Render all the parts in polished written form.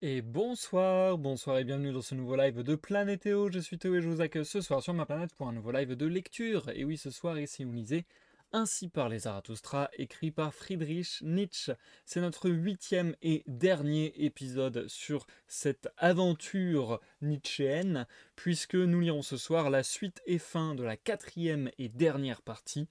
Et bonsoir, bonsoir et bienvenue dans ce nouveau live de Planétéo. Je suis Théo et je vous accueille ce soir sur ma planète pour un nouveau live de lecture. Et oui, ce soir ici on lisait Ainsi parle Zarathustra, écrit par Friedrich Nietzsche. C'est notre 8e et dernier épisode sur cette aventure nietzschéenne, puisque nous lirons ce soir la suite et fin de la 4e et dernière partie.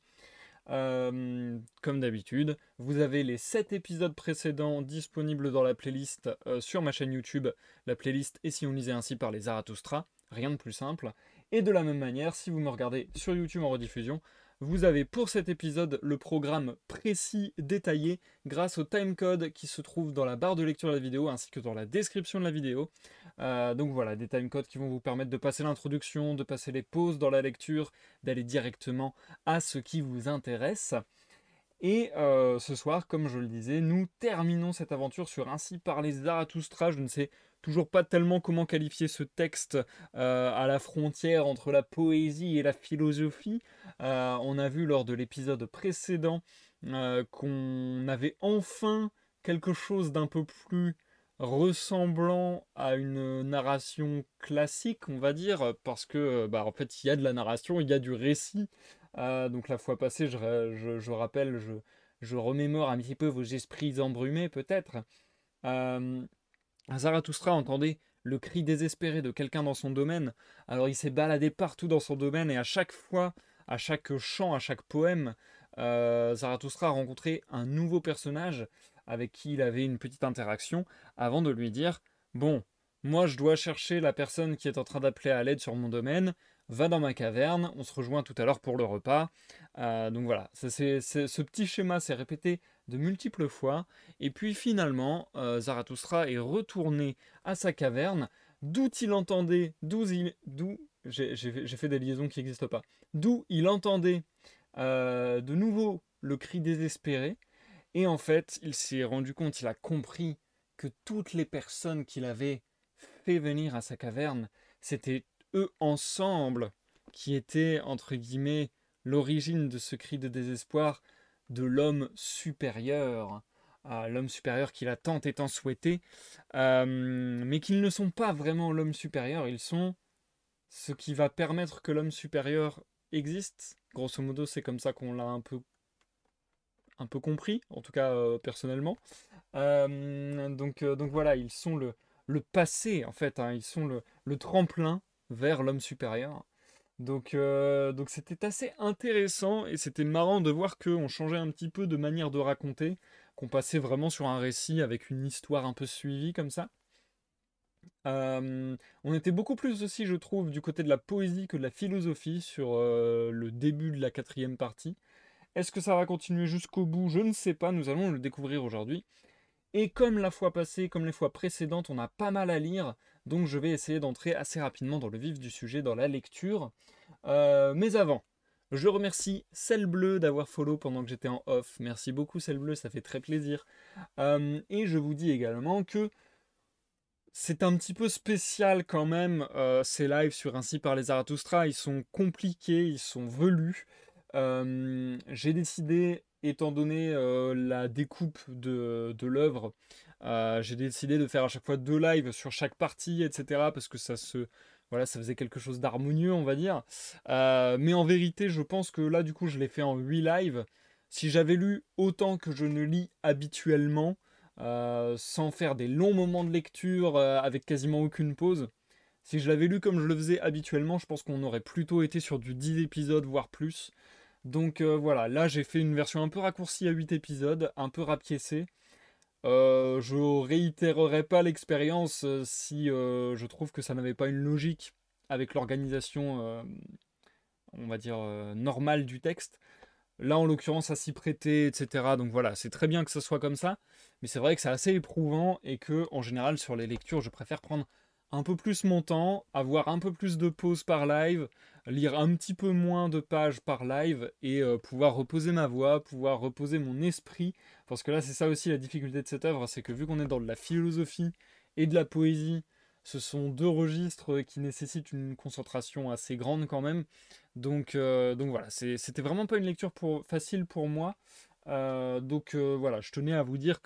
Comme d'habitude, vous avez les 7 épisodes précédents disponibles dans la playlist sur ma chaîne YouTube. La playlist Et si on lisait ainsi par les Zarathustra, rien de plus simple. Et de la même manière, si vous me regardez sur YouTube en rediffusion, vous avez pour cet épisode le programme précis, détaillé, grâce au timecode qui se trouve dans la barre de lecture de la vidéo ainsi que dans la description de la vidéo. Donc voilà, des timecodes qui vont vous permettre de passer l'introduction, de passer les pauses dans la lecture, d'aller directement à ce qui vous intéresse. Et ce soir, comme je le disais, nous terminons cette aventure sur Ainsi parlait Zarathustra. Je ne sais toujours pas tellement comment qualifier ce texte à la frontière entre la poésie et la philosophie. On a vu lors de l'épisode précédent qu'on avait enfin quelque chose d'un peu plus ressemblant à une narration classique, on va dire, parce que en fait il y a de la narration, il y a du récit. Donc la fois passée, je rappelle, je remémore un petit peu vos esprits embrumés peut-être. Euh, Zarathustra entendait le cri désespéré de quelqu'un dans son domaine. Alors il s'est baladé partout dans son domaine et à chaque fois, à chaque chant, à chaque poème, Zarathustra a rencontré un nouveau personnage avec qui il avait une petite interaction avant de lui dire: Bon, moi je dois chercher la personne qui est en train d'appeler à l'aide sur mon domaine, va dans ma caverne, on se rejoint tout à l'heure pour le repas. Donc voilà, ce petit schéma s'est répété de multiples fois. Et puis finalement, Zarathustra est retourné à sa caverne, d'où il entendait, j'ai fait des liaisons qui n'existent pas, d'où il entendait de nouveau le cri désespéré. Et en fait, il s'est rendu compte, il a compris que toutes les personnes qu'il avait fait venir à sa caverne, c'était eux ensemble qui étaient, entre guillemets, l'origine de ce cri de désespoir de l'homme supérieur, l'homme supérieur qu'il a tant et tant souhaité, mais qu'ils ne sont pas vraiment l'homme supérieur, ils sont ce qui va permettre que l'homme supérieur existe. Grosso modo, c'est comme ça qu'on l'a un peu compris, en tout cas personnellement. Donc voilà, ils sont le passé en fait, hein, ils sont le tremplin vers l'homme supérieur. Donc c'était assez intéressant et c'était marrant de voir qu'on changeait un petit peu de manière de raconter, qu'on passait vraiment sur un récit avec une histoire un peu suivie comme ça. On était beaucoup plus aussi, je trouve, du côté de la poésie que de la philosophie sur le début de la 4e partie. Est-ce que ça va continuer jusqu'au bout? Je ne sais pas, nous allons le découvrir aujourd'hui. Et comme la fois passée, comme les fois précédentes, on a pas mal à lire, donc je vais essayer d'entrer assez rapidement dans le vif du sujet, dans la lecture. Mais avant, je remercie Celle Bleue d'avoir follow pendant que j'étais en off. Merci beaucoup Celle Bleue, ça fait très plaisir. Et je vous dis également que c'est un petit peu spécial quand même, ces lives sur Ainsi par les Zarathustra. Ils sont compliqués, ils sont velus. J'ai décidé, étant donné la découpe de l'œuvre, j'ai décidé de faire à chaque fois 2 lives sur chaque partie, etc. Parce que voilà, ça faisait quelque chose d'harmonieux, on va dire. Mais en vérité, je pense que là, du coup, je l'ai fait en 8 lives. Si j'avais lu autant que je ne lis habituellement, sans faire des longs moments de lecture, avec quasiment aucune pause, si je l'avais lu comme je le faisais habituellement, je pense qu'on aurait plutôt été sur du 10 épisodes, voire plus. Donc voilà, là j'ai fait une version un peu raccourcie à 8 épisodes, un peu rapiécée. Je réitérerai pas l'expérience si je trouve que ça n'avait pas une logique avec l'organisation, on va dire, normale du texte. Là, en l'occurrence, ça s'y prêtait, etc. Donc voilà, c'est très bien que ce soit comme ça, mais c'est vrai que c'est assez éprouvant et que, en général, sur les lectures, je préfère prendre un peu plus mon temps, avoir un peu plus de pauses par live, lire un petit peu moins de pages par live et pouvoir reposer ma voix, pouvoir reposer mon esprit. Parce que là, c'est ça aussi la difficulté de cette œuvre, c'est que vu qu'on est dans de la philosophie et de la poésie, ce sont 2 registres qui nécessitent une concentration assez grande quand même. Donc voilà, c'était vraiment pas une lecture facile pour moi. Donc voilà, je tenais à vous dire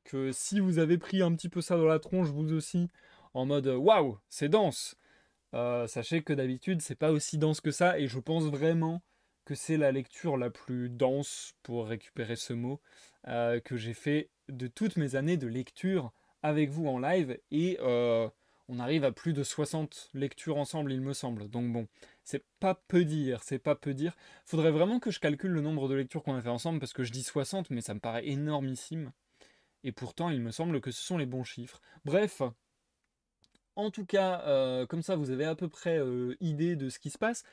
que si vous avez pris un petit peu ça dans la tronche, vous aussi, en mode waouh, c'est dense, sachez que d'habitude, c'est pas aussi dense que ça, et je pense vraiment que c'est la lecture la plus dense, pour récupérer ce mot, que j'ai fait de toutes mes années de lecture avec vous en live, et on arrive à plus de 60 lectures ensemble, il me semble. Donc bon, c'est pas peu dire, c'est pas peu dire. Faudrait vraiment que je calcule le nombre de lectures qu'on a fait ensemble, parce que je dis 60, mais ça me paraît énormissime. Et pourtant, il me semble que ce sont les bons chiffres. Bref, en tout cas, comme ça, vous avez à peu près idée de ce qui se passe.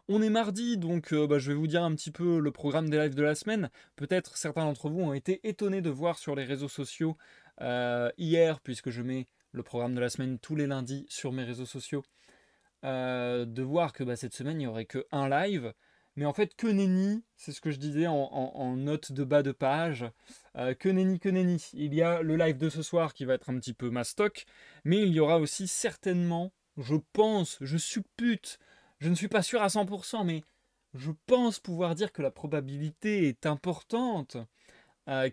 On est mardi, donc je vais vous dire un petit peu le programme des lives de la semaine. Peut-être certains d'entre vous ont été étonnés de voir sur les réseaux sociaux hier, puisque je mets le programme de la semaine tous les lundis sur mes réseaux sociaux, de voir que cette semaine, il n'y aurait que un live. Mais en fait, que nenni, c'est ce que je disais en note de bas de page. Que nenni, que nenni. Il y a le live de ce soir qui va être un petit peu mastoc, mais il y aura aussi certainement, je pense, je suppute, je ne suis pas sûr à 100%, mais je pense pouvoir dire que la probabilité est importante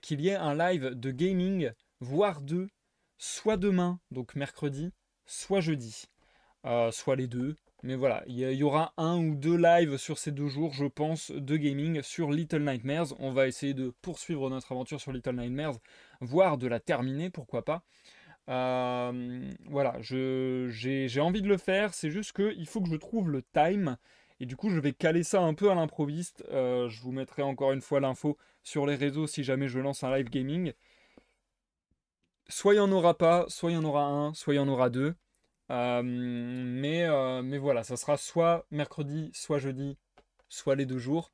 qu'il y ait un live de gaming, voire deux, soit demain, donc mercredi, soit jeudi. Soit les deux. Mais voilà, il y aura un ou deux lives sur ces 2 jours, je pense, de gaming sur Little Nightmares. On va essayer de poursuivre notre aventure sur Little Nightmares, voire de la terminer, pourquoi pas. Voilà, j'ai envie de le faire, c'est juste qu'il faut que je trouve le time. Et du coup, je vais caler ça un peu à l'improviste. Je vous mettrai encore une fois l'info sur les réseaux si jamais je lance un live gaming. Soit il n'y en aura pas, soit il y en aura un, soit il y en aura deux. Mais voilà, ça sera soit mercredi, soit jeudi, soit les 2 jours.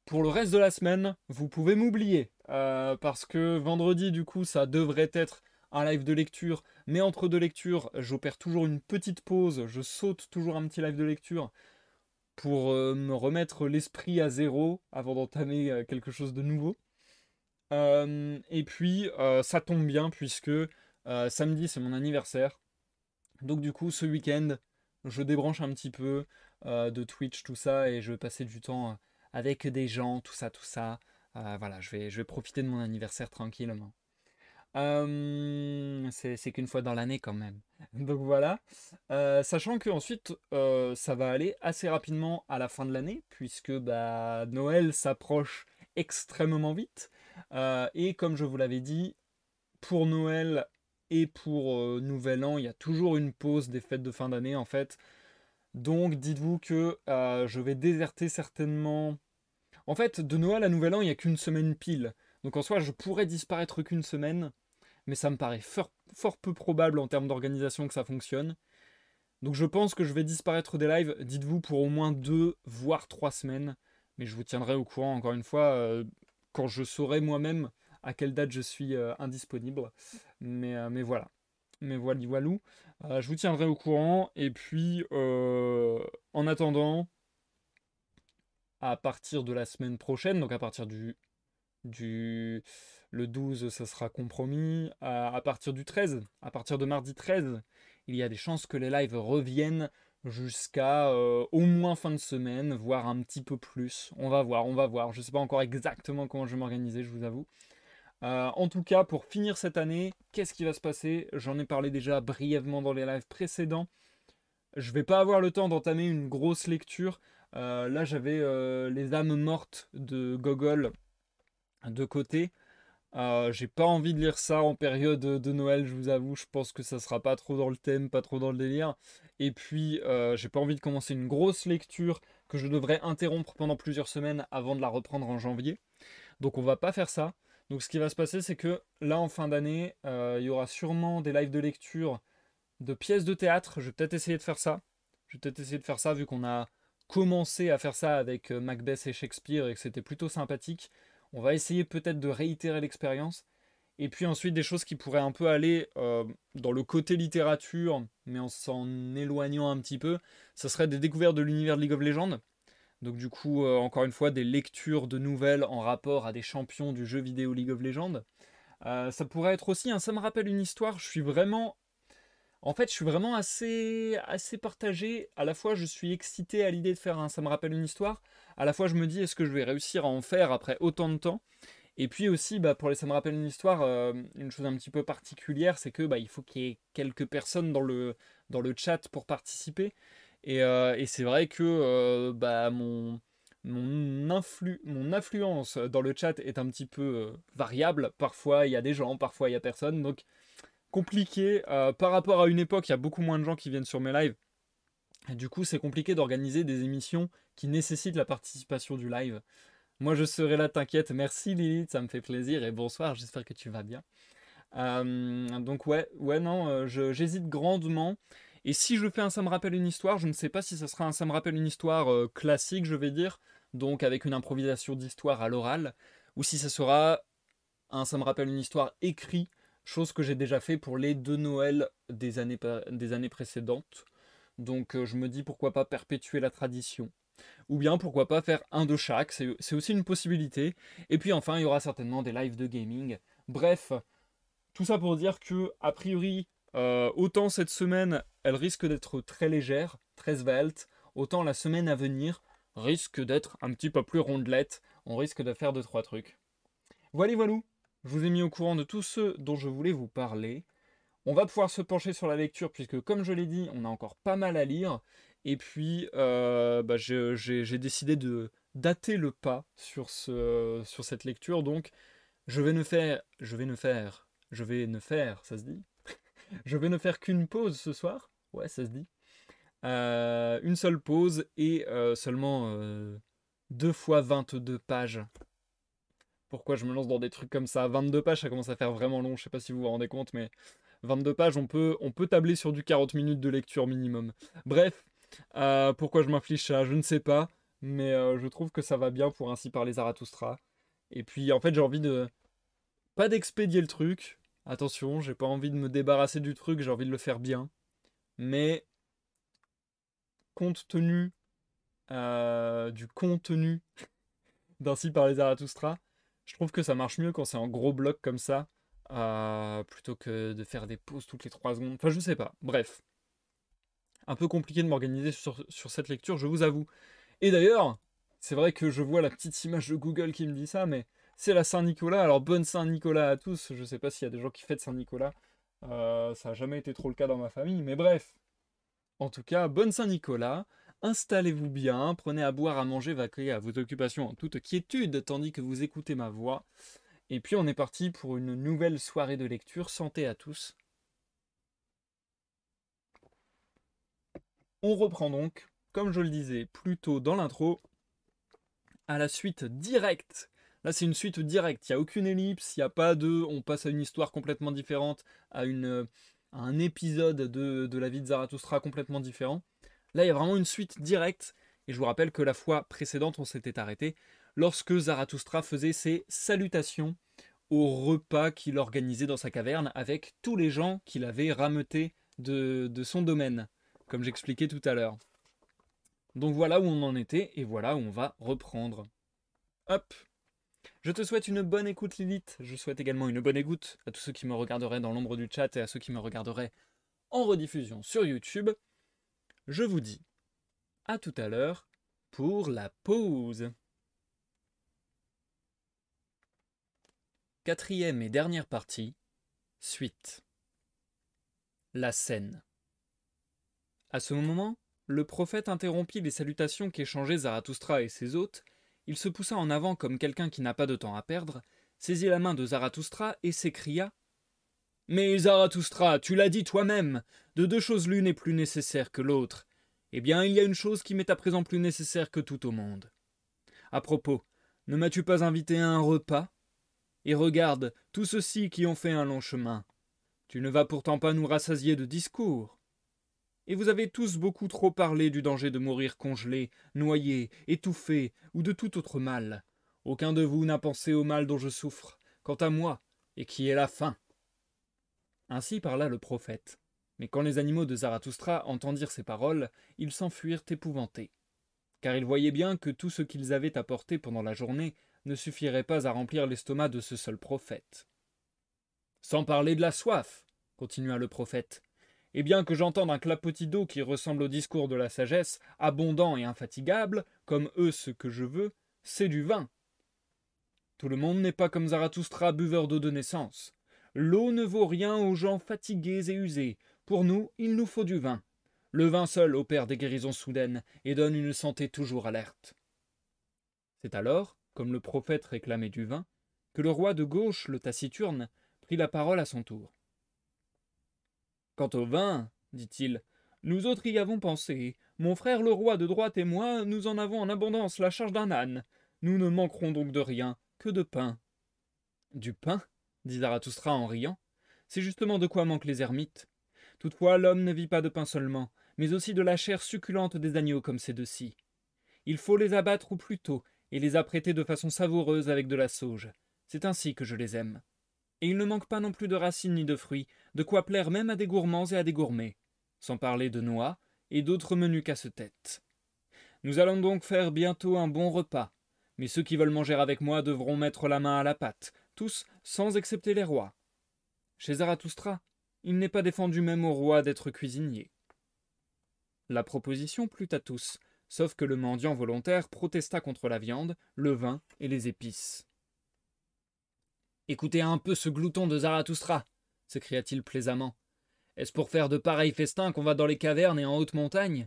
Pour le reste de la semaine, vous pouvez m'oublier. Parce que vendredi, du coup, ça devrait être un live de lecture. Mais entre deux lectures, j'opère toujours une petite pause. Je saute toujours un petit live de lecture pour me remettre l'esprit à zéro avant d'entamer quelque chose de nouveau. Et puis, ça tombe bien puisque samedi, c'est mon anniversaire. Donc du coup, ce week-end, je débranche un petit peu de Twitch, tout ça, et je vais passer du temps avec des gens, tout ça, tout ça. Voilà, je vais profiter de mon anniversaire tranquillement. C'est qu'une fois dans l'année quand même. Donc voilà. Sachant que ensuite, ça va aller assez rapidement à la fin de l'année, puisque Noël s'approche extrêmement vite. Et comme je vous l'avais dit, pour Noël et pour Nouvel An, il y a toujours une pause des fêtes de fin d'année en fait. Donc dites-vous que je vais déserter certainement. En fait, de Noël à Nouvel An, il n'y a qu'une semaine pile. Donc en soi, je pourrais disparaître qu'une semaine, mais ça me paraît fort peu probable en termes d'organisation que ça fonctionne. Donc je pense que je vais disparaître des lives, dites-vous, pour au moins 2 voire 3 semaines. Mais je vous tiendrai au courant, encore une fois, quand je saurai moi-même à quelle date je suis indisponible. Mais voilà. Mais voilou. Je vous tiendrai au courant. Et puis, en attendant, à partir de la semaine prochaine, donc à partir du le 12, ça sera compromis. À partir du 13, à partir de mardi 13, il y a des chances que les lives reviennent jusqu'à au moins fin de semaine, voire un petit peu plus. On va voir, on va voir. Je ne sais pas encore exactement comment je vais m'organiser, je vous avoue. En tout cas, pour finir cette année, qu'est-ce qui va se passer? J'en ai parlé déjà brièvement dans les lives précédents. Je vais pas avoir le temps d'entamer une grosse lecture. Là, j'avais Les âmes mortes de Gogol de côté. J'ai pas envie de lire ça en période de Noël, je vous avoue. Je pense que ça sera pas trop dans le thème, pas trop dans le délire. Et puis, j'ai pas envie de commencer une grosse lecture que je devrais interrompre pendant plusieurs semaines avant de la reprendre en janvier. Donc, on va pas faire ça. Donc, ce qui va se passer, c'est que là, en fin d'année, il y aura sûrement des lives de lecture de pièces de théâtre. Je vais peut-être essayer de faire ça. Je vais peut-être essayer de faire ça vu qu'on a commencé à faire ça avec Macbeth et Shakespeare et que c'était plutôt sympathique. On va essayer peut-être de réitérer l'expérience. Et puis ensuite des choses qui pourraient un peu aller dans le côté littérature, mais en s'en éloignant un petit peu. Ça serait des découvertes de l'univers de League of Legends. Donc du coup, encore une fois, des lectures de nouvelles en rapport à des champions du jeu vidéo League of Legends. Ça pourrait être aussi Ça me rappelle une histoire. Je suis vraiment assez partagé. À la fois, je suis excité à l'idée de faire Ça me rappelle une histoire. À la fois, je me dis, est-ce que je vais réussir à en faire après autant de temps? Et puis aussi, ça me rappelle une histoire, une chose un petit peu particulière, c'est que il faut qu'il y ait quelques personnes dans le chat pour participer. Et c'est vrai que mon influence dans le chat est un petit peu variable. Parfois il y a des gens, parfois il y a personne. Donc compliqué. Par rapport à une époque, il y a beaucoup moins de gens qui viennent sur mes lives. Et du coup, c'est compliqué d'organiser des émissions qui nécessitent la participation du live. Moi, je serai là, t'inquiète. Merci Lilith, ça me fait plaisir. Et bonsoir, j'espère que tu vas bien. Donc ouais, non, j'hésite grandement. Et si je fais un ça me rappelle une histoire, je ne sais pas si ça sera un ça me rappelle une histoire classique, je vais dire, donc avec une improvisation d'histoire à l'oral, ou si ça sera un ça me rappelle une histoire écrit, chose que j'ai déjà fait pour les deux Noëls des années précédentes. Donc je me dis pourquoi pas perpétuer la tradition. Ou bien pourquoi pas faire un de chaque, c'est aussi une possibilité. Et puis enfin, il y aura certainement des lives de gaming. Bref, tout ça pour dire que, a priori, autant cette semaine, elle risque d'être très légère, très svelte, autant la semaine à venir risque d'être un petit peu plus rondelette. On risque de faire 2-3 trucs. Voilà, voilà. Je vous ai mis au courant de tout ce dont je voulais vous parler. On va pouvoir se pencher sur la lecture, puisque comme je l'ai dit, on a encore pas mal à lire. Et puis, j'ai décidé de dater le pas sur cette lecture. Donc, je vais ne faire, ça se dit? Je vais ne faire qu'une pause ce soir. Ouais, ça se dit. Une seule pause et seulement 2 fois 22 pages. Pourquoi je me lance dans des trucs comme ça? 22 pages, ça commence à faire vraiment long. Je sais pas si vous vous rendez compte, mais 22 pages, on peut tabler sur du 40 minutes de lecture minimum. Bref, pourquoi je m'inflige ça? Je ne sais pas. Mais je trouve que ça va bien pour Ainsi parler Zarathustra. Et puis, en fait, j'ai envie de pas d'expédier le truc. Attention, j'ai pas envie de me débarrasser du truc, j'ai envie de le faire bien. Mais compte tenu du contenu d'Ainsi par les Zarathustra, je trouve que ça marche mieux quand c'est en gros bloc comme ça, plutôt que de faire des pauses toutes les 3 secondes. Enfin, je sais pas. Bref. Un peu compliqué de m'organiser sur cette lecture, je vous avoue. Et d'ailleurs, c'est vrai que je vois la petite image de Google qui me dit ça, mais c'est la Saint-Nicolas. Alors, bonne Saint-Nicolas à tous. Je sais pas s'il y a des gens qui fêtent Saint-Nicolas. Ça n'a jamais été trop le cas dans ma famille, mais bref. En tout cas, bonne Saint-Nicolas. Installez-vous bien, prenez à boire, à manger, vaquez à vos occupations en toute quiétude, tandis que vous écoutez ma voix. Et puis on est parti pour une nouvelle soirée de lecture. Santé à tous. On reprend donc, comme je le disais plus tôt dans l'intro, à la suite directe. Là, c'est une suite directe. Il n'y a aucune ellipse, il n'y a pas de. On passe à une histoire complètement différente, à un épisode de la vie de Zarathustra complètement différent. Là, il y a vraiment une suite directe. Et je vous rappelle que la fois précédente, on s'était arrêté lorsque Zarathustra faisait ses salutations au repas qu'il organisait dans sa caverne avec tous les gens qu'il avait rameutés de son domaine, comme j'expliquais tout à l'heure. Donc voilà où on en était, et voilà où on va reprendre. Hop. Je te souhaite une bonne écoute Lilith, je souhaite également une bonne écoute à tous ceux qui me regarderaient dans l'ombre du chat et à ceux qui me regarderaient en rediffusion sur YouTube. Je vous dis à tout à l'heure pour la pause. Quatrième et dernière partie, suite. La scène. À ce moment, le prophète interrompit les salutations qu'échangeaient Zarathustra et ses hôtes. Il se poussa en avant comme quelqu'un qui n'a pas de temps à perdre, saisit la main de Zarathustra et s'écria « Mais Zarathustra, tu l'as dit toi-même, de 2 choses l'une est plus nécessaire que l'autre. Eh bien, il y a une chose qui m'est à présent plus nécessaire que tout au monde. À propos, ne m'as-tu pas invité à un repas? Et regarde, tous ceux-ci qui ont fait un long chemin. Tu ne vas pourtant pas nous rassasier de discours. Et vous avez tous beaucoup trop parlé du danger de mourir congelé, noyé, étouffé, ou de tout autre mal. Aucun de vous n'a pensé au mal dont je souffre, quant à moi, et qui est la faim. » Ainsi parla le prophète. Mais quand les animaux de Zarathustra entendirent ces paroles, ils s'enfuirent épouvantés. Car ils voyaient bien que tout ce qu'ils avaient apporté pendant la journée ne suffirait pas à remplir l'estomac de ce seul prophète. « Sans parler de la soif, continua le prophète, et bien que j'entende un clapotis d'eau qui ressemble au discours de la sagesse, abondant et infatigable, comme eux ce que je veux, c'est du vin. Tout le monde n'est pas comme Zarathustra, buveur d'eau de naissance. L'eau ne vaut rien aux gens fatigués et usés. Pour nous, il nous faut du vin. Le vin seul opère des guérisons soudaines et donne une santé toujours alerte. C'est alors, comme le prophète réclamait du vin, que le roi de gauche, le taciturne, prit la parole à son tour. Quant au vin, dit-il, nous autres y avons pensé. Mon frère le roi de droite et moi, nous en avons en abondance la charge d'un âne. Nous ne manquerons donc de rien, que de pain. Du pain, dit Zarathustra en riant, c'est justement de quoi manquent les ermites. Toutefois, l'homme ne vit pas de pain seulement, mais aussi de la chair succulente des agneaux comme ces deux-ci. Il faut les abattre au plus tôt et les apprêter de façon savoureuse avec de la sauge. C'est ainsi que je les aime. Et il ne manque pas non plus de racines ni de fruits, de quoi plaire même à des gourmands et à des gourmets, sans parler de noix et d'autres menus casse-tête. Nous allons donc faire bientôt un bon repas, mais ceux qui veulent manger avec moi devront mettre la main à la pâte, tous sans excepter les rois. Chez Zarathustra, il n'est pas défendu même au roi d'être cuisinier. La proposition plut à tous, sauf que le mendiant volontaire protesta contre la viande, le vin et les épices. Écoutez un peu ce glouton de Zarathustra, s'écria-t-il plaisamment. Est-ce pour faire de pareils festins qu'on va dans les cavernes et en haute montagne?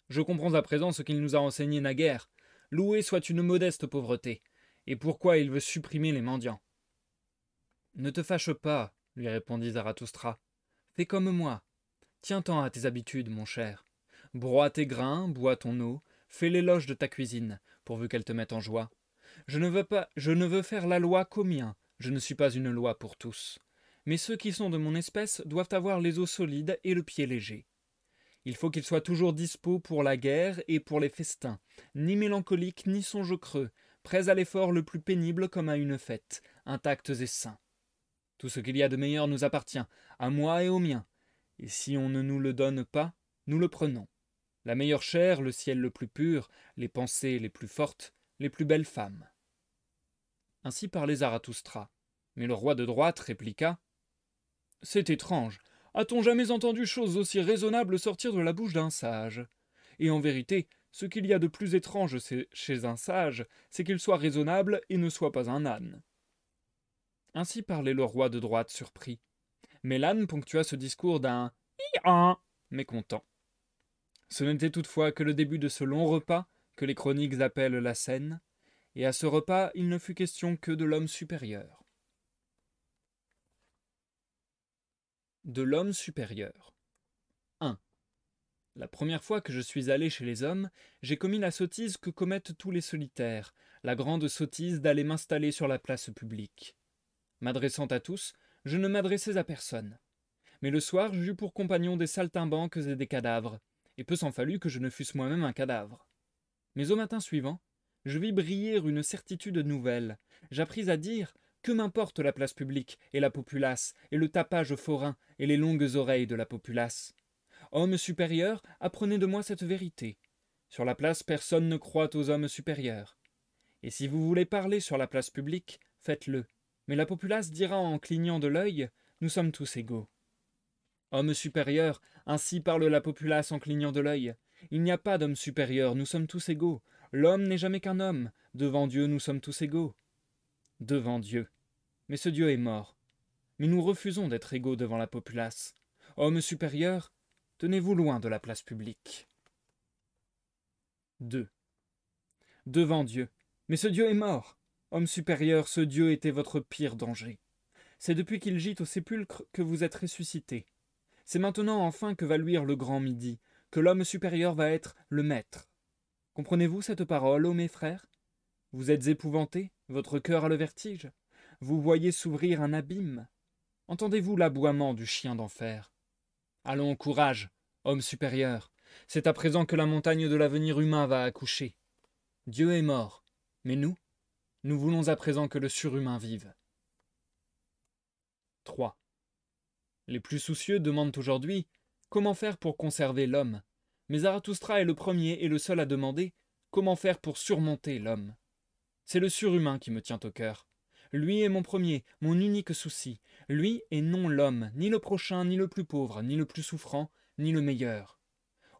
Je comprends à présent ce qu'il nous a enseigné naguère. Loué soit une modeste pauvreté, et pourquoi il veut supprimer les mendiants. Ne te fâche pas, lui répondit Zarathustra. Fais comme moi. Tiens-t'en à tes habitudes, mon cher. Broie tes grains, bois ton eau, fais l'éloge de ta cuisine, pourvu qu'elle te mette en joie. Je ne veux faire la loi qu'aux miens, je ne suis pas une loi pour tous. Mais ceux qui sont de mon espèce doivent avoir les os solides et le pied léger. Il faut qu'ils soient toujours dispos pour la guerre et pour les festins, ni mélancoliques ni songe creux, prêts à l'effort le plus pénible comme à une fête, intacts et sains. Tout ce qu'il y a de meilleur nous appartient, à moi et aux miens, et si on ne nous le donne pas, nous le prenons. La meilleure chair, le ciel le plus pur, les pensées les plus fortes, les plus belles femmes. Ainsi parlait Zarathustra, mais le roi de droite répliqua. C'est étrange. A-t-on jamais entendu chose aussi raisonnable sortir de la bouche d'un sage? Et en vérité, ce qu'il y a de plus étrange chez un sage, c'est qu'il soit raisonnable et ne soit pas un âne. Ainsi parlait le roi de droite surpris. Mais l'âne ponctua ce discours d'un hi-han mécontent. Ce n'était toutefois que le début de ce long repas que les chroniques appellent la scène, et à ce repas il ne fut question que de l'homme supérieur. De l'homme supérieur. 1. La première fois que je suis allé chez les hommes, j'ai commis la sottise que commettent tous les solitaires, la grande sottise d'aller m'installer sur la place publique. M'adressant à tous, je ne m'adressais à personne. Mais le soir, j'eus pour compagnon des saltimbanques et des cadavres, et peu s'en fallut que je ne fusse moi-même un cadavre. Mais au matin suivant, je vis briller une certitude nouvelle. J'appris à dire que m'importe la place publique et la populace, et le tapage forain et les longues oreilles de la populace. Homme supérieur, apprenez de moi cette vérité. Sur la place, personne ne croit aux hommes supérieurs. Et si vous voulez parler sur la place publique, faites-le. Mais la populace dira en clignant de l'œil, nous sommes tous égaux. Homme supérieur, ainsi parle la populace en clignant de l'œil. Il n'y a pas d'homme supérieur, nous sommes tous égaux. L'homme n'est jamais qu'un homme. Devant Dieu, nous sommes tous égaux. Devant Dieu. Mais ce Dieu est mort. Mais nous refusons d'être égaux devant la populace. Homme supérieur, tenez-vous loin de la place publique. 2. Devant Dieu. Mais ce Dieu est mort. Homme supérieur, ce Dieu était votre pire danger. C'est depuis qu'il gît au sépulcre que vous êtes ressuscité. C'est maintenant enfin que va luire le grand midi, que l'homme supérieur va être le maître. Comprenez-vous cette parole, ô mes frères? Vous êtes épouvantés, votre cœur a le vertige. Vous voyez s'ouvrir un abîme. Entendez-vous l'aboiement du chien d'enfer? Allons, courage, homme supérieur. C'est à présent que la montagne de l'avenir humain va accoucher. Dieu est mort, mais nous voulons à présent que le surhumain vive. 3. Les plus soucieux demandent aujourd'hui comment faire pour conserver l'homme. Mais Zarathustra est le premier et le seul à demander comment faire pour surmonter l'homme. C'est le surhumain qui me tient au cœur. Lui est mon premier, mon unique souci. Lui et non l'homme, ni le prochain, ni le plus pauvre, ni le plus souffrant, ni le meilleur.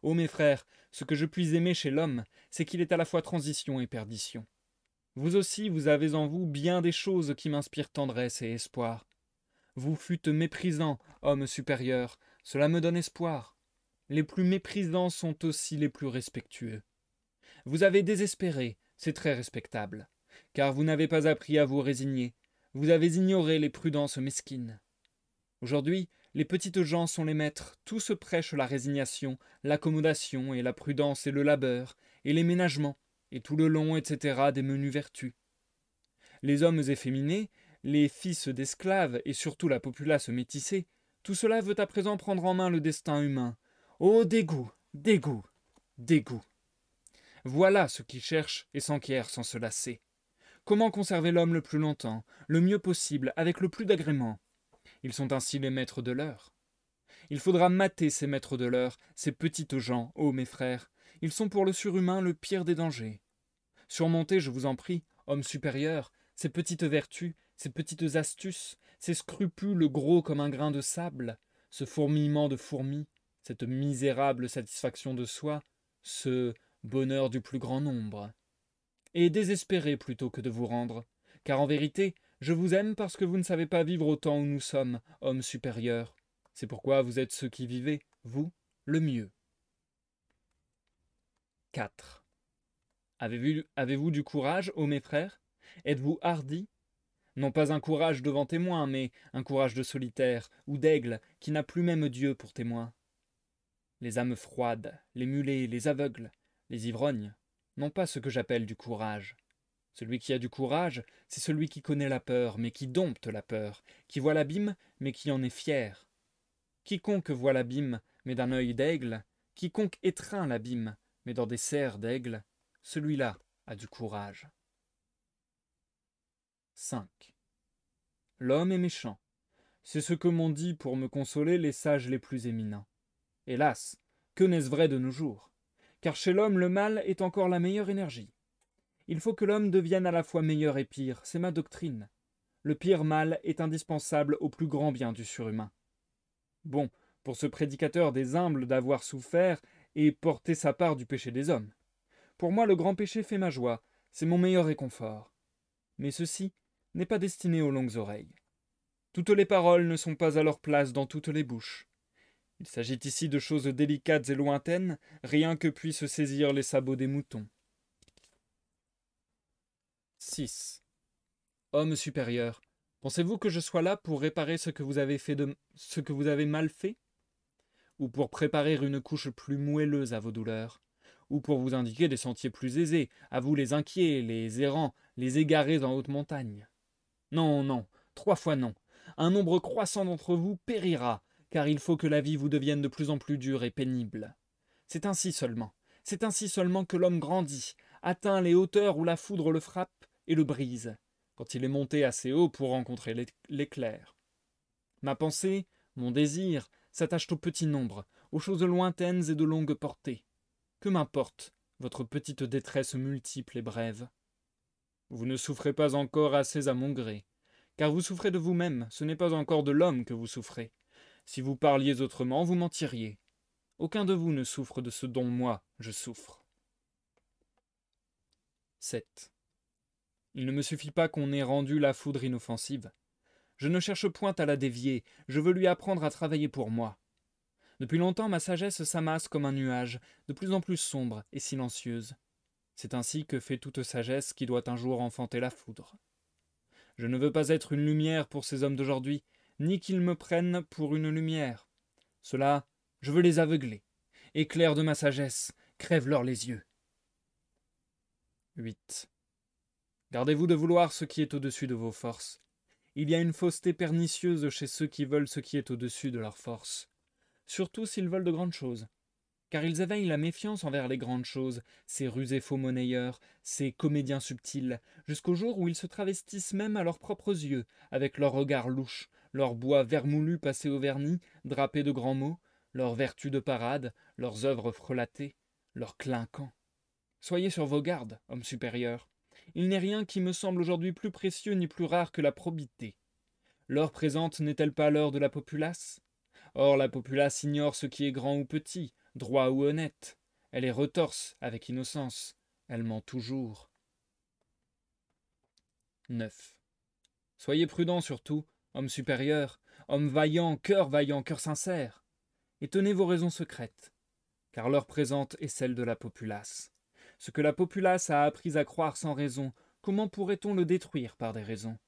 Ô mes frères, ce que je puis aimer chez l'homme, c'est qu'il est à la fois transition et perdition. Vous aussi, vous avez en vous bien des choses qui m'inspirent tendresse et espoir. Vous fûtes méprisant, homme supérieur, cela me donne espoir. Les plus méprisants sont aussi les plus respectueux. Vous avez désespéré, c'est très respectable, car vous n'avez pas appris à vous résigner, vous avez ignoré les prudences mesquines. Aujourd'hui, les petites gens sont les maîtres, tous se prêchent la résignation, l'accommodation et la prudence et le labeur, et les ménagements, et tout le long, etc., des menues vertus. Les hommes efféminés, les fils d'esclaves, et surtout la populace métissée, tout cela veut à présent prendre en main le destin humain. Oh, dégoût, dégoût, dégoût. Voilà ce qui cherche et s'enquiert sans se lasser. Comment conserver l'homme le plus longtemps, le mieux possible, avec le plus d'agrément? Ils sont ainsi les maîtres de l'heure. Il faudra mater ces maîtres de l'heure, ces petites gens, ô mes frères. Ils sont pour le surhumain le pire des dangers. Surmontez, je vous en prie, hommes supérieurs, ces petites vertus, ces petites astuces, ces scrupules gros comme un grain de sable, ce fourmillement de fourmis, cette misérable satisfaction de soi, ce bonheur du plus grand nombre. Et désespérez plutôt que de vous rendre, car en vérité, je vous aime parce que vous ne savez pas vivre au temps où nous sommes, hommes supérieurs. C'est pourquoi vous êtes ceux qui vivez, vous, le mieux. 4. Avez-vous du courage, ô mes frères? Êtes-vous hardis? Non pas un courage devant témoin, mais un courage de solitaire ou d'aigle qui n'a plus même Dieu pour témoin. Les âmes froides, les mulets, les aveugles, les ivrognes, n'ont pas ce que j'appelle du courage. Celui qui a du courage, c'est celui qui connaît la peur, mais qui dompte la peur, qui voit l'abîme, mais qui en est fier. Quiconque voit l'abîme, mais d'un œil d'aigle, quiconque étreint l'abîme, mais dans des serres d'aigle, celui-là a du courage. 5. L'homme est méchant. C'est ce que m'ont dit pour me consoler les sages les plus éminents. Hélas, que n'est-ce vrai de nos jours? Car chez l'homme le mal est encore la meilleure énergie. Il faut que l'homme devienne à la fois meilleur et pire, c'est ma doctrine. Le pire mal est indispensable au plus grand bien du surhumain. Bon, pour ce prédicateur des humbles d'avoir souffert et porté sa part du péché des hommes. Pour moi le grand péché fait ma joie, c'est mon meilleur réconfort. Mais ceci n'est pas destiné aux longues oreilles. Toutes les paroles ne sont pas à leur place dans toutes les bouches. Il s'agit ici de choses délicates et lointaines, rien que puissent saisir les sabots des moutons. 6. Homme supérieur, pensez-vous que je sois là pour réparer ce que vous avez mal fait? Ou pour préparer une couche plus moelleuse à vos douleurs? Ou pour vous indiquer des sentiers plus aisés, à vous les inquiets, les errants, les égarés en haute montagne? Non, non, 3 fois non. Un nombre croissant d'entre vous périra, car il faut que la vie vous devienne de plus en plus dure et pénible. C'est ainsi seulement que l'homme grandit, atteint les hauteurs où la foudre le frappe et le brise, quand il est monté assez haut pour rencontrer l'éclair. Ma pensée, mon désir, s'attachent au petit nombre, aux choses lointaines et de longue portée. Que m'importe votre petite détresse multiple et brève? Vous ne souffrez pas encore assez à mon gré, car vous souffrez de vous-même, ce n'est pas encore de l'homme que vous souffrez. Si vous parliez autrement, vous mentiriez. Aucun de vous ne souffre de ce dont moi je souffre. 7. Il ne me suffit pas qu'on ait rendu la foudre inoffensive. Je ne cherche point à la dévier, je veux lui apprendre à travailler pour moi. Depuis longtemps, ma sagesse s'amasse comme un nuage, de plus en plus sombre et silencieuse. C'est ainsi que fait toute sagesse qui doit un jour enfanter la foudre. Je ne veux pas être une lumière pour ces hommes d'aujourd'hui, ni qu'ils me prennent pour une lumière. Cela, je veux les aveugler. Éclair de ma sagesse, crève-leur les yeux. 8. Gardez-vous de vouloir ce qui est au-dessus de vos forces. Il y a une fausseté pernicieuse chez ceux qui veulent ce qui est au-dessus de leurs forces. Surtout s'ils veulent de grandes choses. Car ils éveillent la méfiance envers les grandes choses, ces rusés faux monnayeurs, ces comédiens subtils, jusqu'au jour où ils se travestissent même à leurs propres yeux, avec leurs regards louches, leurs bois vermoulus passés au vernis, drapés de grands mots, leurs vertus de parade, leurs œuvres frelatées, leurs clinquants. Soyez sur vos gardes, hommes supérieurs. Il n'est rien qui me semble aujourd'hui plus précieux ni plus rare que la probité. L'heure présente n'est-elle pas l'heure de la populace? Or la populace ignore ce qui est grand ou petit, droit ou honnête. Elle est retorse avec innocence. Elle ment toujours. 9. Soyez prudent surtout, homme supérieur, homme vaillant, cœur sincère, et tenez vos raisons secrètes, car l'heure présente est celle de la populace. Ce que la populace a appris à croire sans raison, comment pourrait-on le détruire par des raisons?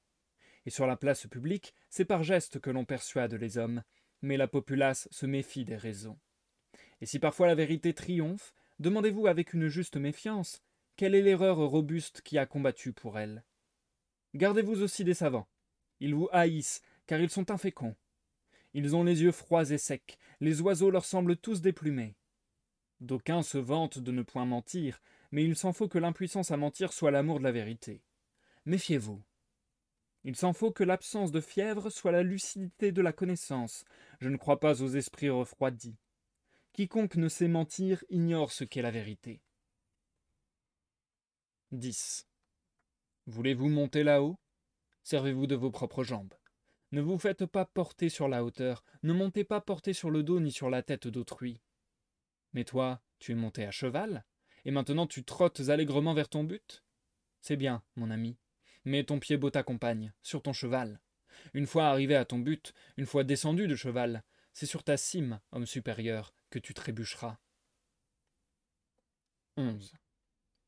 Et sur la place publique, c'est par geste que l'on persuade les hommes, mais la populace se méfie des raisons. Et si parfois la vérité triomphe, demandez-vous avec une juste méfiance, quelle est l'erreur robuste qui a combattu pour elle? Gardez-vous aussi des savants. Ils vous haïssent, car ils sont inféconds. Ils ont les yeux froids et secs, les oiseaux leur semblent tous déplumés. D'aucuns se vantent de ne point mentir, mais il s'en faut que l'impuissance à mentir soit l'amour de la vérité. Méfiez-vous. Il s'en faut que l'absence de fièvre soit la lucidité de la connaissance. Je ne crois pas aux esprits refroidis. Quiconque ne sait mentir ignore ce qu'est la vérité. 10. Voulez-vous monter là-haut? Servez-vous de vos propres jambes. Ne vous faites pas porter sur la hauteur, ne montez pas porter sur le dos ni sur la tête d'autrui. Mais toi, tu es monté à cheval, et maintenant tu trottes allègrement vers ton but? C'est bien, mon ami. Mets ton pied-bot t'accompagne, sur ton cheval. Une fois arrivé à ton but, une fois descendu de cheval, c'est sur ta cime, homme supérieur, que tu trébucheras. 11.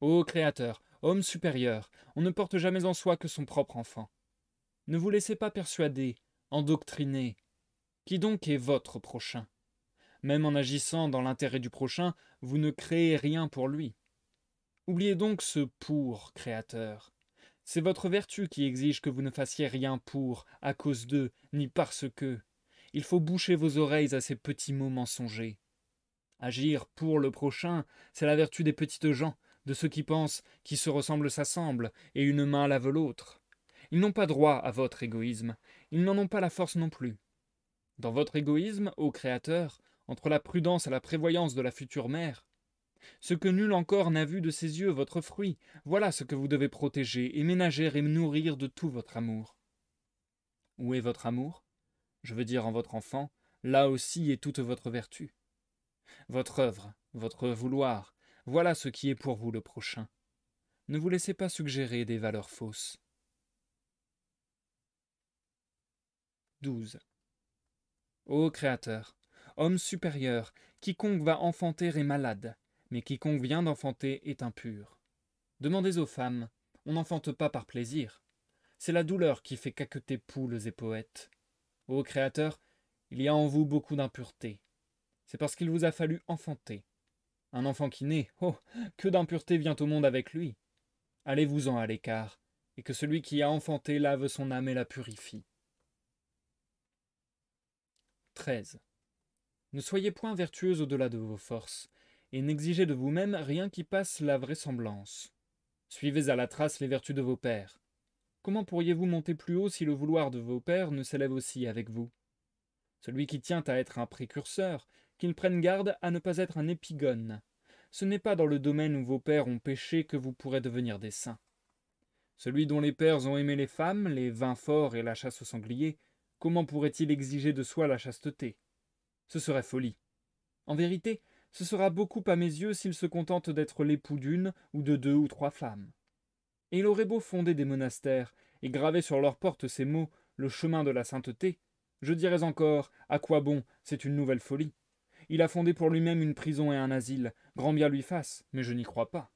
Ô Créateur, homme supérieur, on ne porte jamais en soi que son propre enfant. Ne vous laissez pas persuader, endoctriner. Qui donc est votre prochain? Même en agissant dans l'intérêt du prochain, vous ne créez rien pour lui. Oubliez donc ce pour Créateur. C'est votre vertu qui exige que vous ne fassiez rien pour, à cause d'eux, ni parce que. Il faut boucher vos oreilles à ces petits mots mensongers. Agir pour le prochain, c'est la vertu des petites gens, de ceux qui pensent qui se ressemblent s'assemblent, et une main lave l'autre. Ils n'ont pas droit à votre égoïsme, ils n'en ont pas la force non plus. Dans votre égoïsme, ô Créateur, entre la prudence et la prévoyance de la future mère, ce que nul encore n'a vu de ses yeux, votre fruit, voilà ce que vous devez protéger et ménager et nourrir de tout votre amour. Où est votre amour? Je veux dire en votre enfant, là aussi est toute votre vertu. Votre œuvre, votre vouloir, voilà ce qui est pour vous le prochain. Ne vous laissez pas suggérer des valeurs fausses. 12. Ô Créateur, homme supérieur, quiconque va enfanter est malade, mais quiconque vient d'enfanter est impur. Demandez aux femmes, on n'enfante pas par plaisir. C'est la douleur qui fait caqueter poules et poètes. Ô Créateur, il y a en vous beaucoup d'impureté. C'est parce qu'il vous a fallu enfanter. Un enfant qui naît, oh, que d'impureté vient au monde avec lui. Allez-vous-en à l'écart, et que celui qui a enfanté lave son âme et la purifie. 13. Ne soyez point vertueuse au-delà de vos forces, et n'exigez de vous-même rien qui passe la vraisemblance. Suivez à la trace les vertus de vos pères. Comment pourriez-vous monter plus haut si le vouloir de vos pères ne s'élève aussi avec vous? Celui qui tient à être un précurseur, qu'il prenne garde à ne pas être un épigone. Ce n'est pas dans le domaine où vos pères ont péché que vous pourrez devenir des saints. Celui dont les pères ont aimé les femmes, les vins forts et la chasse au sanglier, comment pourrait-il exiger de soi la chasteté? Ce serait folie. En vérité, ce sera beaucoup à mes yeux s'il se contente d'être l'époux d'une ou de 2 ou 3 femmes. Et il aurait beau fonder des monastères et graver sur leurs portes ces mots « le chemin de la sainteté », je dirais encore « à quoi bon, c'est une nouvelle folie ». Il a fondé pour lui-même une prison et un asile, grand bien lui fasse, mais je n'y crois pas.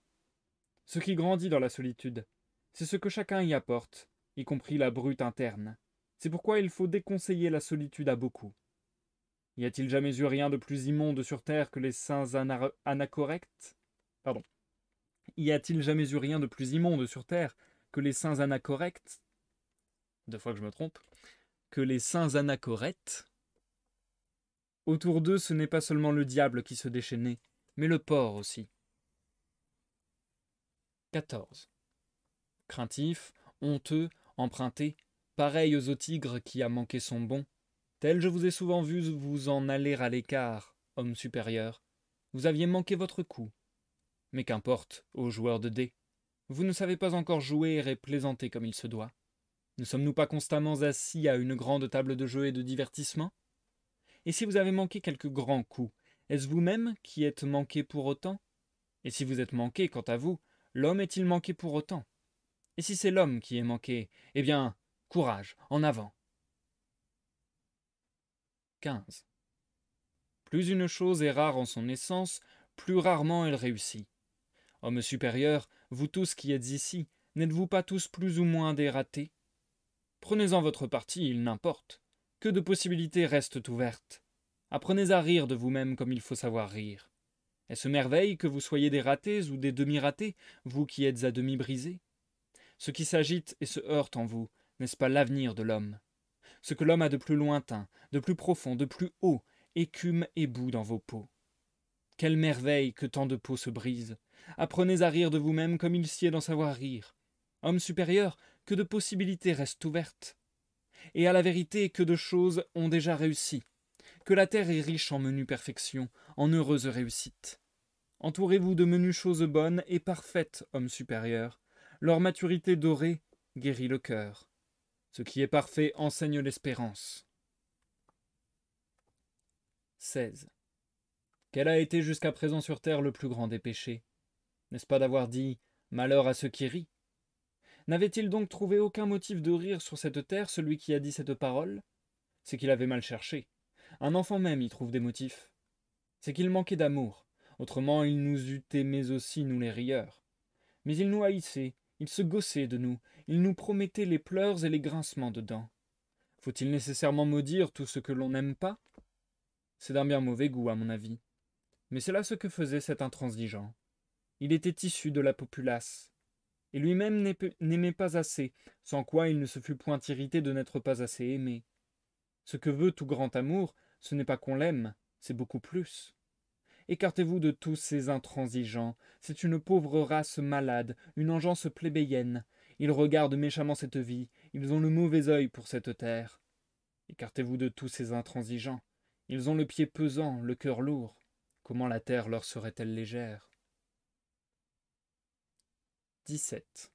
Ce qui grandit dans la solitude, c'est ce que chacun y apporte, y compris la brute interne. C'est pourquoi il faut déconseiller la solitude à beaucoup. Y a-t-il jamais eu rien de plus immonde sur terre que les saints anacorrects? Pardon. Y a-t-il jamais eu rien de plus immonde sur terre que les saints anacorrects? 2 fois que je me trompe. Que les saints anacorrects? Autour d'eux, ce n'est pas seulement le diable qui se déchaînait, mais le porc aussi. 14. Craintif, honteux, emprunté, pareil aux tigres qui a manqué son bond, tel je vous ai souvent vu vous en aller à l'écart, homme supérieur. Vous aviez manqué votre coup. Mais qu'importe, ô joueurs de dés, vous ne savez pas encore jouer et plaisanter comme il se doit. Ne sommes-nous pas constamment assis à une grande table de jeu et de divertissement? Et si vous avez manqué quelques grands coups, est-ce vous-même qui êtes manqué pour autant? Et si vous êtes manqué, quant à vous, l'homme est-il manqué pour autant? Et si c'est l'homme qui est manqué, eh bien, courage, en avant. 15. Plus une chose est rare en son essence, plus rarement elle réussit. Hommes supérieurs, vous tous qui êtes ici, n'êtes-vous pas tous plus ou moins des ratés? Prenez-en votre parti, il n'importe. Que de possibilités restent ouvertes. Apprenez à rire de vous-même comme il faut savoir rire. Est-ce merveille que vous soyez des ratés ou des demi-ratés, vous qui êtes à demi brisés? Ce qui s'agite et se heurte en vous, n'est-ce pas l'avenir de l'homme? Ce que l'homme a de plus lointain, de plus profond, de plus haut, écume et bout dans vos peaux. Quelle merveille que tant de peaux se brisent! Apprenez à rire de vous-même comme il sied d'en savoir rire. Homme supérieur, que de possibilités restent ouvertes! Et à la vérité, que de choses ont déjà réussi! Que la terre est riche en menues perfections, en heureuses réussites! Entourez-vous de menues choses bonnes et parfaites, hommes supérieurs. Leur maturité dorée guérit le cœur. Ce qui est parfait enseigne l'espérance. 16. Quel a été jusqu'à présent sur terre le plus grand des péchés? N'est-ce pas d'avoir dit « malheur à ceux qui rient » ? N'avait-il donc trouvé aucun motif de rire sur cette terre celui qui a dit cette parole? C'est qu'il avait mal cherché. Un enfant même y trouve des motifs. C'est qu'il manquait d'amour. Autrement il nous eût aimés aussi, nous les rieurs. Mais il nous haïssait, il se gaussait de nous, il nous promettait les pleurs et les grincements de dents. Faut-il nécessairement maudire tout ce que l'on n'aime pas? C'est d'un bien mauvais goût, à mon avis. Mais c'est là ce que faisait cet intransigeant. Il était issu de la populace, et lui-même n'aimait pas assez, sans quoi il ne se fût point irrité de n'être pas assez aimé. Ce que veut tout grand amour, ce n'est pas qu'on l'aime, c'est beaucoup plus. Écartez-vous de tous ces intransigeants, c'est une pauvre race malade, une engeance plébéienne. Ils regardent méchamment cette vie, ils ont le mauvais œil pour cette terre. Écartez-vous de tous ces intransigeants, ils ont le pied pesant, le cœur lourd. Comment la terre leur serait-elle légère? 17.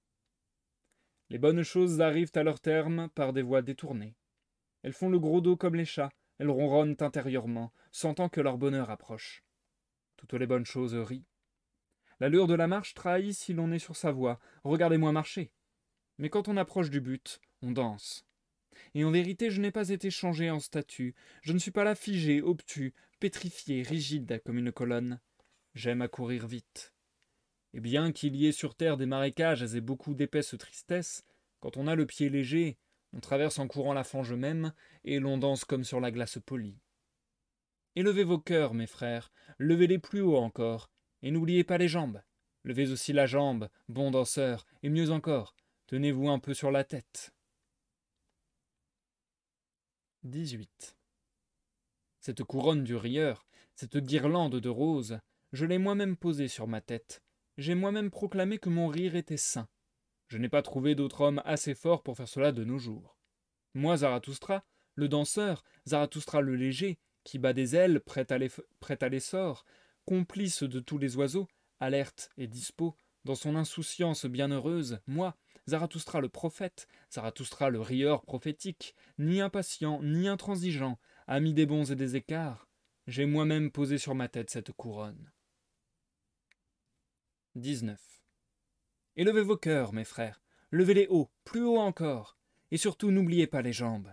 Les bonnes choses arrivent à leur terme par des voies détournées. Elles font le gros dos comme les chats, elles ronronnent intérieurement, sentant que leur bonheur approche. Toutes les bonnes choses rient. L'allure de la marche trahit si l'on est sur sa voie. Regardez-moi marcher. Mais quand on approche du but, on danse. Et en vérité, je n'ai pas été changé en statue. Je ne suis pas là figé, obtus, pétrifié, rigide comme une colonne. J'aime à courir vite. Et bien qu'il y ait sur terre des marécages et beaucoup d'épaisse tristesse, quand on a le pied léger, on traverse en courant la fange même, et l'on danse comme sur la glace polie. Élevez vos cœurs, mes frères, levez-les plus haut encore, et n'oubliez pas les jambes. Levez aussi la jambe, bons danseurs, et mieux encore, tenez-vous un peu sur la tête. 18. Cette couronne du rieur, cette guirlande de roses, je l'ai moi-même posée sur ma tête. J'ai moi-même proclamé que mon rire était saint. Je n'ai pas trouvé d'autre homme assez fort pour faire cela de nos jours. Moi, Zarathustra, le danseur, Zarathustra le léger, qui bat des ailes, prêt à l'essor, complice de tous les oiseaux, alerte et dispos, dans son insouciance bienheureuse, moi, Zarathustra le prophète, Zarathustra le rieur prophétique, ni impatient, ni intransigeant, ami des bons et des écarts, j'ai moi-même posé sur ma tête cette couronne. 19. Élevez vos cœurs, mes frères, levez-les haut, plus haut encore, et surtout n'oubliez pas les jambes.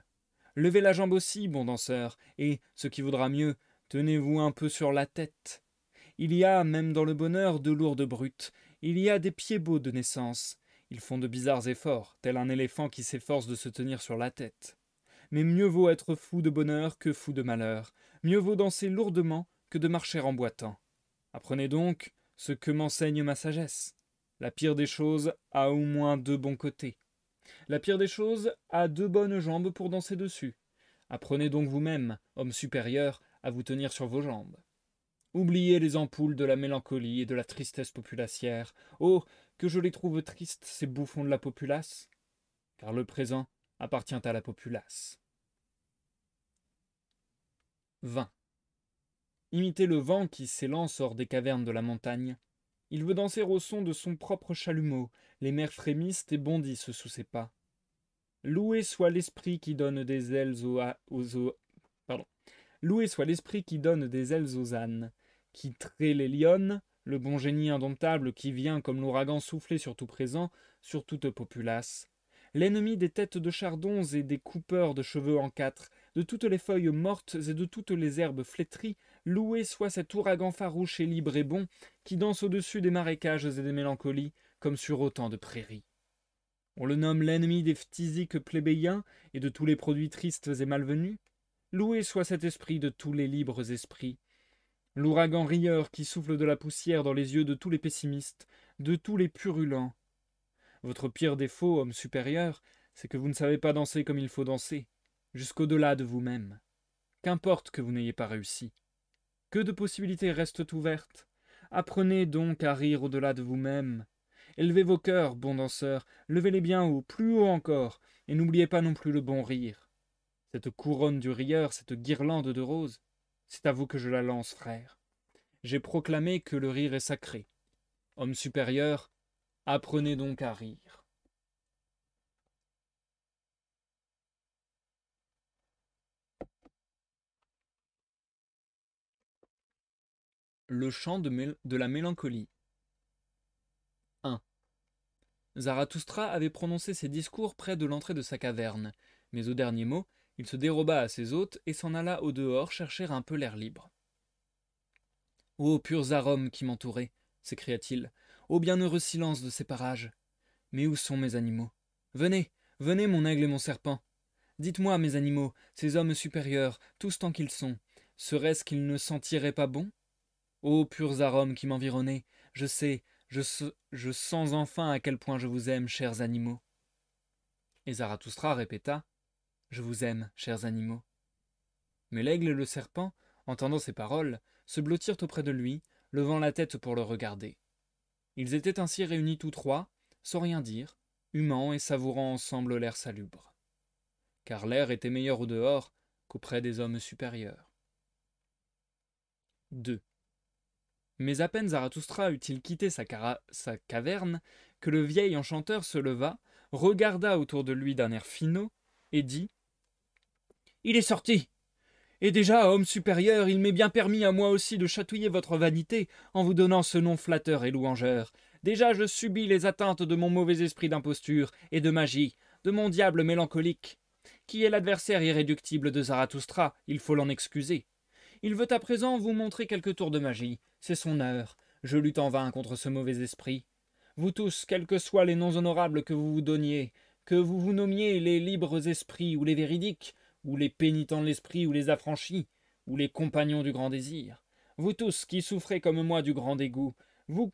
Levez la jambe aussi, bon danseur, et, ce qui vaudra mieux, tenez-vous un peu sur la tête. Il y a, même dans le bonheur, de lourdes brutes, il y a des pieds beaux de naissance. Ils font de bizarres efforts, tel un éléphant qui s'efforce de se tenir sur la tête. Mais mieux vaut être fou de bonheur que fou de malheur, mieux vaut danser lourdement que de marcher en boitant. Apprenez donc ce que m'enseigne ma sagesse. La pire des choses a au moins deux bons côtés. La pire des choses a deux bonnes jambes pour danser dessus. Apprenez donc vous-même, homme supérieur, à vous tenir sur vos jambes. Oubliez les ampoules de la mélancolie et de la tristesse populacière. Oh, que je les trouve tristes, ces bouffons de la populace, car le présent appartient à la populace. 20. Imitez le vent qui s'élance hors des cavernes de la montagne. Il veut danser au son de son propre chalumeau, les mers frémissent et bondissent sous ses pas. Loué soit l'esprit qui donne des ailes Loué soit l'esprit qui donne des ailes aux ânes, qui traie les lionnes, le bon génie indomptable qui vient comme l'ouragan souffler sur tout présent, sur toute populace. L'ennemi des têtes de chardons et des coupeurs de cheveux en quatre, de toutes les feuilles mortes et de toutes les herbes flétries, loué soit cet ouragan farouche et libre et bon, qui danse au-dessus des marécages et des mélancolies, comme sur autant de prairies. On le nomme l'ennemi des phtisiques plébéiens et de tous les produits tristes et malvenus. Loué soit cet esprit de tous les libres esprits. L'ouragan rieur qui souffle de la poussière dans les yeux de tous les pessimistes, de tous les purulents. Votre pire défaut, homme supérieur, c'est que vous ne savez pas danser comme il faut danser, jusqu'au-delà de vous-même. Qu'importe que vous n'ayez pas réussi. Que de possibilités restent ouvertes. Apprenez donc à rire au-delà de vous-même. Élevez vos cœurs, bons danseurs, levez-les bien haut, plus haut encore, et n'oubliez pas non plus le bon rire. Cette couronne du rieur, cette guirlande de roses, c'est à vous que je la lance, frère. J'ai proclamé que le rire est sacré. Homme supérieur, apprenez donc à rire. Le chant de la mélancolie. 1. Zarathustra avait prononcé ses discours près de l'entrée de sa caverne, mais au dernier mot, il se déroba à ses hôtes et s'en alla au dehors chercher un peu l'air libre. « Ô purs arômes qui m'entouraient !» s'écria-t-il. « Ô bienheureux silence de ces parages ! Mais où sont mes animaux? Venez, venez, mon aigle et mon serpent. Dites-moi, mes animaux, ces hommes supérieurs, tous tant qu'ils sont, serait-ce qu'ils ne sentiraient pas bon? Ô purs arômes qui m'environnez, je sais, je sens enfin à quel point je vous aime, chers animaux. » Et Zarathustra répéta, « Je vous aime, chers animaux. » Mais l'aigle et le serpent, entendant ces paroles, se blottirent auprès de lui, levant la tête pour le regarder. Ils étaient ainsi réunis tous trois, sans rien dire, humant et savourant ensemble l'air salubre. Car l'air était meilleur au dehors qu'auprès des hommes supérieurs. 2. Mais à peine Zarathustra eut-il quitté sa caverne, que le vieil enchanteur se leva, regarda autour de lui d'un air finaud, et dit « Il est sorti! Et déjà, homme supérieur, il m'est bien permis à moi aussi de chatouiller votre vanité en vous donnant ce nom flatteur et louangeur. Déjà je subis les atteintes de mon mauvais esprit d'imposture et de magie, de mon diable mélancolique. Qui est l'adversaire irréductible de Zarathustra, il faut l'en excuser. Il veut à présent vous montrer quelques tours de magie. C'est son heure. Je lutte en vain contre ce mauvais esprit. Vous tous, quels que soient les noms honorables que vous vous donniez, que vous vous nommiez les libres esprits ou les véridiques, ou les pénitents de l'esprit ou les affranchis, ou les compagnons du grand désir, vous tous qui souffrez comme moi du grand dégoût, vous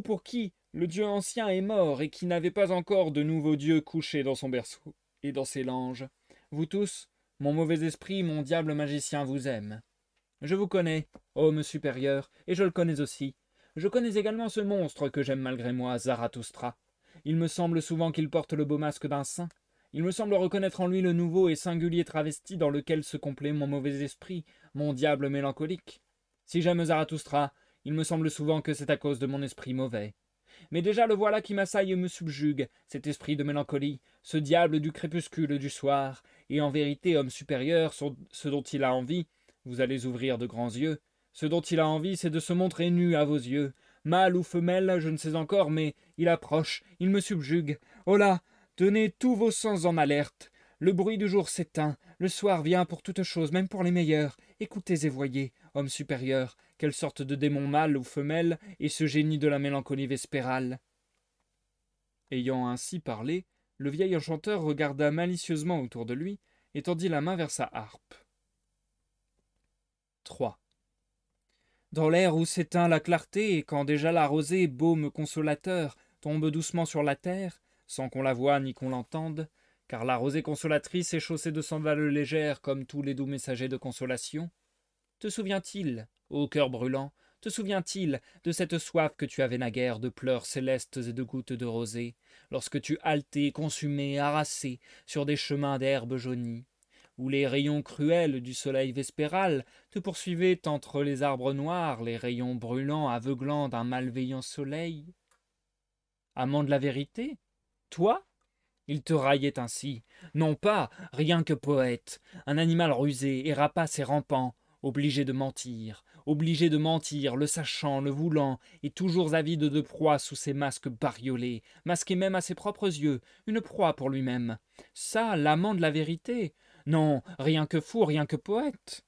pour qui le Dieu ancien est mort et qui n'avez pas encore de nouveau Dieu couché dans son berceau et dans ses langes, vous tous, mon mauvais esprit, mon diable magicien vous aime. Je vous connais, homme supérieur, et je le connais aussi. Je connais également ce monstre que j'aime malgré moi, Zarathustra. Il me semble souvent qu'il porte le beau masque d'un saint. Il me semble reconnaître en lui le nouveau et singulier travesti dans lequel se complaît mon mauvais esprit, mon diable mélancolique. Si j'aime Zarathustra, il me semble souvent que c'est à cause de mon esprit mauvais. Mais déjà le voilà qui m'assaille et me subjugue, cet esprit de mélancolie, ce diable du crépuscule du soir, et en vérité, homme supérieur, ce dont il a envie, vous allez ouvrir de grands yeux, ce dont il a envie, c'est de se montrer nu à vos yeux. Mâle ou femelle, je ne sais encore, mais il approche, il me subjugue. Oh là, tenez tous vos sens en alerte. Le bruit du jour s'éteint, le soir vient pour toutes choses, même pour les meilleures. Écoutez et voyez, homme supérieur, quelle sorte de démon mâle ou femelle est ce génie de la mélancolie vespérale. » Ayant ainsi parlé, le vieil enchanteur regarda malicieusement autour de lui et tendit la main vers sa harpe. 3. Dans l'air où s'éteint la clarté, et quand déjà la rosée, baume consolateur, tombe doucement sur la terre, sans qu'on la voie ni qu'on l'entende, car la rosée consolatrice est chaussée de sandales légères comme tous les doux messagers de consolation, te souvient-il, ô cœur brûlant, te souvient-il de cette soif que tu avais naguère de pleurs célestes et de gouttes de rosée, lorsque tu haletais, consumé, harassé, sur des chemins d'herbes jaunies, où les rayons cruels du soleil vespéral te poursuivaient entre les arbres noirs, les rayons brûlants, aveuglants d'un malveillant soleil? Amant de la vérité, toi, il te raillait ainsi, non pas, rien que poète, un animal rusé et rapace et rampant, obligé de mentir, le sachant, le voulant, et toujours avide de proie sous ses masques bariolés, masqué même à ses propres yeux, une proie pour lui-même. Ça, l'amant de la vérité? Non, rien que fou, rien que poète.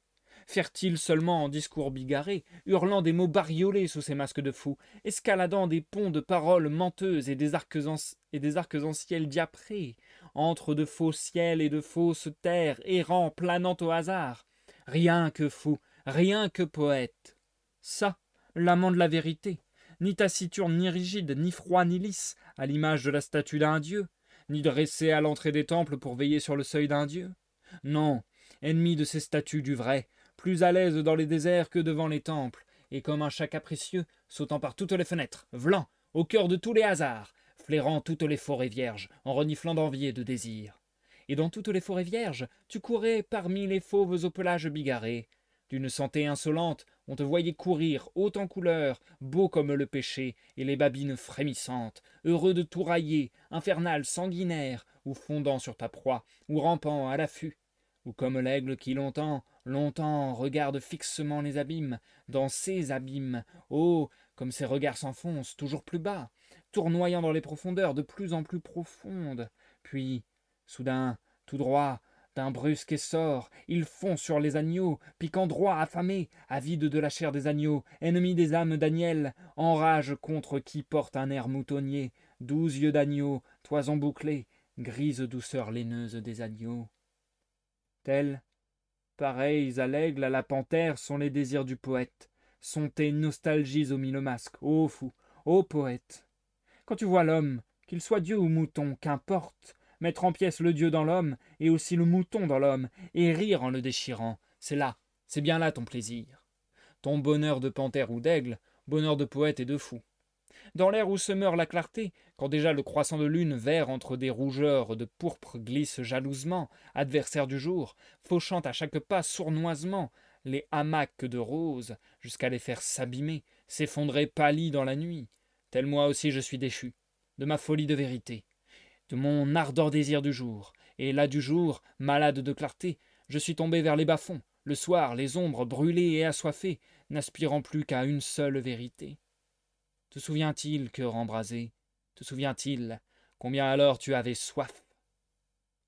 Fertile seulement en discours bigarrés, hurlant des mots bariolés sous ses masques de fou, escaladant des ponts de paroles menteuses et des arcs-en-ciel diaprés, entre de faux ciels et de fausses terres, errant, planant au hasard. Rien que fou, rien que poète. Ça, l'amant de la vérité, ni taciturne, ni rigide, ni froid, ni lisse, à l'image de la statue d'un dieu, ni dressé à l'entrée des temples pour veiller sur le seuil d'un dieu. Non, ennemi de ces statues du vrai, plus à l'aise dans les déserts que devant les temples, et comme un chat capricieux, sautant par toutes les fenêtres, vlan, au cœur de tous les hasards, flairant toutes les forêts vierges, en reniflant d'envie et de désir. Et dans toutes les forêts vierges, tu courais parmi les fauves au pelage bigarré. D'une santé insolente, on te voyait courir, haut en couleur, beau comme le péché, et les babines frémissantes, heureux de tout railler, infernal, sanguinaire, ou fondant sur ta proie, ou rampant à l'affût, ou comme l'aigle qui longtemps, longtemps regarde fixement les abîmes, dans ces abîmes, oh, comme ses regards s'enfoncent toujours plus bas, tournoyant dans les profondeurs de plus en plus profondes, puis, soudain, tout droit, d'un brusque essor, il fond sur les agneaux, piquant droit, affamé, avide de la chair des agneaux, ennemi des âmes d'Aniel, enrage contre qui porte un air moutonnier, 12 yeux d'agneau, toison bouclée, grise douceur laineuse des agneaux. Tels, pareils à l'aigle, à la panthère, sont les désirs du poète, sont tes nostalgies aux mille masques, ô fou, ô poète. Quand tu vois l'homme, qu'il soit dieu ou mouton, qu'importe, mettre en pièces le dieu dans l'homme, et aussi le mouton dans l'homme, et rire en le déchirant, c'est là, c'est bien là ton plaisir. Ton bonheur de panthère ou d'aigle, bonheur de poète et de fou. Dans l'air où se meurt la clarté, quand déjà le croissant de lune vert entre des rougeurs de pourpre glisse jalousement, adversaire du jour, fauchant à chaque pas sournoisement les hamacs de rose, jusqu'à les faire s'abîmer, s'effondrer pâlis dans la nuit, tel moi aussi je suis déchu, de ma folie de vérité, de mon ardent désir du jour, et là du jour, malade de clarté, je suis tombé vers les bas-fonds, le soir, les ombres, brûlées et assoiffées, n'aspirant plus qu'à une seule vérité. Te souvient-il, cœur embrasé, te souvient-il combien alors tu avais soif?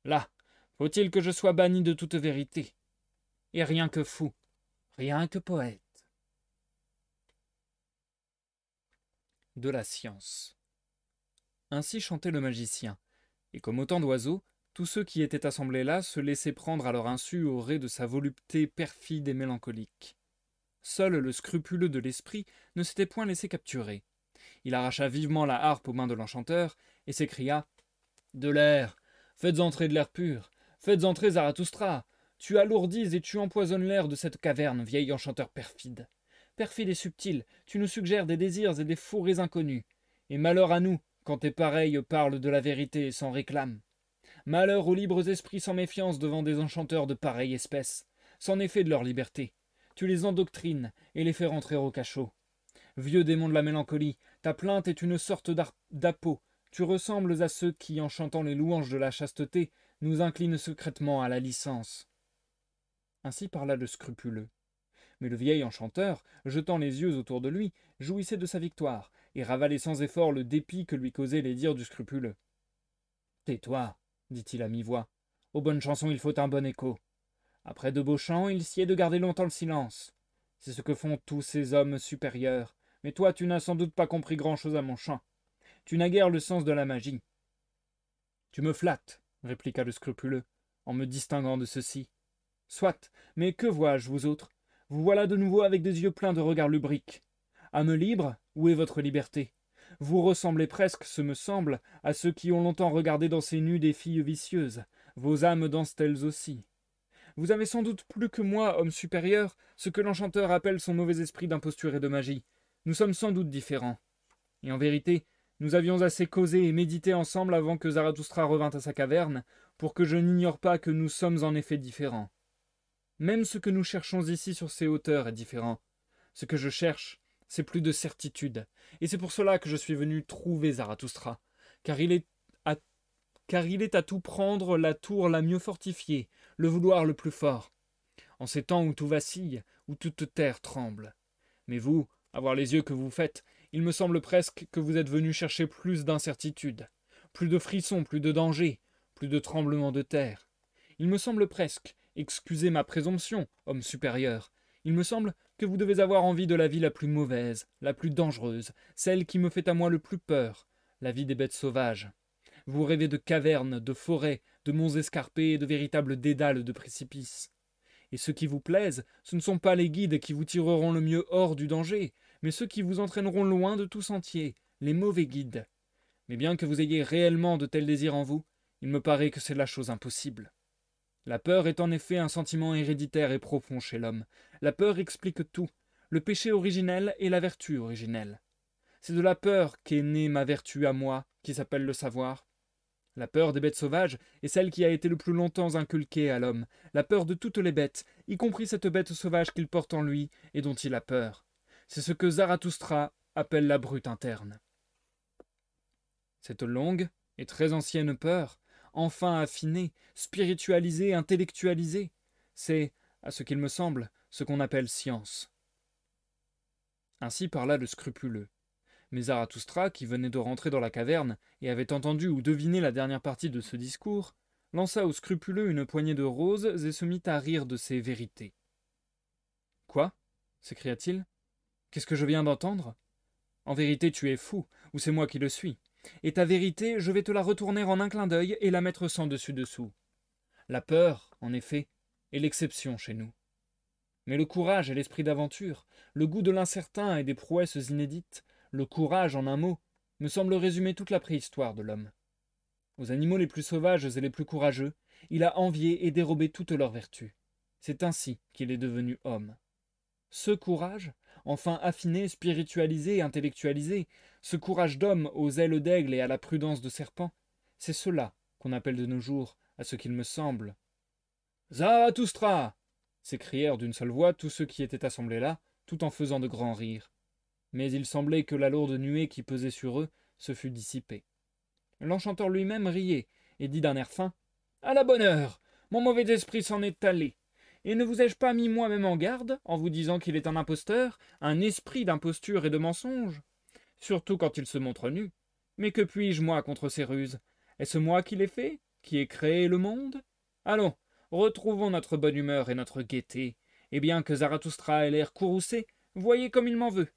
Là, faut-il que je sois banni de toute vérité, et rien que fou, rien que poète. De la science. Ainsi chantait le magicien, et comme autant d'oiseaux, tous ceux qui étaient assemblés là se laissaient prendre à leur insu au ré de sa volupté perfide et mélancolique. Seul le scrupuleux de l'esprit ne s'était point laissé capturer. Il arracha vivement la harpe aux mains de l'enchanteur, et s'écria « De l'air, faites entrer de l'air pur, faites entrer Zarathustra, tu alourdis et tu empoisonnes l'air de cette caverne, vieil enchanteur perfide. Perfide et subtil, tu nous suggères des désirs et des fourrés inconnus, et malheur à nous, quand tes pareils parlent de la vérité et s'en réclament. Malheur aux libres esprits sans méfiance devant des enchanteurs de pareille espèce, sans effet de leur liberté. Tu les endoctrines et les fais rentrer au cachot. Vieux démon de la mélancolie, ta plainte est une sorte d'apeau. Tu ressembles à ceux qui, en chantant les louanges de la chasteté, nous inclinent secrètement à la licence. » Ainsi parla le scrupuleux. Mais le vieil enchanteur, jetant les yeux autour de lui, jouissait de sa victoire, et ravalait sans effort le dépit que lui causaient les dires du scrupuleux. « Tais-toi, dit-il à mi-voix. Aux bonnes chansons il faut un bon écho. Après de beaux chants, il sied de garder longtemps le silence. C'est ce que font tous ces hommes supérieurs. Mais toi, tu n'as sans doute pas compris grand-chose à mon chant. Tu n'as guère le sens de la magie. »« Tu me flattes, répliqua le scrupuleux, en me distinguant de ceux-ci. Soit, mais que vois-je, vous autres? Vous voilà de nouveau avec des yeux pleins de regards lubriques. Âme libre, où est votre liberté? Vous ressemblez presque, ce me semble, à ceux qui ont longtemps regardé danser nues des filles vicieuses. Vos âmes dansent elles aussi. Vous avez sans doute plus que moi, homme supérieur, ce que l'enchanteur appelle son mauvais esprit d'imposture et de magie. Nous sommes sans doute différents. Et en vérité, nous avions assez causé et médité ensemble avant que Zarathustra revint à sa caverne, pour que je n'ignore pas que nous sommes en effet différents. Même ce que nous cherchons ici sur ces hauteurs est différent. Ce que je cherche, c'est plus de certitude, et c'est pour cela que je suis venu trouver Zarathustra, car il est à tout prendre la tour la mieux fortifiée, le vouloir le plus fort. En ces temps où tout vacille, où toute terre tremble. Mais vous, à voir les yeux que vous faites, il me semble presque que vous êtes venu chercher plus d'incertitude, plus de frissons, plus de dangers, plus de tremblements de terre. Il me semble presque, excusez ma présomption, homme supérieur, il me semble que vous devez avoir envie de la vie la plus mauvaise, la plus dangereuse, celle qui me fait à moi le plus peur, la vie des bêtes sauvages. Vous rêvez de cavernes, de forêts, de monts escarpés et de véritables dédales de précipices. Et ceux qui vous plaisent, ce ne sont pas les guides qui vous tireront le mieux hors du danger, mais ceux qui vous entraîneront loin de tout sentier, les mauvais guides. Mais bien que vous ayez réellement de tels désirs en vous, il me paraît que c'est la chose impossible. La peur est en effet un sentiment héréditaire et profond chez l'homme. La peur explique tout, le péché originel et la vertu originelle. C'est de la peur qu'est née ma vertu à moi, qui s'appelle le savoir. La peur des bêtes sauvages est celle qui a été le plus longtemps inculquée à l'homme, la peur de toutes les bêtes, y compris cette bête sauvage qu'il porte en lui et dont il a peur. C'est ce que Zarathustra appelle la brute interne. Cette longue et très ancienne peur, enfin affinée, spiritualisée, intellectualisée, c'est, à ce qu'il me semble, ce qu'on appelle science. Ainsi parla le scrupuleux. Mais Zarathustra, qui venait de rentrer dans la caverne et avait entendu ou deviné la dernière partie de ce discours, lança au scrupuleux une poignée de roses et se mit à rire de ses vérités. « Quoi » s'écria-t-il. « Qu'est-ce que je viens d'entendre ? En vérité, tu es fou, ou c'est moi qui le suis. Et ta vérité, je vais te la retourner en un clin d'œil et la mettre sans dessus-dessous. La peur, en effet, est l'exception chez nous. Mais le courage et l'esprit d'aventure, le goût de l'incertain et des prouesses inédites, le courage, en un mot, me semble résumer toute la préhistoire de l'homme. Aux animaux les plus sauvages et les plus courageux, il a envié et dérobé toutes leurs vertus. C'est ainsi qu'il est devenu homme. Ce courage, enfin affiné, spiritualisé, intellectualisé, ce courage d'homme aux ailes d'aigle et à la prudence de serpent, c'est cela qu'on appelle de nos jours, à ce qu'il me semble. « Zarathustra » s'écrièrent d'une seule voix tous ceux qui étaient assemblés là, tout en faisant de grands rires. Mais il semblait que la lourde nuée qui pesait sur eux se fût dissipée. L'enchanteur lui-même riait, et dit d'un air fin « À la bonne heure, mon mauvais esprit s'en est allé. Et ne vous ai-je pas mis moi-même en garde, en vous disant qu'il est un imposteur, un esprit d'imposture et de mensonge? Surtout quand il se montre nu. Mais que puis-je, moi, contre ces ruses? Est-ce moi qui l'ai fait, qui ai créé le monde? Allons, retrouvons notre bonne humeur et notre gaieté, et bien que Zarathustra ait l'air courroucé, voyez comme il m'en veut.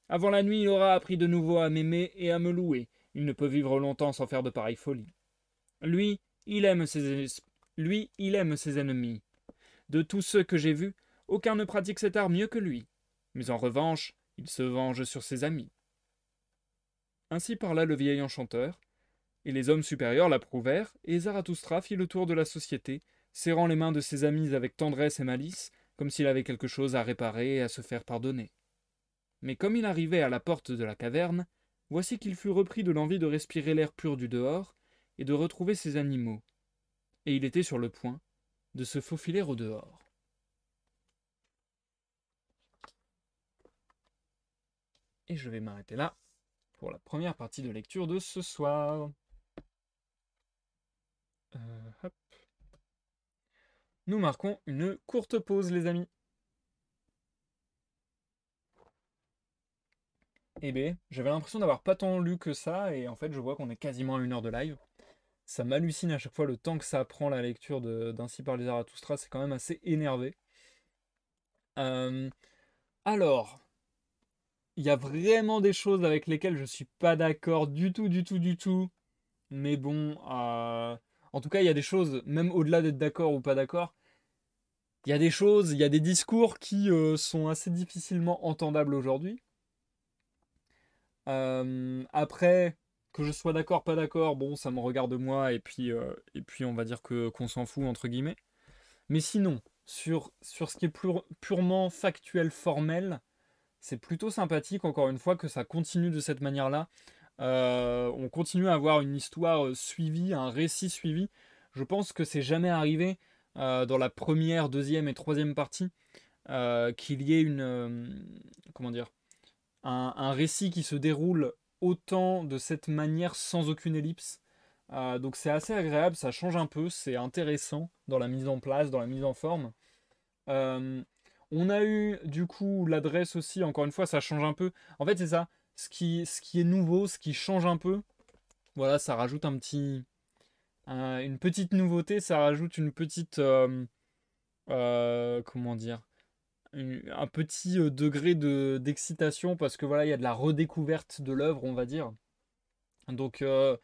Avant la nuit, il aura appris de nouveau à m'aimer et à me louer. Il ne peut vivre longtemps sans faire de pareilles folies. Lui, il aime ses ennemis. De tous ceux que j'ai vus, aucun ne pratique cet art mieux que lui. Mais en revanche, il se venge sur ses amis. Ainsi parla le vieil enchanteur, et les hommes supérieurs l'approuvèrent, et Zarathustra fit le tour de la société, serrant les mains de ses amis avec tendresse et malice, comme s'il avait quelque chose à réparer et à se faire pardonner. Mais comme il arrivait à la porte de la caverne, voici qu'il fut repris de l'envie de respirer l'air pur du dehors et de retrouver ses animaux. Et il était sur le point de se faufiler au dehors. Et je vais m'arrêter là pour la première partie de lecture de ce soir. Hop. Nous marquons une courte pause, les amis. Eh bien, j'avais l'impression d'avoir pas tant lu que ça, et en fait, je vois qu'on est quasiment à 1 heure de live. Ça m'hallucine à chaque fois le temps que ça prend la lecture d'Ainsi parle Zarathustra, c'est quand même assez énervé. Euh, alors, il y a vraiment des choses avec lesquelles je suis pas d'accord du tout, du tout, du tout. Mais bon, en tout cas, il y a des choses, même au-delà d'être d'accord ou pas d'accord, il y a des choses, il y a des discours qui sont assez difficilement entendables aujourd'hui. Après, que je sois d'accord, pas d'accord, bon, ça me regarde moi, et puis on va dire qu'on s'en fout, entre guillemets. Mais sinon, sur ce qui est purement factuel, formel, c'est plutôt sympathique, encore une fois, que ça continue de cette manière-là. On continue à avoir une histoire suivie, un récit suivi. Je pense que c'est jamais arrivé dans la première, deuxième et troisième partie qu'il y ait comment dire, un récit qui se déroule autant de cette manière sans aucune ellipse. Donc c'est assez agréable, ça change un peu, c'est intéressant dans la mise en place, dans la mise en forme. Euh, On a eu du coup l'adresse aussi, encore une fois, ça change un peu. En fait, c'est ça. Ce qui est nouveau, ce qui change un peu, voilà, ça rajoute une petite nouveauté, ça rajoute une petite, comment dire, un petit degré d'excitation parce que voilà, il y a de la redécouverte de l'œuvre, on va dire. Donc, euh,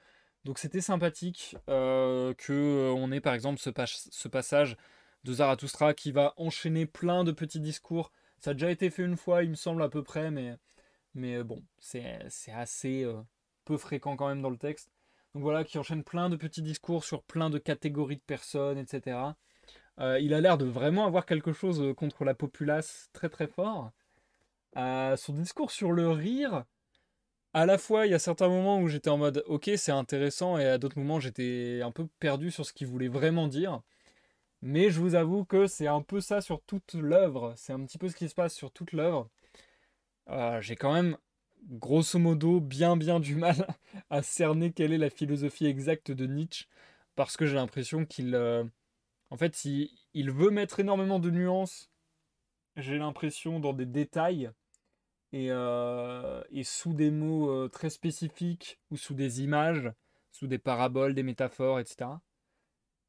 donc c'était sympathique que on ait par exemple ce passage de Zarathustra qui va enchaîner plein de petits discours. Ça a déjà été fait une fois, il me semble à peu près, mais bon, c'est assez peu fréquent quand même dans le texte. Donc voilà, qui enchaîne plein de petits discours sur plein de catégories de personnes, etc. Il a l'air de vraiment avoir quelque chose contre la populace très très fort. Son discours sur le rire, à la fois il y a certains moments où j'étais en mode ok c'est intéressant et à d'autres moments j'étais un peu perdu sur ce qu'il voulait vraiment dire. Mais je vous avoue que c'est un peu ça sur toute l'œuvre, c'est un petit peu ce qui se passe sur toute l'œuvre. J'ai quand même grosso modo bien du mal à cerner quelle est la philosophie exacte de Nietzsche parce que j'ai l'impression en fait, il veut mettre énormément de nuances, j'ai l'impression, dans des détails et sous des mots très spécifiques ou sous des images, sous des paraboles, des métaphores, etc.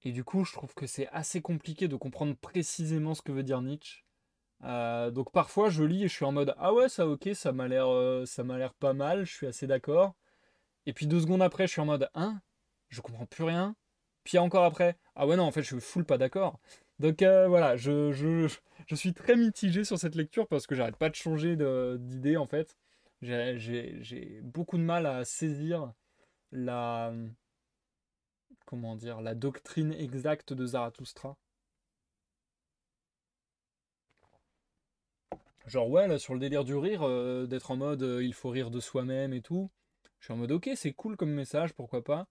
Et du coup, je trouve que c'est assez compliqué de comprendre précisément ce que veut dire Nietzsche. Donc parfois, je lis et je suis en mode ah ouais, ça ok, ça m'a l'air pas mal, je suis assez d'accord. Et puis 2 secondes après, je suis en mode hein, je comprends plus rien. Puis encore après, ah ouais non, en fait, je suis full pas d'accord. Donc voilà, je suis très mitigé sur cette lecture parce que j'arrête pas de changer d'idée en fait. J'ai beaucoup de mal à saisir la, comment dire, la doctrine exacte de Zarathustra. Genre ouais, là sur le délire du rire, d'être en mode il faut rire de soi-même et tout. Je suis en mode ok, c'est cool comme message, pourquoi pas.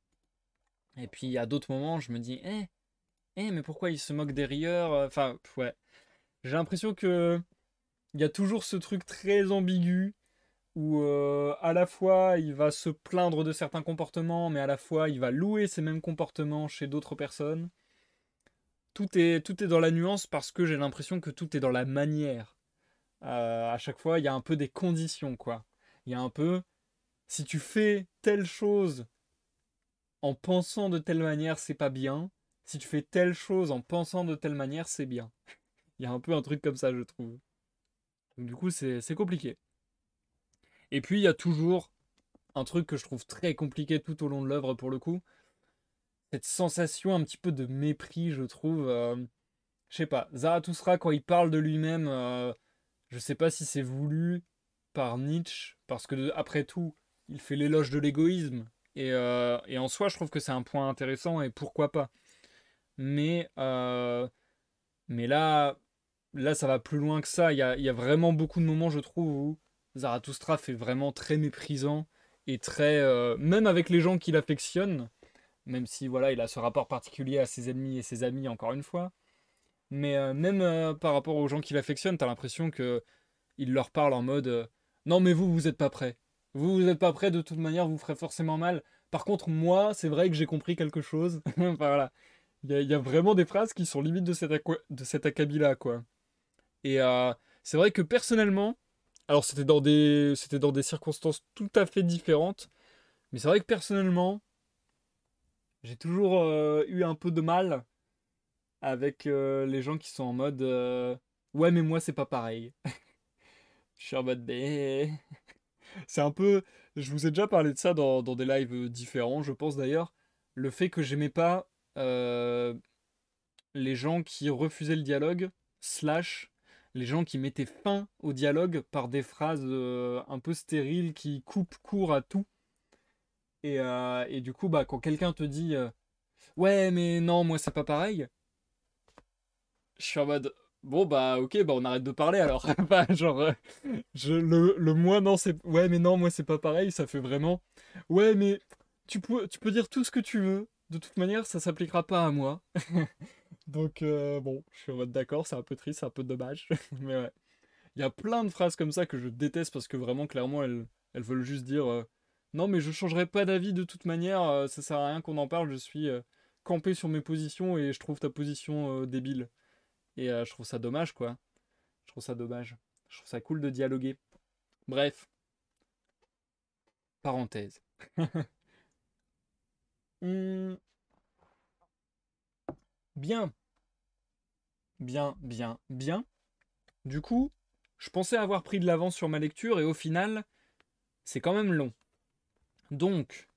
Et puis à d'autres moments, je me dis mais pourquoi il se moque des rieurs? Enfin, ouais. J'ai l'impression que il y a toujours ce truc très ambigu où à la fois il va se plaindre de certains comportements, mais à la fois il va louer ces mêmes comportements chez d'autres personnes. Tout est dans la nuance parce que j'ai l'impression que tout est dans la manière. À chaque fois, il y a un peu des conditions, quoi. Il y a un peu, si tu fais telle chose en pensant de telle manière, c'est pas bien. Si tu fais telle chose en pensant de telle manière, c'est bien. Il y a un peu un truc comme ça, je trouve. Donc, du coup, c'est compliqué. Et puis, il y a toujours un truc que je trouve très compliqué tout au long de l'œuvre, pour le coup. Cette sensation un petit peu de mépris, je trouve. Je sais pas, Zarathustra, quand il parle de lui-même, je sais pas si c'est voulu par Nietzsche, parce que après tout, il fait l'éloge de l'égoïsme. Et en soi, je trouve que c'est un point intéressant, et pourquoi pas. Mais, euh, mais là, ça va plus loin que ça. Il y a vraiment beaucoup de moments, je trouve, où Zarathustra fait vraiment très méprisant et très. Même avec les gens qu'il affectionne, même si voilà, il a ce rapport particulier à ses ennemis et ses amis, encore une fois. Mais même par rapport aux gens qu'il affectionne, t'as l'impression que il leur parle en mode non, mais vous êtes pas prêts. Vous êtes pas prêts, de toute manière, vous ferez forcément mal. Par contre, moi, c'est vrai que j'ai compris quelque chose. Enfin voilà. Il y a vraiment des phrases qui sont limite de cet acabit-là, quoi. Et c'est vrai que personnellement, alors c'était dans des circonstances tout à fait différentes, mais c'est vrai que personnellement, j'ai toujours eu un peu de mal avec les gens qui sont en mode ouais, mais moi, c'est pas pareil. Je suis en mode c'est un peu. Je vous ai déjà parlé de ça dans des lives différents, je pense d'ailleurs. Le fait que j'aimais pas euh, les gens qui refusaient le dialogue, slash les gens qui mettaient fin au dialogue par des phrases un peu stériles qui coupent court à tout. Et du coup, bah, quand quelqu'un te dit ouais, mais non, moi c'est pas pareil, je suis en mode bon, bah ok, bah on arrête de parler alors. Enfin, genre, le moi non, c'est. Ouais, mais non, moi c'est pas pareil, ça fait vraiment. Ouais, mais tu peux dire tout ce que tu veux. De toute manière, ça s'appliquera pas à moi. Donc, bon, je suis en mode d'accord, c'est un peu triste, c'est un peu dommage. Mais ouais. Il y a plein de phrases comme ça que je déteste parce que vraiment, clairement, elles veulent juste dire non, mais je changerai pas d'avis de toute manière, ça sert à rien qu'on en parle, je suis campé sur mes positions et je trouve ta position débile. Et je trouve ça dommage, quoi. Je trouve ça dommage. Je trouve ça cool de dialoguer. Bref, parenthèse. Hmm, bien, bien, bien, bien. Du coup, je pensais avoir pris de l'avance sur ma lecture et au final, c'est quand même long. Donc,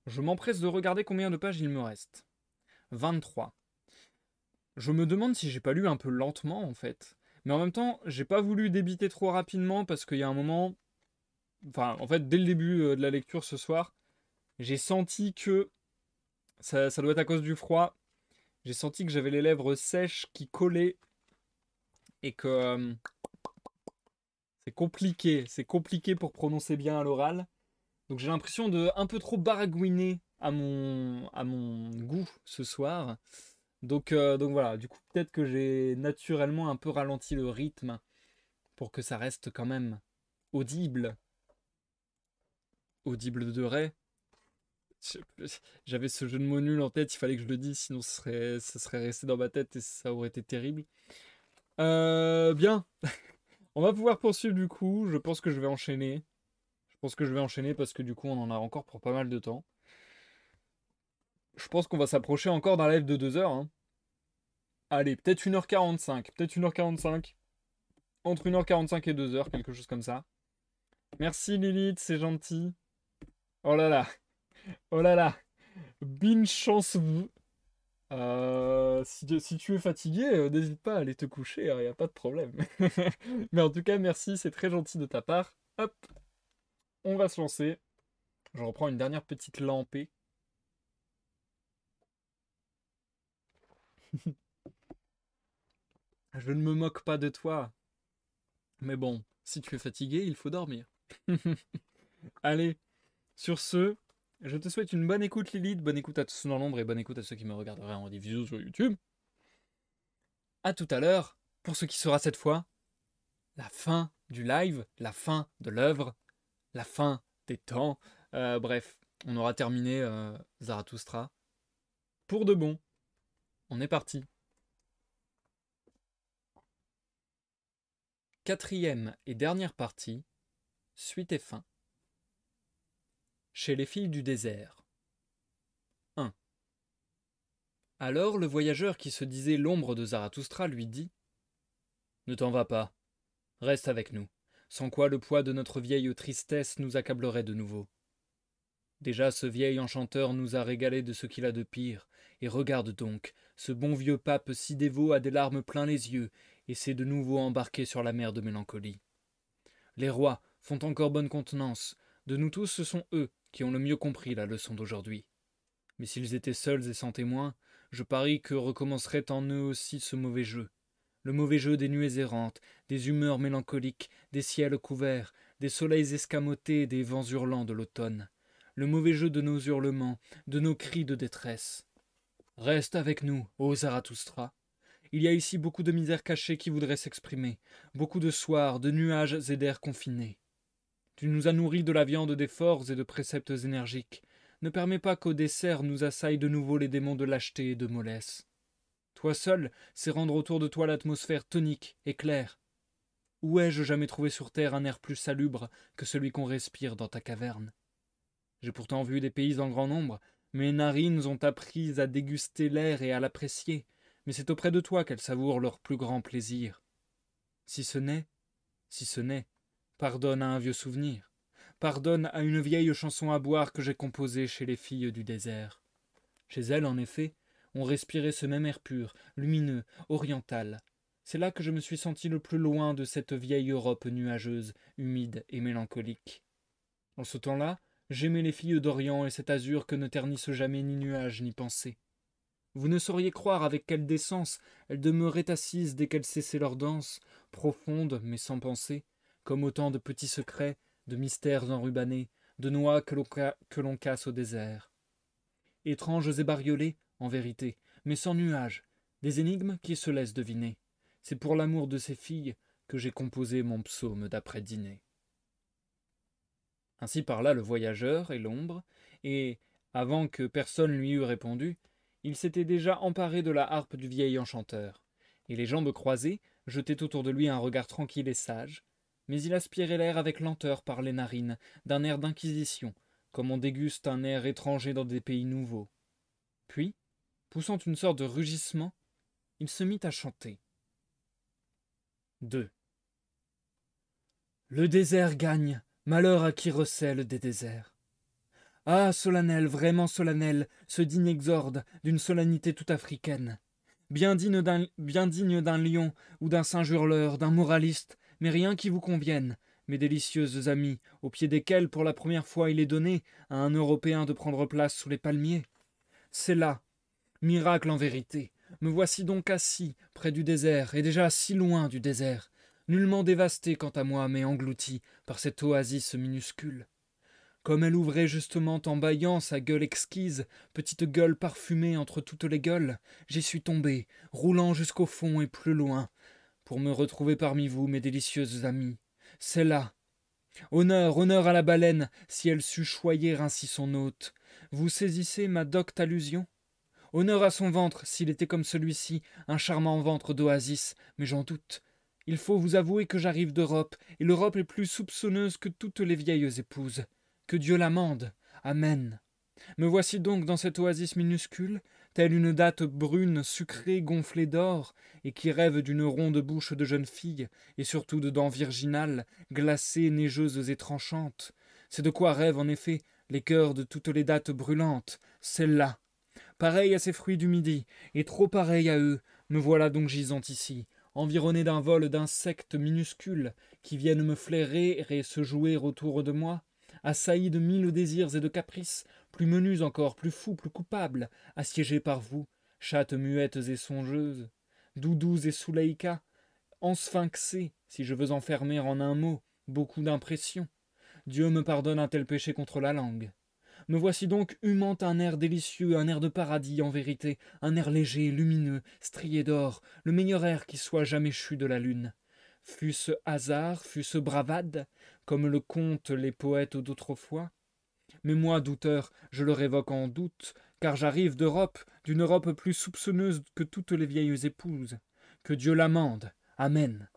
je m'empresse de regarder combien de pages il me reste. 23. Je me demande si j'ai pas lu un peu lentement en fait. Mais en même temps, j'ai pas voulu débiter trop rapidement parce qu'il y a un moment. Enfin, en fait, dès le début de la lecture ce soir, j'ai senti que. Ça doit être à cause du froid. J'ai senti que j'avais les lèvres sèches qui collaient et que c'est compliqué. C'est compliqué pour prononcer bien à l'oral. Donc j'ai l'impression de un peu trop baragouiner à mon goût ce soir. Donc voilà, du coup peut-être que j'ai naturellement un peu ralenti le rythme pour que ça reste quand même audible. Audible de Ray. J'avais ce jeu de mots nul en tête, il fallait que je le dise, sinon ça serait resté dans ma tête et ça aurait été terrible. Bien, on va pouvoir poursuivre du coup, je pense que je vais enchaîner. Je pense que je vais enchaîner parce que du coup on en a encore pour pas mal de temps. Je pense qu'on va s'approcher encore d'un live de 2 heures, hein. Allez, peut-être 1h45, peut-être 1h45. Entre 1h45 et 2 heures, quelque chose comme ça. Merci Lilith, c'est gentil. Oh là là, oh là là. Bin chance vous. Si tu es fatigué, n'hésite pas à aller te coucher, il n'y a pas de problème. Mais en tout cas, merci, c'est très gentil de ta part. Hop, on va se lancer. Je reprends une dernière petite lampée. Je ne me moque pas de toi. Mais bon, si tu es fatigué, il faut dormir. Allez, sur ce, je te souhaite une bonne écoute Lilith, bonne écoute à tous dans l'ombre et bonne écoute à ceux qui me regarderaient en diffusion sur YouTube. À tout à l'heure, pour ce qui sera cette fois la fin du live, la fin de l'œuvre, la fin des temps. Bref, on aura terminé Zarathustra. Pour de bon, on est parti. Quatrième et dernière partie, suite et fin. Chez les filles du désert. 1. Alors le voyageur qui se disait l'ombre de Zarathustra lui dit « Ne t'en va pas, reste avec nous, sans quoi le poids de notre vieille tristesse nous accablerait de nouveau. Déjà ce vieil enchanteur nous a régalé de ce qu'il a de pire, et regarde donc, ce bon vieux pape si dévot a des larmes plein les yeux, et s'est de nouveau embarqué sur la mer de mélancolie. Les rois font encore bonne contenance, de nous tous ce sont eux qui ont le mieux compris la leçon d'aujourd'hui. Mais s'ils étaient seuls et sans témoins, je parie que recommencerait en eux aussi ce mauvais jeu. Le mauvais jeu des nuées errantes, des humeurs mélancoliques, des ciels couverts, des soleils escamotés et des vents hurlants de l'automne. Le mauvais jeu de nos hurlements, de nos cris de détresse. Reste avec nous, ô Zarathustra. Il y a ici beaucoup de misères cachées qui voudraient s'exprimer, beaucoup de soirs, de nuages et d'airs confinés. Tu nous as nourris de la viande d'efforts et de préceptes énergiques. Ne permets pas qu'au dessert nous assaillent de nouveau les démons de lâcheté et de mollesse. Toi seul sais rendre autour de toi l'atmosphère tonique et claire. Où ai-je jamais trouvé sur terre un air plus salubre que celui qu'on respire dans ta caverne? J'ai pourtant vu des pays en grand nombre, mes narines ont appris à déguster l'air et à l'apprécier, mais c'est auprès de toi qu'elles savourent leur plus grand plaisir. Si ce n'est, si ce n'est, pardonne à un vieux souvenir, pardonne à une vieille chanson à boire que j'ai composée chez les filles du désert. Chez elles, en effet, on respirait ce même air pur, lumineux, oriental. C'est là que je me suis senti le plus loin de cette vieille Europe nuageuse, humide et mélancolique. En ce temps-là, j'aimais les filles d'Orient et cet azur que ne ternissent jamais ni nuages ni pensées. Vous ne sauriez croire avec quelle décence elles demeuraient assises dès qu'elles cessaient leur danse, profondes mais sans pensée, comme autant de petits secrets, de mystères enrubannés, de noix que l'on casse au désert. Étranges et bariolées, en vérité, mais sans nuages, des énigmes qui se laissent deviner. C'est pour l'amour de ces filles que j'ai composé mon psaume d'après-dîner. Ainsi parla le voyageur et l'ombre, et, avant que personne lui eût répondu, il s'était déjà emparé de la harpe du vieil enchanteur, et les jambes croisées, jetait autour de lui un regard tranquille et sage, mais il aspirait l'air avec lenteur par les narines, d'un air d'inquisition, comme on déguste un air étranger dans des pays nouveaux. Puis, poussant une sorte de rugissement, il se mit à chanter. 2. Le désert gagne, malheur à qui recèle des déserts. Ah, solennel, vraiment solennel, ce digne exorde d'une solennité tout africaine. Bien digne d'un lion ou d'un singe hurleur, d'un moraliste, mais rien qui vous convienne, mes délicieuses amies, au pied desquels pour la première fois il est donné à un Européen de prendre place sous les palmiers. C'est là, miracle en vérité, me voici donc assis près du désert, et déjà si loin du désert, nullement dévasté quant à moi, mais englouti par cette oasis minuscule. Comme elle ouvrait justement en bâillant sa gueule exquise, petite gueule parfumée entre toutes les gueules, j'y suis tombé, roulant jusqu'au fond et plus loin, pour me retrouver parmi vous, mes délicieuses amies. C'est là. Honneur, honneur à la baleine, si elle sut choyer ainsi son hôte. Vous saisissez ma docte allusion? Honneur à son ventre, s'il était comme celui-ci, un charmant ventre d'oasis, mais j'en doute. Il faut vous avouer que j'arrive d'Europe, et l'Europe est plus soupçonneuse que toutes les vieilles épouses. Que Dieu l'amende. Amen. Me voici donc dans cette oasis minuscule, telle une datte brune, sucrée, gonflée d'or, et qui rêve d'une ronde bouche de jeune fille, et surtout de dents virginales, glacées, neigeuses et tranchantes. C'est de quoi rêvent en effet les cœurs de toutes les dattes brûlantes, celle-là. Pareille à ces fruits du midi, et trop pareille à eux, me voilà donc gisant ici, environné d'un vol d'insectes minuscules, qui viennent me flairer et se jouer autour de moi, assailli de mille désirs et de caprices, plus menus encore, plus fous, plus coupables, assiégés par vous, chattes muettes et songeuses, doudous et soulaïkas, ensphinxés, si je veux enfermer en un mot beaucoup d'impressions. Dieu me pardonne un tel péché contre la langue. Me voici donc humant un air délicieux, un air de paradis en vérité, un air léger, lumineux, strié d'or, le meilleur air qui soit jamais chu de la lune. Fût-ce hasard, fût-ce bravade, comme le content les poètes d'autrefois? Mais moi, douteur, je le révoque en doute, car j'arrive d'Europe, d'une Europe plus soupçonneuse que toutes les vieilles épouses. Que Dieu l'amende. Amen.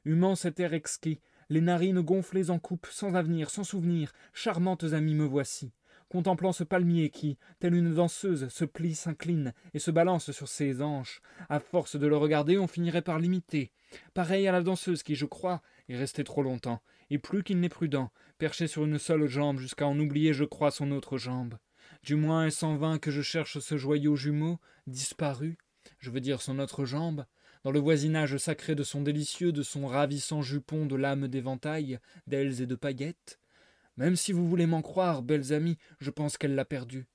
Humant cet air exquis, les narines gonflées en coupe, sans avenir, sans souvenir, charmantes amies me voici, contemplant ce palmier qui, telle une danseuse, se plie, s'incline et se balance sur ses hanches. À force de le regarder, on finirait par l'imiter. Pareil à la danseuse qui, je crois, est restée trop longtemps, et plus qu'il n'est prudent, perché sur une seule jambe jusqu'à en oublier, je crois, son autre jambe. Du moins est-ce en vain que je cherche ce joyau jumeau, disparu, je veux dire son autre jambe, dans le voisinage sacré de son délicieux, de son ravissant jupon de lame d'éventail, d'ailes et de paillettes. Même si vous voulez m'en croire, belles amies, je pense qu'elle l'a perdu.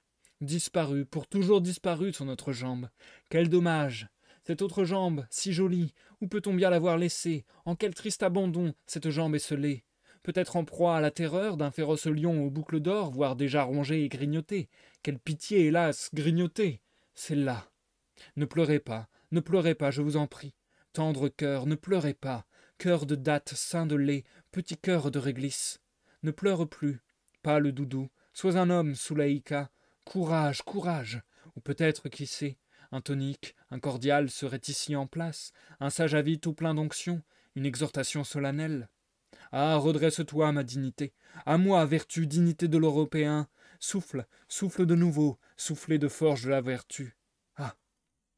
Disparu, pour toujours disparu, son autre jambe. Quel dommage! Cette autre jambe, si jolie, où peut-on bien l'avoir laissée? En quel triste abandon cette jambe esselée? Peut-être en proie à la terreur d'un féroce lion aux boucles d'or, voire déjà rongée et grignotée. Quelle pitié, hélas, grignotée! C'est là. Ne pleurez pas, je vous en prie. Tendre cœur, ne pleurez pas. Cœur de datte, sein de lait, petit cœur de réglisse. Ne pleure plus, pas le doudou. Sois un homme, Soulaïka. Courage, courage. Ou peut-être, qui sait, un tonique, un cordial serait ici en place, un sage avis tout plein d'onction, une exhortation solennelle. Ah, redresse-toi, ma dignité. À moi, vertu, dignité de l'Européen. Souffle, souffle de nouveau, soufflez de forge de la vertu. Ah,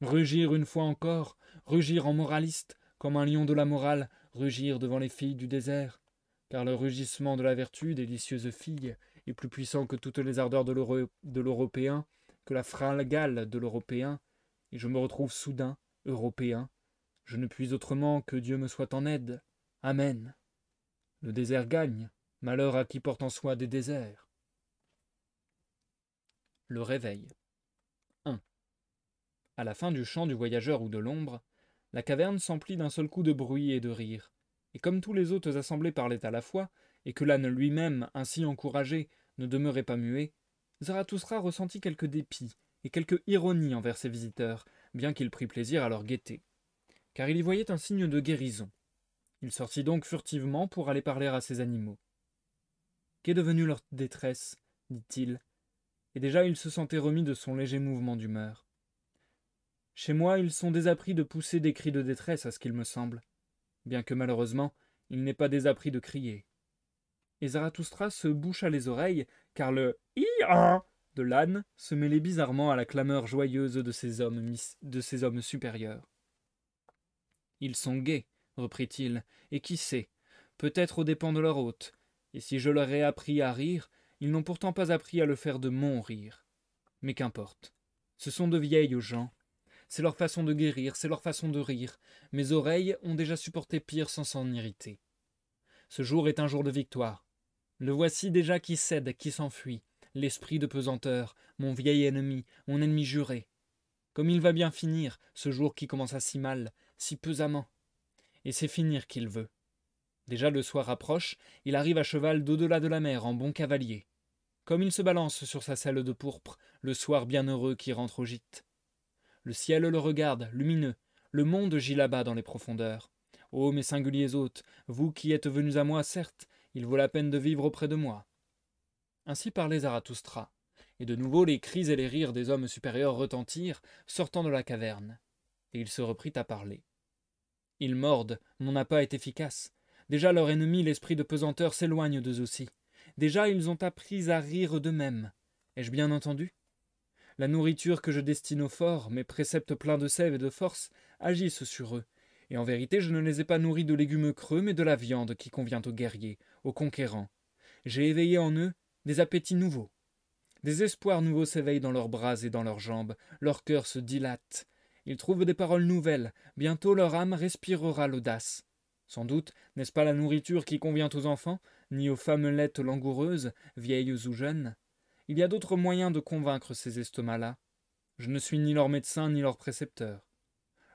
rugir une fois encore, rugir en moraliste, comme un lion de la morale, rugir devant les filles du désert. Car le rugissement de la vertu, délicieuse fille, est plus puissant que toutes les ardeurs de l'Européen, que la fringale de l'Européen, et je me retrouve soudain, Européen. Je ne puis autrement que Dieu me soit en aide. Amen. Le désert gagne, malheur à qui porte en soi des déserts. Le réveil. 1. À la fin du chant du voyageur ou de l'ombre, la caverne s'emplit d'un seul coup de bruit et de rire, et comme tous les hôtes assemblés parlaient à la fois, et que l'âne lui-même, ainsi encouragé, ne demeurait pas muet, Zarathustra ressentit quelque dépit et quelque ironie envers ses visiteurs, bien qu'il prît plaisir à leur gaieté, car il y voyait un signe de guérison. Il sortit donc furtivement pour aller parler à ses animaux. « Qu'est devenue leur détresse » dit-il, et déjà il se sentait remis de son léger mouvement d'humeur. « Chez moi, ils sont désappris de pousser des cris de détresse, à ce qu'il me semble. bien que malheureusement, il n'ait pas désappris de crier. Et Zarathustra se boucha les oreilles, car le « hi-ha » de l'âne se mêlait bizarrement à la clameur joyeuse de ces hommes supérieurs. « Ils sont gais, reprit-il, et qui sait, peut-être aux dépens de leur hôte, et si je leur ai appris à rire, ils n'ont pourtant pas appris à le faire de mon rire. Mais qu'importe, ce sont de vieilles gens, c'est leur façon de guérir, c'est leur façon de rire, mes oreilles ont déjà supporté pire sans s'en irriter. Ce jour est un jour de victoire. Le voici déjà qui cède, qui s'enfuit, l'esprit de pesanteur, mon vieil ennemi, mon ennemi juré. Comme il va bien finir, ce jour qui commença si mal, si pesamment. Et c'est finir qu'il veut. Déjà le soir approche, il arrive à cheval d'au-delà de la mer en bon cavalier. Comme il se balance sur sa selle de pourpre, le soir bienheureux qui rentre au gîte. Le ciel le regarde, lumineux, le monde gît là-bas dans les profondeurs. Ô mes singuliers hôtes, vous qui êtes venus à moi, certes, il vaut la peine de vivre auprès de moi. Ainsi parlait Zarathustra, et de nouveau les cris et les rires des hommes supérieurs retentirent, sortant de la caverne, et il se reprit à parler. Ils mordent, mon appât est efficace. Déjà leur ennemi, l'esprit de pesanteur, s'éloigne d'eux aussi. Déjà ils ont appris à rire d'eux-mêmes. Ai-je bien entendu? La nourriture que je destine aux forts, mes préceptes pleins de sève et de force, agissent sur eux. Et en vérité, je ne les ai pas nourris de légumes creux, mais de la viande qui convient aux guerriers, aux conquérants. J'ai éveillé en eux des appétits nouveaux. Des espoirs nouveaux s'éveillent dans leurs bras et dans leurs jambes, leur cœur se dilate. Ils trouvent des paroles nouvelles, bientôt leur âme respirera l'audace. Sans doute, n'est-ce pas la nourriture qui convient aux enfants, ni aux femmelettes langoureuses, vieilles ou jeunes? Il y a d'autres moyens de convaincre ces estomacs-là. Je ne suis ni leur médecin ni leur précepteur.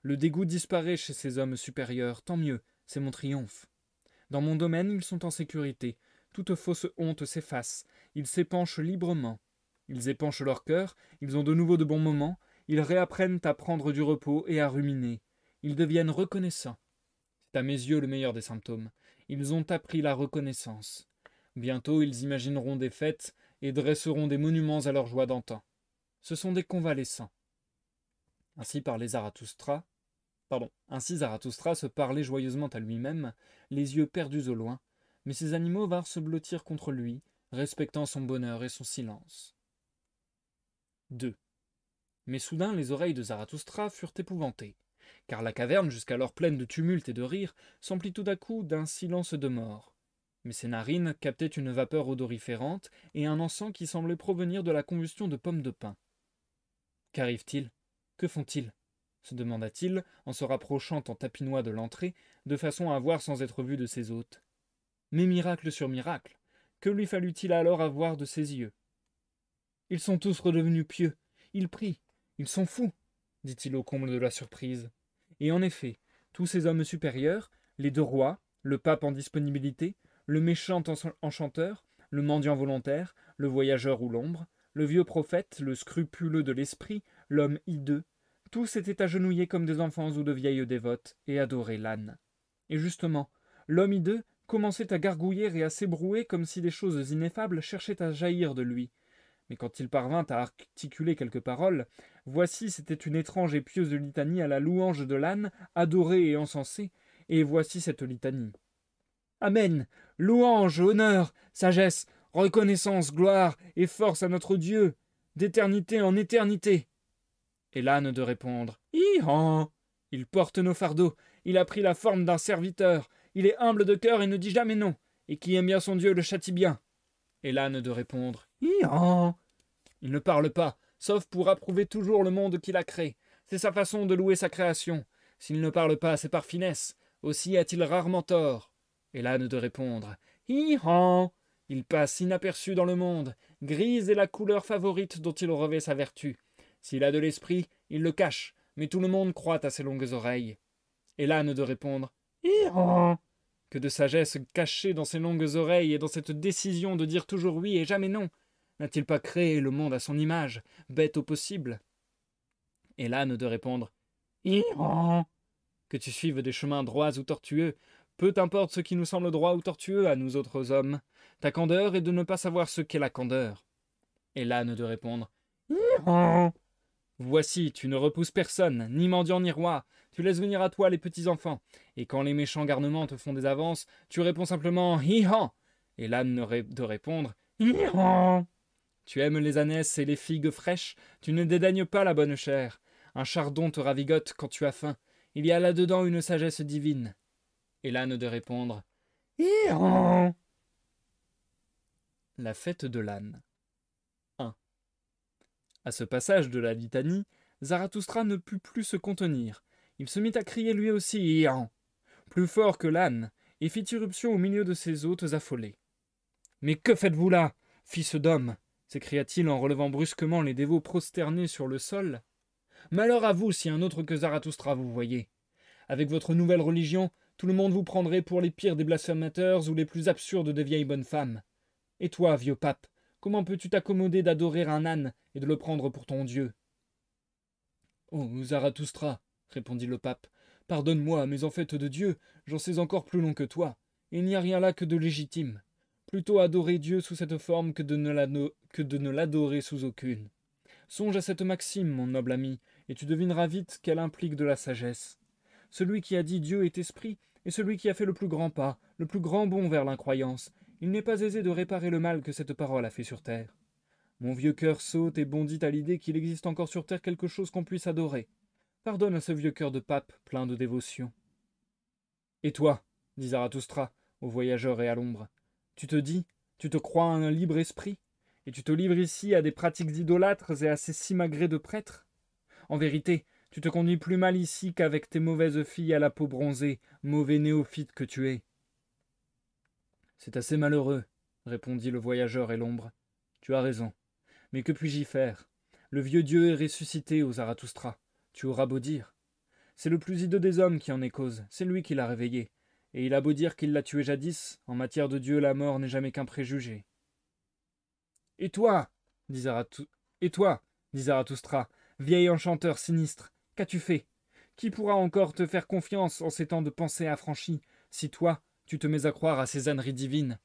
Le dégoût disparaît chez ces hommes supérieurs, tant mieux, c'est mon triomphe. Dans mon domaine, ils sont en sécurité, toute fausse honte s'efface, ils s'épanchent librement. Ils épanchent leur cœur, ils ont de nouveau de bons moments, ils réapprennent à prendre du repos et à ruminer. Ils deviennent reconnaissants. C'est à mes yeux le meilleur des symptômes. Ils ont appris la reconnaissance. Bientôt ils imagineront des fêtes et dresseront des monuments à leur joie d'antan. Ce sont des convalescents. Ainsi Zarathustra se parlait joyeusement à lui-même, les yeux perdus au loin, mais ces animaux vinrent se blottir contre lui, respectant son bonheur et son silence. 2. Mais soudain les oreilles de Zarathustra furent épouvantées, car la caverne, jusqu'alors pleine de tumulte et de rire, s'emplit tout à coup d'un silence de mort. Mais ses narines captaient une vapeur odoriférante et un encens qui semblait provenir de la combustion de pommes de pin. Qu'arrive-t-il? Que font-ils? Se demanda-t-il en se rapprochant en tapinois de l'entrée, de façon à voir sans être vu de ses hôtes. Mais miracle sur miracle, que lui fallut-il alors avoir de ses yeux? Ils sont tous redevenus pieux, ils prient, ils sont fous, dit-il au comble de la surprise. Et en effet, tous ces hommes supérieurs, les deux rois, le pape en disponibilité, le méchant enchanteur, le mendiant volontaire, le voyageur ou l'ombre, le vieux prophète, le scrupuleux de l'esprit, l'homme hideux, tous étaient agenouillés comme des enfants ou de vieilles dévotes, et adoraient l'âne. Et justement, l'homme hideux commençait à gargouiller et à s'ébrouer comme si des choses ineffables cherchaient à jaillir de lui. Mais quand il parvint à articuler quelques paroles, voici c'était une étrange et pieuse litanie à la louange de l'âne, adoré et encensé, et voici cette litanie. Amen. Louange, honneur, sagesse, reconnaissance, gloire et force à notre Dieu, d'éternité en éternité. Et l'âne de répondre « Hi-han ! Il porte nos fardeaux, il a pris la forme d'un serviteur, il est humble de cœur et ne dit jamais non, et qui aime bien son Dieu le châtie bien. » Et l'âne de répondre « Hi-han ! Il ne parle pas, sauf pour approuver toujours le monde qu'il a créé. C'est sa façon de louer sa création. S'il ne parle pas, c'est par finesse. Aussi a-t-il rarement tort. » Et l'âne de répondre « Hi-han ! Il passe inaperçu dans le monde. Grise est la couleur favorite dont il revêt sa vertu. S'il a de l'esprit, il le cache, mais tout le monde croit à ses longues oreilles. » Et l'âne de répondre « Hi-han ! Que de sagesse cachée dans ses longues oreilles et dans cette décision de dire toujours oui et jamais non. N'a-t-il pas créé le monde à son image, bête au possible? » Et l'âne de répondre « Hi-han ! Que tu suives des chemins droits ou tortueux, peu t'importe ce qui nous semble droit ou tortueux à nous autres hommes. Ta candeur est de ne pas savoir ce qu'est la candeur. » Et l'âne de répondre « Hi-han ! Voici, tu ne repousses personne, ni mendiant ni roi, tu laisses venir à toi les petits-enfants, et quand les méchants garnements te font des avances, tu réponds simplement « Hi-han !» et l'âne de répondre « Hi-han !» Tu aimes les ânesses et les figues fraîches, tu ne dédaignes pas la bonne chair. Un chardon te ravigote quand tu as faim, il y a là-dedans une sagesse divine. Et l'âne de répondre « Hi-han !» La fête de l'âne. 1. À ce passage de la litanie, Zarathustra ne put plus se contenir. Il se mit à crier lui aussi « Hi-han !» plus fort que l'âne, et fit irruption au milieu de ses hôtes affolés. « Mais que faites-vous là, fils d'homme » s'écria-t-il en relevant brusquement les dévots prosternés sur le sol. « Malheur à vous si un autre que Zarathustra vous voyez. Avec votre nouvelle religion, tout le monde vous prendrait pour les pires des blasphémateurs ou les plus absurdes des vieilles bonnes femmes. Et toi, vieux pape, comment peux-tu t'accommoder d'adorer un âne et de le prendre pour ton Dieu ?»« Oh, Zarathustra, répondit le pape, pardonne-moi, mais en fait de Dieu, j'en sais encore plus long que toi, et il n'y a rien là que de légitime. Plutôt adorer Dieu sous cette forme que de ne l'adorer sous aucune. Songe à cette maxime, mon noble ami, et tu devineras vite qu'elle implique de la sagesse. Celui qui a dit Dieu est esprit est celui qui a fait le plus grand pas, le plus grand bond vers l'incroyance. Il n'est pas aisé de réparer le mal que cette parole a fait sur terre. Mon vieux cœur saute et bondit à l'idée qu'il existe encore sur terre quelque chose qu'on puisse adorer. Pardonne à ce vieux cœur de pape plein de dévotion. Et toi, dit Zarathustra, au voyageur et à l'ombre, tu te crois un libre esprit, et tu te livres ici à des pratiques idolâtres et à ces simagrées de prêtres? En vérité, tu te conduis plus mal ici qu'avec tes mauvaises filles à la peau bronzée, mauvais néophyte que tu es. C'est assez malheureux, répondit le voyageur et l'ombre. Tu as raison. Mais que puis-je y faire? Le vieux Dieu est ressuscité au Zarathustra. Tu auras beau dire. C'est le plus hideux des hommes qui en est cause, c'est lui qui l'a réveillé. Et il a beau dire qu'il l'a tué jadis, en matière de Dieu la mort n'est jamais qu'un préjugé. Et toi, dit Zarathustra, vieil enchanteur sinistre, qu'as-tu fait? Qui pourra encore te faire confiance en ces temps de pensée affranchis, si toi, tu te mets à croire à ces âneries divines?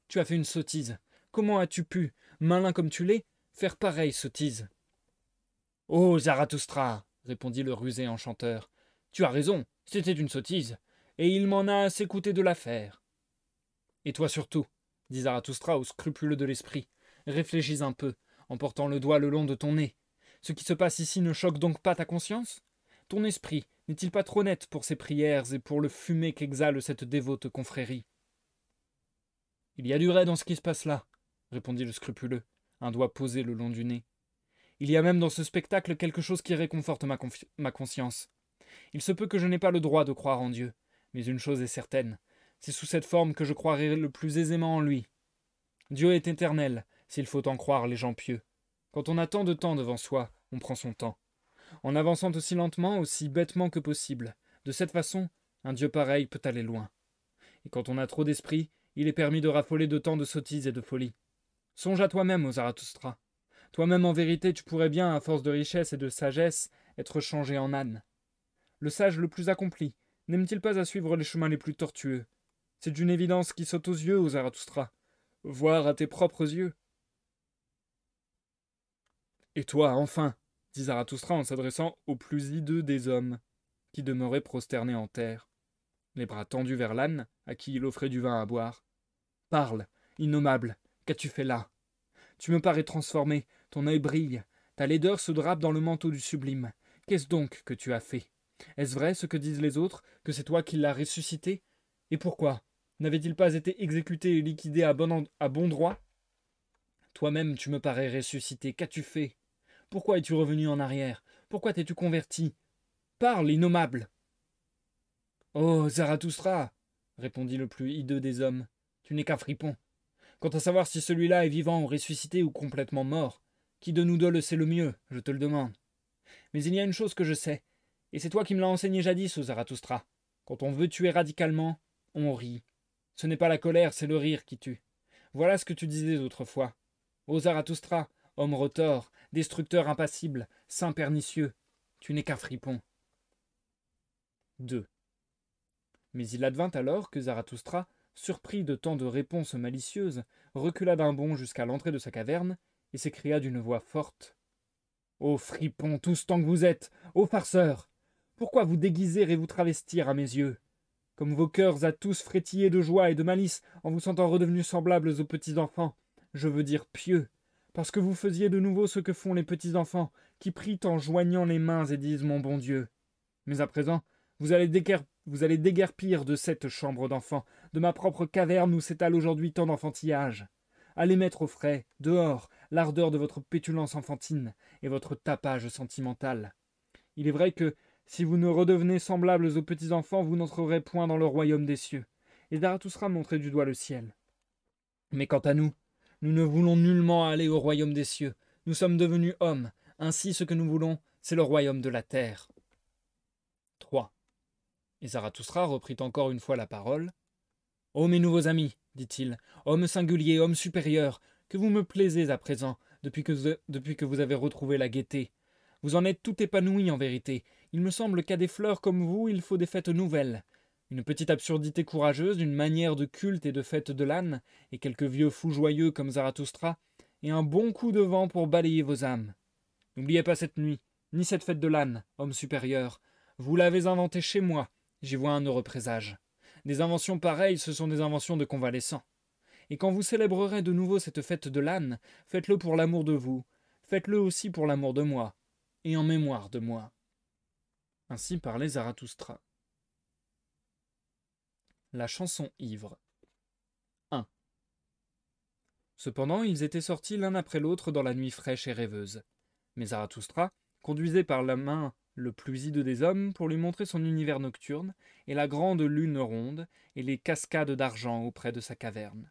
Tu as fait une sottise. Comment as-tu pu, malin comme tu l'es, faire pareille sottise? Oh, Zarathustra, répondit le rusé enchanteur, tu as raison, c'était une sottise, et il m'en a assez coûté de la faire. Et toi surtout, dit Zarathustra au scrupuleux de l'esprit, réfléchis un peu, en portant le doigt le long de ton nez. Ce qui se passe ici ne choque donc pas ta conscience? Ton esprit n'est-il pas trop net pour ces prières et pour le fumet qu'exhale cette dévote confrérie? Il y a du vrai dans ce qui se passe là, répondit le scrupuleux, un doigt posé le long du nez. Il y a même dans ce spectacle quelque chose qui réconforte ma conscience. Il se peut que je n'ai pas le droit de croire en Dieu, mais une chose est certaine, c'est sous cette forme que je croirai le plus aisément en lui. Dieu est éternel, s'il faut en croire les gens pieux. Quand on a tant de temps devant soi, on prend son temps. En avançant aussi lentement, aussi bêtement que possible. De cette façon, un Dieu pareil peut aller loin. Et quand on a trop d'esprit, il est permis de raffoler de tant de sottises et de folies. Songe à toi-même, ô Zarathustra. Toi-même, en vérité, tu pourrais bien, à force de richesse et de sagesse, être changé en âne. Le sage le plus accompli n'aime-t-il pas à suivre les chemins les plus tortueux? C'est d'une évidence qui saute aux yeux, ô Zarathustra. Voir à tes propres yeux. Et toi, enfin, dit Zarathustra en s'adressant au plus hideux des hommes, qui demeurait prosterné en terre, les bras tendus vers l'âne, à qui il offrait du vin à boire. Parle, innommable, qu'as-tu fait là? Tu me parais transformé, ton œil brille, ta laideur se drape dans le manteau du sublime. Qu'est-ce donc que tu as fait? Est-ce vrai ce que disent les autres, que c'est toi qui l'as ressuscité? Et pourquoi? N'avait-il pas été exécuté et liquidé à bon droit? Toi-même tu me parais ressuscité, qu'as-tu fait? Pourquoi es-tu revenu en arrière? Pourquoi t'es-tu converti? Parle, innommable! Oh, Zarathustra, répondit le plus hideux des hommes, tu n'es qu'un fripon. Quant à savoir si celui-là est vivant ou ressuscité ou complètement mort, qui de nous deux le sait le mieux, je te le demande. Mais il y a une chose que je sais, et c'est toi qui me l'as enseigné jadis, ô Zarathustra. Quand on veut tuer radicalement, on rit. Ce n'est pas la colère, c'est le rire qui tue. Voilà ce que tu disais autrefois. Ô Zarathustra, homme retors, destructeur impassible, saint pernicieux, tu n'es qu'un fripon. 2. Mais il advint alors que Zarathustra, surpris de tant de réponses malicieuses, recula d'un bond jusqu'à l'entrée de sa caverne, et s'écria d'une voix forte. Ô fripons, tous tant que vous êtes, ô farceurs! Pourquoi vous déguiser et vous travestir à mes yeux? Comme vos cœurs à tous frétillés de joie et de malice en vous sentant redevenus semblables aux petits enfants, je veux dire pieux, parce que vous faisiez de nouveau ce que font les petits enfants, qui prient en joignant les mains et disent mon bon Dieu. Mais à présent, vous allez déguerpir de cette chambre d'enfant, de ma propre caverne où s'étale aujourd'hui tant d'enfantillage. Allez mettre au frais, dehors, l'ardeur de votre pétulance enfantine et votre tapage sentimental. Il est vrai que, si vous ne redevenez semblables aux petits enfants, vous n'entrerez point dans le royaume des cieux. Et Zarathustra montrait du doigt le ciel. Mais quant à nous, nous ne voulons nullement aller au royaume des cieux. Nous sommes devenus hommes. Ainsi, ce que nous voulons, c'est le royaume de la terre. 3. Et Zarathustra reprit encore une fois la parole. Ô mes nouveaux amis, dit-il, hommes singuliers, hommes supérieurs, que vous me plaisez à présent, depuis que vous avez retrouvé la gaieté. Vous en êtes tout épanouis en vérité. Il me semble qu'à des fleurs comme vous, il faut des fêtes nouvelles. Une petite absurdité courageuse, une manière de culte et de fête de l'âne, et quelques vieux fous joyeux comme Zarathustra, et un bon coup de vent pour balayer vos âmes. N'oubliez pas cette nuit, ni cette fête de l'âne, homme supérieur. Vous l'avez inventée chez moi, j'y vois un heureux présage. Des inventions pareilles, ce sont des inventions de convalescents. Et quand vous célébrerez de nouveau cette fête de l'âne, faites-le pour l'amour de vous, faites-le aussi pour l'amour de moi, et en mémoire de moi. Ainsi parlait Zarathustra. La chanson ivre. 1. Cependant, ils étaient sortis l'un après l'autre dans la nuit fraîche et rêveuse. Mais Zarathustra conduisait par la main le plus hideux des hommes pour lui montrer son univers nocturne, et la grande lune ronde, et les cascades d'argent auprès de sa caverne.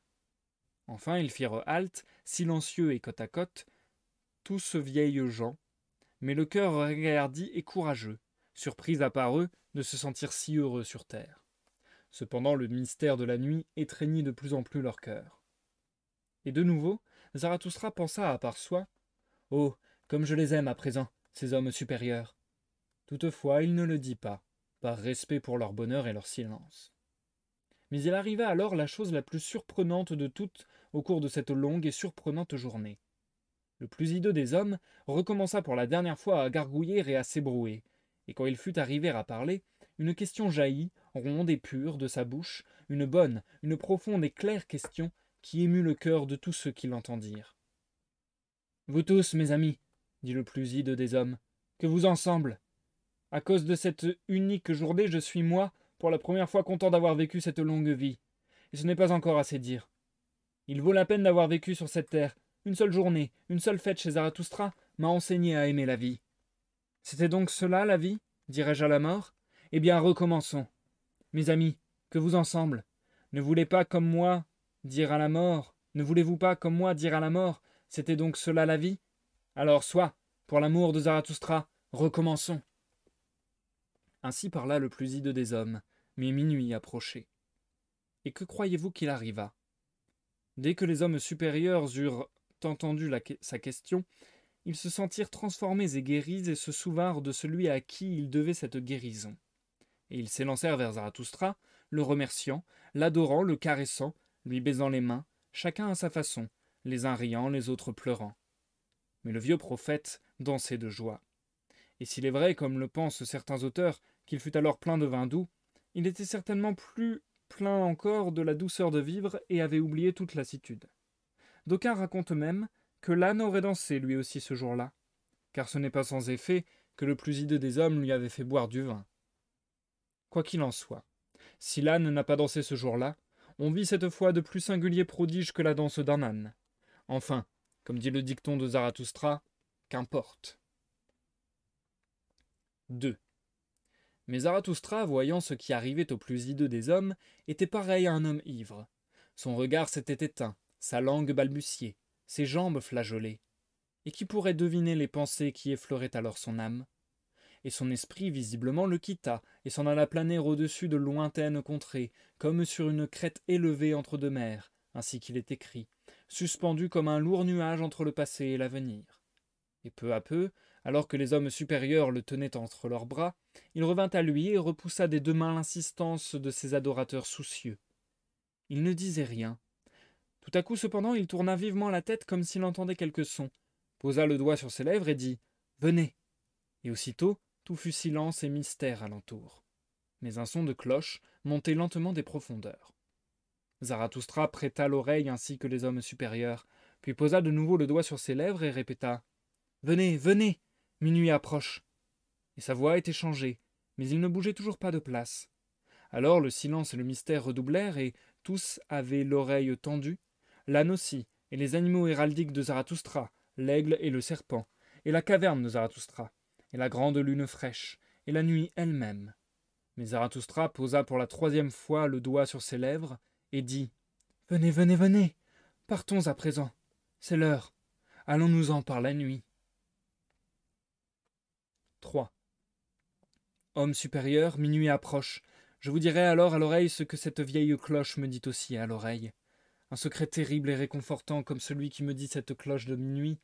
Enfin, ils firent halte, silencieux et côte à côte, tous vieilles gens, mais le cœur regardit et courageux, surpris à part eux de se sentir si heureux sur terre. Cependant, le mystère de la nuit étreignit de plus en plus leur cœur. Et de nouveau, Zarathustra pensa à part soi. Oh, comme je les aime à présent, ces hommes supérieurs. Toutefois, il ne le dit pas, par respect pour leur bonheur et leur silence. Mais il arriva alors la chose la plus surprenante de toutes au cours de cette longue et surprenante journée. Le plus hideux des hommes recommença pour la dernière fois à gargouiller et à s'ébrouer, et quand il fut arrivé à parler, une question jaillit, ronde et pure, de sa bouche, une bonne, une profonde et claire question qui émut le cœur de tous ceux qui l'entendirent. Vous tous, mes amis, dit le plus hideux des hommes, que vous en semble. À cause de cette unique journée, je suis, moi, pour la première fois content d'avoir vécu cette longue vie. Et ce n'est pas encore assez dire. Il vaut la peine d'avoir vécu sur cette terre. Une seule journée, une seule fête chez Zarathustra m'a enseigné à aimer la vie. C'était donc cela, la vie, dirais-je à la mort? Eh bien, recommençons. Mes amis, que vous en semble? Ne voulez pas, comme moi, dire à la mort? Ne voulez-vous pas, comme moi, dire à la mort? C'était donc cela la vie? Alors, soit, pour l'amour de Zarathustra, recommençons. Ainsi parla le plus hideux des hommes, mais minuit approchait. Et que croyez-vous qu'il arriva? Dès que les hommes supérieurs eurent entendu sa question, ils se sentirent transformés et guéris et se souvinrent de celui à qui ils devaient cette guérison. Et ils s'élancèrent vers Zarathustra, le remerciant, l'adorant, le caressant, lui baisant les mains, chacun à sa façon, les uns riant, les autres pleurant. Mais le vieux prophète dansait de joie. Et s'il est vrai, comme le pensent certains auteurs, qu'il fut alors plein de vin doux, il était certainement plus plein encore de la douceur de vivre et avait oublié toute lassitude. D'aucuns racontent même que l'âne aurait dansé lui aussi ce jour-là, car ce n'est pas sans effet que le plus hideux des hommes lui avait fait boire du vin. Quoi qu'il en soit, si l'âne n'a pas dansé ce jour-là, on vit cette fois de plus singuliers prodiges que la danse d'un âne. Enfin, comme dit le dicton de Zarathustra, qu'importe. 2. Mais Zarathustra, voyant ce qui arrivait au plus hideux des hommes, était pareil à un homme ivre. Son regard s'était éteint, sa langue balbutiée, ses jambes flageolées. Et qui pourrait deviner les pensées qui effleuraient alors son âme? Et son esprit visiblement le quitta, et s'en alla planer au-dessus de lointaines contrées, comme sur une crête élevée entre deux mers, ainsi qu'il est écrit, suspendu comme un lourd nuage entre le passé et l'avenir. Et peu à peu, alors que les hommes supérieurs le tenaient entre leurs bras, il revint à lui et repoussa des deux mains l'insistance de ses adorateurs soucieux. Il ne disait rien. Tout à coup, cependant, il tourna vivement la tête comme s'il entendait quelque son, posa le doigt sur ses lèvres et dit venez !» Et aussitôt, tout fut silence et mystère alentour. Mais un son de cloche montait lentement des profondeurs. Zarathustra prêta l'oreille ainsi que les hommes supérieurs, puis posa de nouveau le doigt sur ses lèvres et répéta « Venez, venez, minuit approche !» Et sa voix était changée, mais il ne bougeait toujours pas de place. Alors le silence et le mystère redoublèrent, et tous avaient l'oreille tendue, l'âne aussi, et les animaux héraldiques de Zarathustra, l'aigle et le serpent, et la caverne de Zarathustra, et la grande lune fraîche, et la nuit elle-même. Mais Zarathustra posa pour la 3e fois le doigt sur ses lèvres, et dit « Venez, venez, venez, partons à présent, c'est l'heure, allons-nous-en par la nuit. » 3. Homme supérieur, minuit approche. Je vous dirai alors à l'oreille ce que cette vieille cloche me dit aussi à l'oreille. Un secret terrible et réconfortant comme celui qui me dit cette cloche de minuit,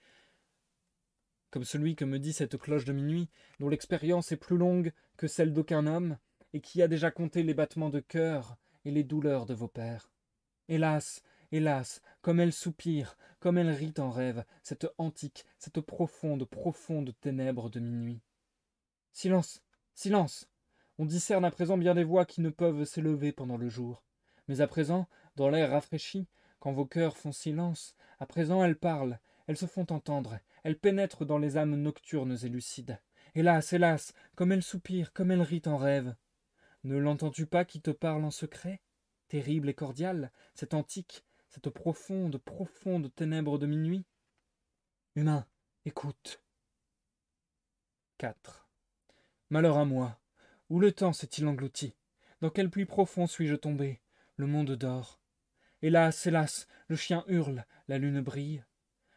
dont l'expérience est plus longue que celle d'aucun homme, et qui a déjà compté les battements de cœur et les douleurs de vos pères. Hélas, hélas, comme elle soupire, comme elle rit en rêve, cette antique, cette profonde, profonde ténèbre de minuit. Silence, silence. On discerne à présent bien des voix qui ne peuvent s'élever pendant le jour. Mais à présent, dans l'air rafraîchi, quand vos cœurs font silence, à présent elles parlent, elles se font entendre, elles pénètrent dans les âmes nocturnes et lucides. Hélas, hélas, comme elle soupire, comme elle rit en rêve. Ne l'entends-tu pas qui te parle en secret, terrible et cordiale, cette antique, cette profonde, profonde ténèbre de minuit? Humain, écoute. 4. Malheur à moi. Où le temps s'est-il englouti? Dans quel puits profond suis-je tombé? Le monde dort. Hélas, hélas, le chien hurle, la lune brille.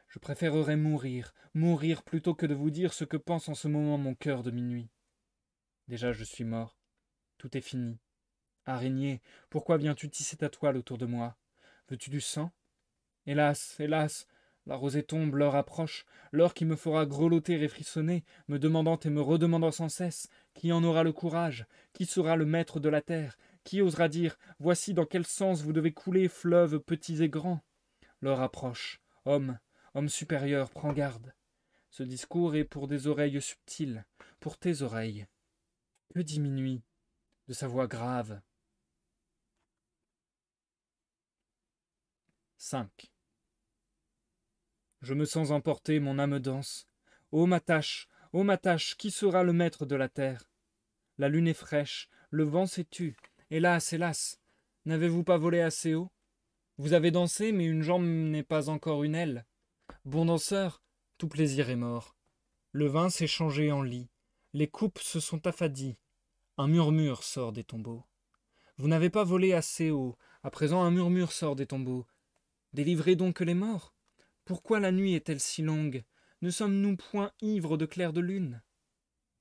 Je préférerais mourir, mourir plutôt que de vous dire ce que pense en ce moment mon cœur de minuit. Déjà je suis mort. Tout est fini. Araignée, pourquoi viens-tu tisser ta toile autour de moi? Veux-tu du sang? Hélas, hélas, la rosée tombe, l'heure approche, l'heure qui me fera grelotter et frissonner, me demandant et me redemandant sans cesse qui en aura le courage, qui sera le maître de la terre, qui osera dire voici dans quel sens vous devez couler, fleuves petits et grands. L'heure approche, homme, homme supérieur, prends garde. Ce discours est pour des oreilles subtiles, pour tes oreilles. Que dit minuit de sa voix grave? 5. Je me sens emporter, mon âme danse. Ô ma tâche, qui sera le maître de la terre? La lune est fraîche, le vent s'est tu. Hélas, hélas, n'avez-vous pas volé assez haut? Vous avez dansé, mais une jambe n'est pas encore une aile. Bon danseur, tout plaisir est mort. Le vin s'est changé en lit, les coupes se sont affadies. Un murmure sort des tombeaux. Vous n'avez pas volé assez haut, à présent un murmure sort des tombeaux. Délivrez donc les morts. Pourquoi la nuit est-elle si longue? Ne sommes-nous point ivres de clair de lune?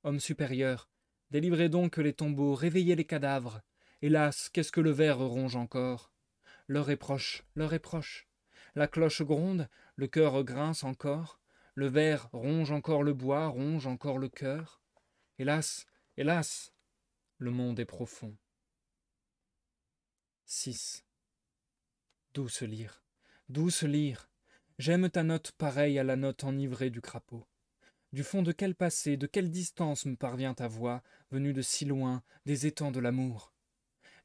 Homme supérieur, délivrez donc les tombeaux, réveillez les cadavres. Hélas, qu'est-ce que le ver ronge encore? L'heure est proche, l'heure est proche. La cloche gronde, le cœur grince encore. Le ver ronge encore le bois, ronge encore le cœur. Hélas, hélas, le monde est profond. 6. Douce lyre, douce lyre. J'aime ta note pareille à la note enivrée du crapaud. Du fond de quel passé, de quelle distance me parvient ta voix, venue de si loin, des étangs de l'amour?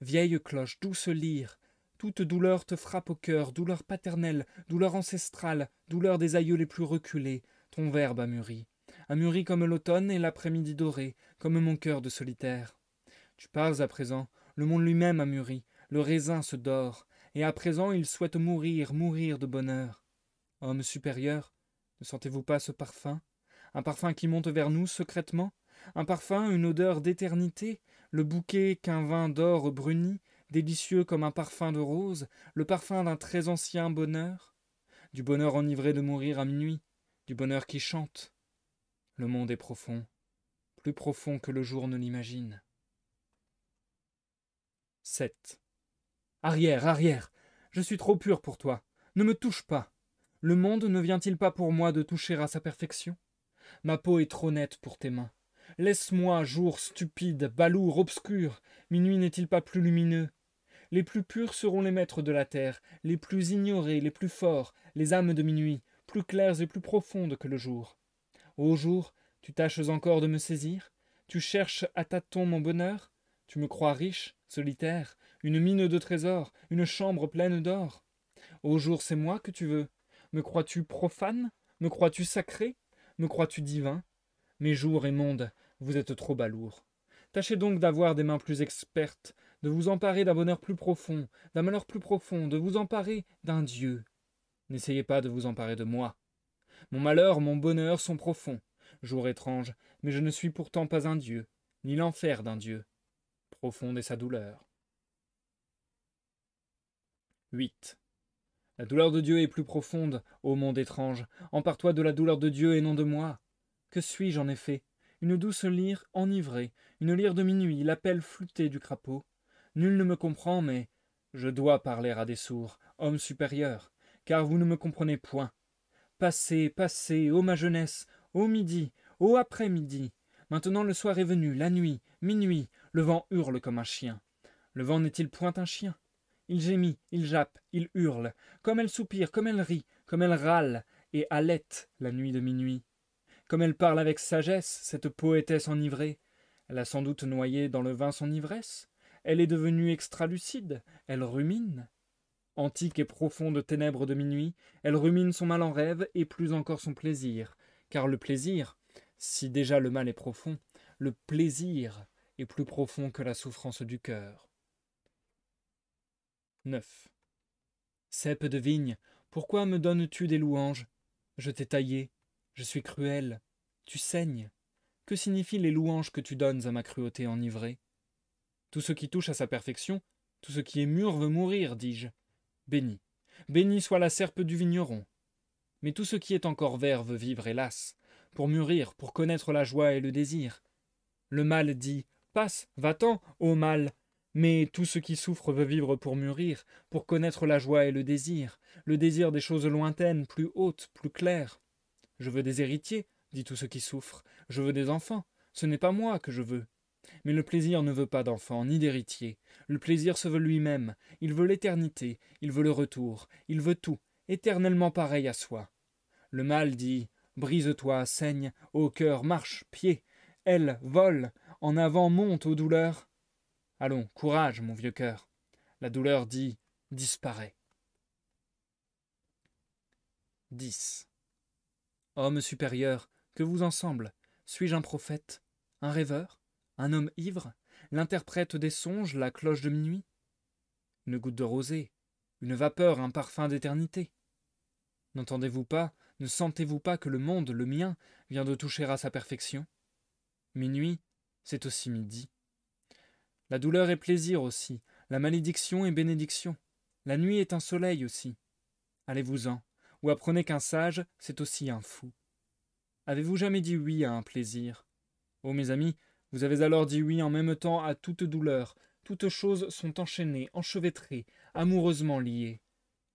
Vieille cloche, douce lyre, toute douleur te frappe au cœur, douleur paternelle, douleur ancestrale, douleur des aïeux les plus reculés. Ton verbe a mûri comme l'automne et l'après-midi doré, comme mon cœur de solitaire. Tu parles à présent, le monde lui-même a mûri, le raisin se dore, et à présent il souhaite mourir, mourir de bonheur. Homme supérieur, ne sentez-vous pas ce parfum? Un parfum qui monte vers nous secrètement? Un parfum, une odeur d'éternité? Le bouquet qu'un vin d'or bruni, délicieux comme un parfum de rose, le parfum d'un très ancien bonheur? Du bonheur enivré de mourir à minuit, du bonheur qui chante. Le monde est profond, plus profond que le jour ne l'imagine. 7. Arrière, arrière, je suis trop pur pour toi, ne me touche pas. Le monde ne vient-il pas pour moi de toucher à sa perfection? Ma peau est trop nette pour tes mains. Laisse-moi, jour stupide, balourd, obscur, minuit n'est-il pas plus lumineux? Les plus purs seront les maîtres de la terre, les plus ignorés, les plus forts, les âmes de minuit, plus claires et plus profondes que le jour. Ô jour, Tu tâches encore de me saisir? Tu cherches à tâtons mon bonheur? Tu me crois riche, solitaire, une mine de trésors, une chambre pleine d'or? Au jour, c'est moi que tu veux. Me crois-tu profane? Me crois-tu sacré? Me crois-tu divin? Mes jours et monde, vous êtes trop balourds. Tâchez donc d'avoir des mains plus expertes, de vous emparer d'un bonheur plus profond, d'un malheur plus profond, de vous emparer d'un Dieu. N'essayez pas de vous emparer de moi. Mon malheur, mon bonheur sont profonds. Jour étrange, mais je ne suis pourtant pas un Dieu, ni l'enfer d'un Dieu. Profonde est sa douleur. 8. La douleur de Dieu est plus profonde, ô monde étrange. Empare-toi de la douleur de Dieu et non de moi. Que suis-je en effet? Une douce lyre enivrée, une lyre de minuit, l'appel flûté du crapaud. Nul ne me comprend, mais je dois parler à des sourds, hommes supérieurs, car vous ne me comprenez point. Passez, passez, ô ma jeunesse, ô midi, ô après-midi. Maintenant le soir est venu, la nuit, minuit, le vent hurle comme un chien. Le vent n'est-il point un chien? Il gémit, il jappe, il hurle, comme elle soupire, comme elle rit, comme elle râle, et halète la nuit de minuit. Comme elle parle avec sagesse, cette poétesse enivrée. Elle a sans doute noyé dans le vin son ivresse. Elle est devenue extralucide, elle rumine. Antique et profonde ténèbres de minuit, elle rumine son mal en rêve et plus encore son plaisir. Car le plaisir, si déjà le mal est profond, le plaisir est plus profond que la souffrance du cœur. 9. Cèpe de vigne, pourquoi me donnes-tu des louanges? Je t'ai taillé, je suis cruel, tu saignes. Que signifient les louanges que tu donnes à ma cruauté enivrée? Tout ce qui touche à sa perfection, tout ce qui est mûr veut mourir, dis-je. Béni, béni soit la serpe du vigneron. Mais tout ce qui est encore vert veut vivre, hélas, pour mûrir, pour connaître la joie et le désir. Le mal dit, passe, va-t'en, ô mal. Mais tout ce qui souffre veut vivre pour mûrir, pour connaître la joie et le désir des choses lointaines, plus hautes, plus claires. Je veux des héritiers, dit tout ce qui souffre, je veux des enfants, ce n'est pas moi que je veux. Mais le plaisir ne veut pas d'enfants, ni d'héritiers. Le plaisir se veut lui-même, il veut l'éternité, il veut le retour, il veut tout, éternellement pareil à soi. Le mal dit, brise-toi, saigne, ô cœur, marche, pied, elle, vole, en avant monte aux douleurs. Allons, courage, mon vieux cœur. La douleur dit, disparaît. 10. Homme supérieur, que vous en semble? Suis-je un prophète? Un rêveur? Un homme ivre? L'interprète des songes, la cloche de minuit? Une goutte de rosée? Une vapeur, un parfum d'éternité? N'entendez-vous pas, ne sentez-vous pas que le monde, le mien, vient de toucher à sa perfection? Minuit, c'est aussi midi. La douleur est plaisir aussi, la malédiction est bénédiction. La nuit est un soleil aussi. Allez-vous-en, ou apprenez qu'un sage, c'est aussi un fou. Avez-vous jamais dit oui à un plaisir? Oh mes amis, vous avez alors dit oui en même temps à toute douleur. Toutes choses sont enchaînées, enchevêtrées, amoureusement liées.